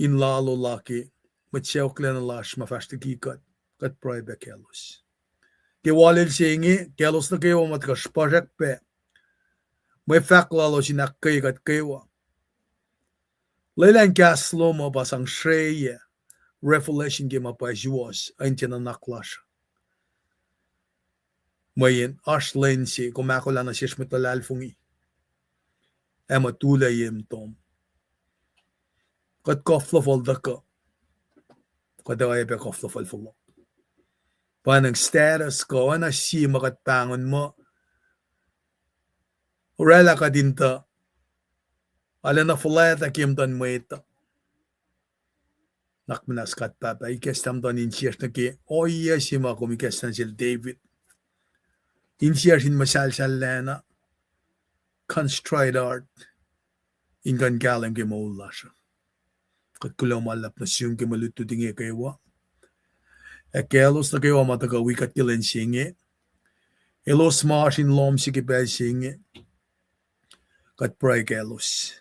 in lalo laki matsiyaw klen lash mafashti kat pray be kelos ke walil singi kelos na kewa mat ka spajak pe may fak lalo sinakay kat kewa lelan kaslo mo basang shreye revelation ke mapajuwas aintina naklash mayin ashlensi kumakula na shish metalal fungi ema tulayim tom kat koflo fol daka kat ay be koflo fol fol panang status ko na si makat pangon mo urela ka dinta ala na fulata kimtan mo ito nakminas kat papa ikestam don insiers na ki oya si ma kumikestan sil David insiers in masal lena constride art ingan galang ke maulasha kat kulang malap na siyong ke maluto dingi kaywa kelos na kayo matagawi kat kilen singe elos masin lom si kipel singe kat pray kelos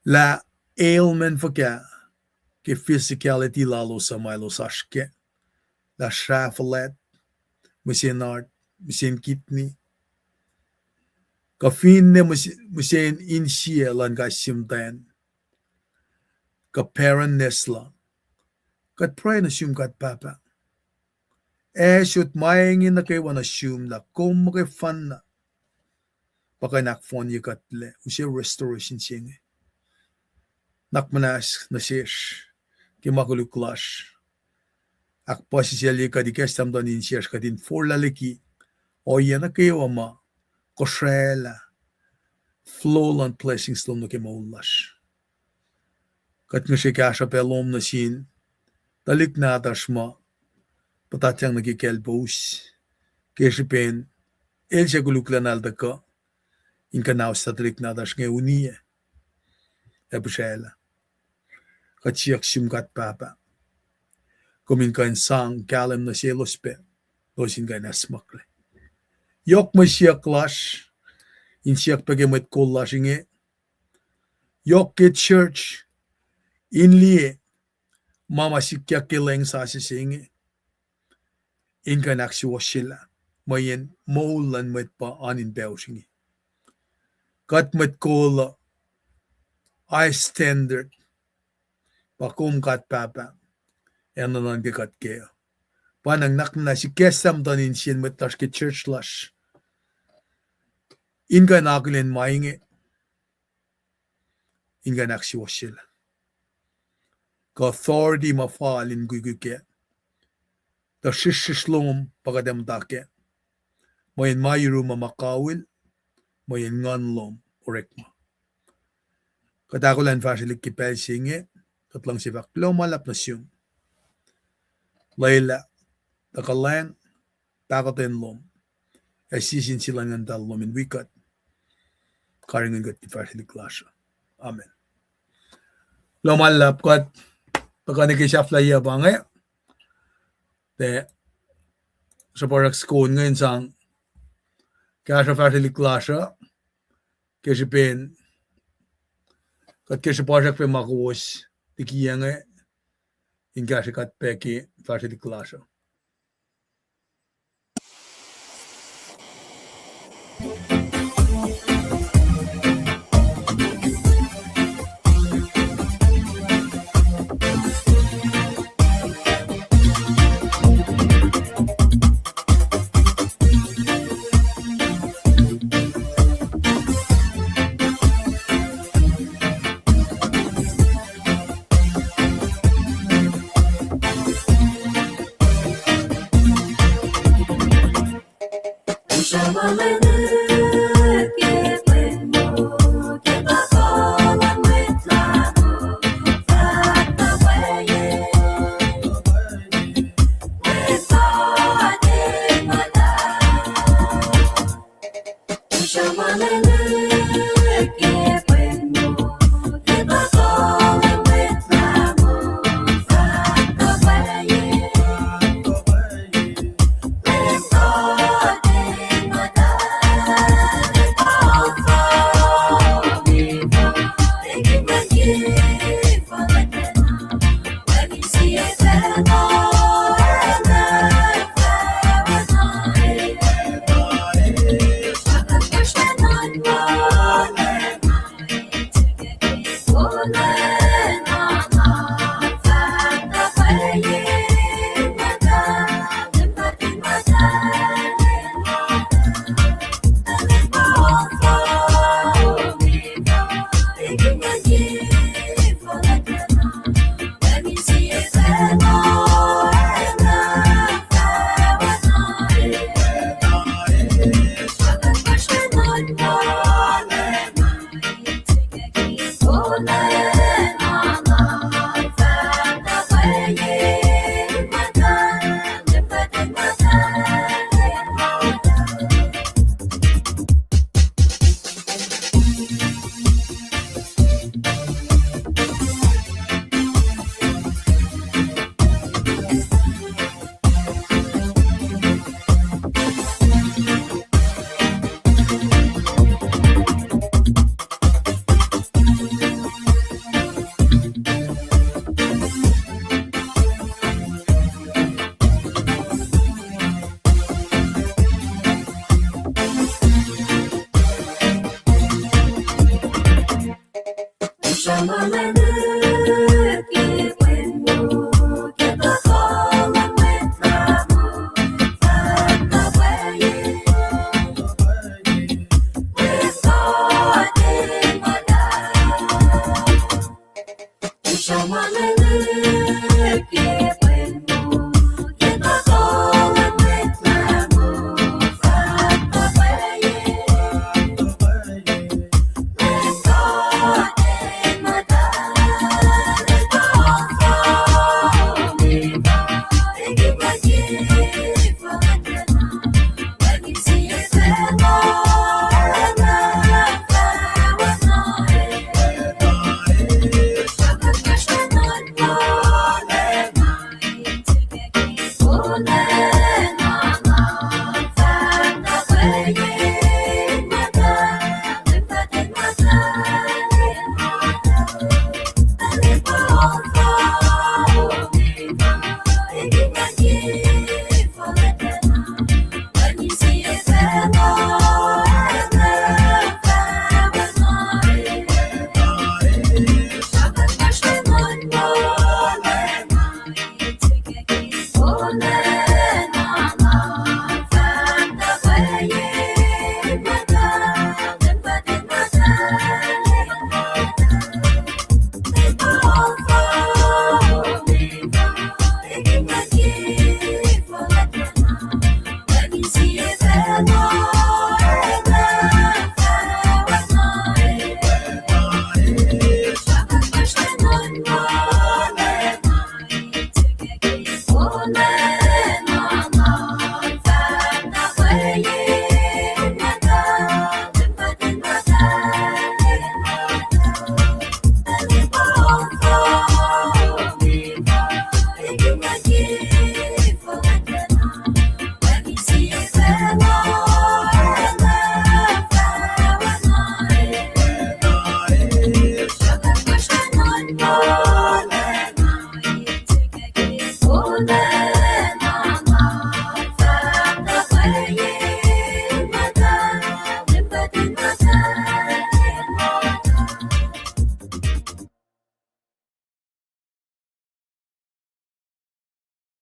la ailment for ke physicality lalo sa malos ashke la shafalet musin art musin kidney ka finne musin insielan ka simtan ka parent nesla kat pray na siyum kat papa shoot mayingin na kayo na siyum la kung makay fan na baka nakfon yung katle usiya restoration siyang nakmanas na siyesh kimakuluklash akpa siya li kadikas tamdan in siyesh kadin for laliki o yan na kayo ama koshela flow land blessings lom na kimaulash kat nga siya kasha pelom na sin talik na atashma patatyang nagikelbos keshipen el siya guluklan aldaka inka naw sa talik na atash nga uniye ebushela kat siyak simkat papa kumin ka sang kalem na siya lospe losin ka nasmakle yok ma siyak lash in siyak pagemet kolash inge yok ke church inliye mama sikya kileng sa sisingi inka naksiwasila mayen maulan met pa anin beosingi kat met kola I standard Pakum kat papa. Enonon ke kat ke. Panang nakna si kesam tanin sin met tas ke church lash. Inga nakulen mainge. Inga naksi wasil. Ka authority mafalin guguke. Da shishislum pagadam take. Mayin mayuru mamakawil. Mayin nganlom orekma. Katakulan fasilik kipel singe. Katlang si vaklo malap na siyong. Layla. Takalang. Takaten lom. Asisin sila ng dalom in wikat. Karingan gat ni fasilik lasha. Amen. Lomalap kat. Pagkanikisaflaya bangay. Te. Sa parak school ngayon sang. Kaya sa fasilik lasha. Kaya si pen. Kat kaya sa parak pe makuwas. Tikiya nga. In kaya si kat peki fasilik lasha. Shamalan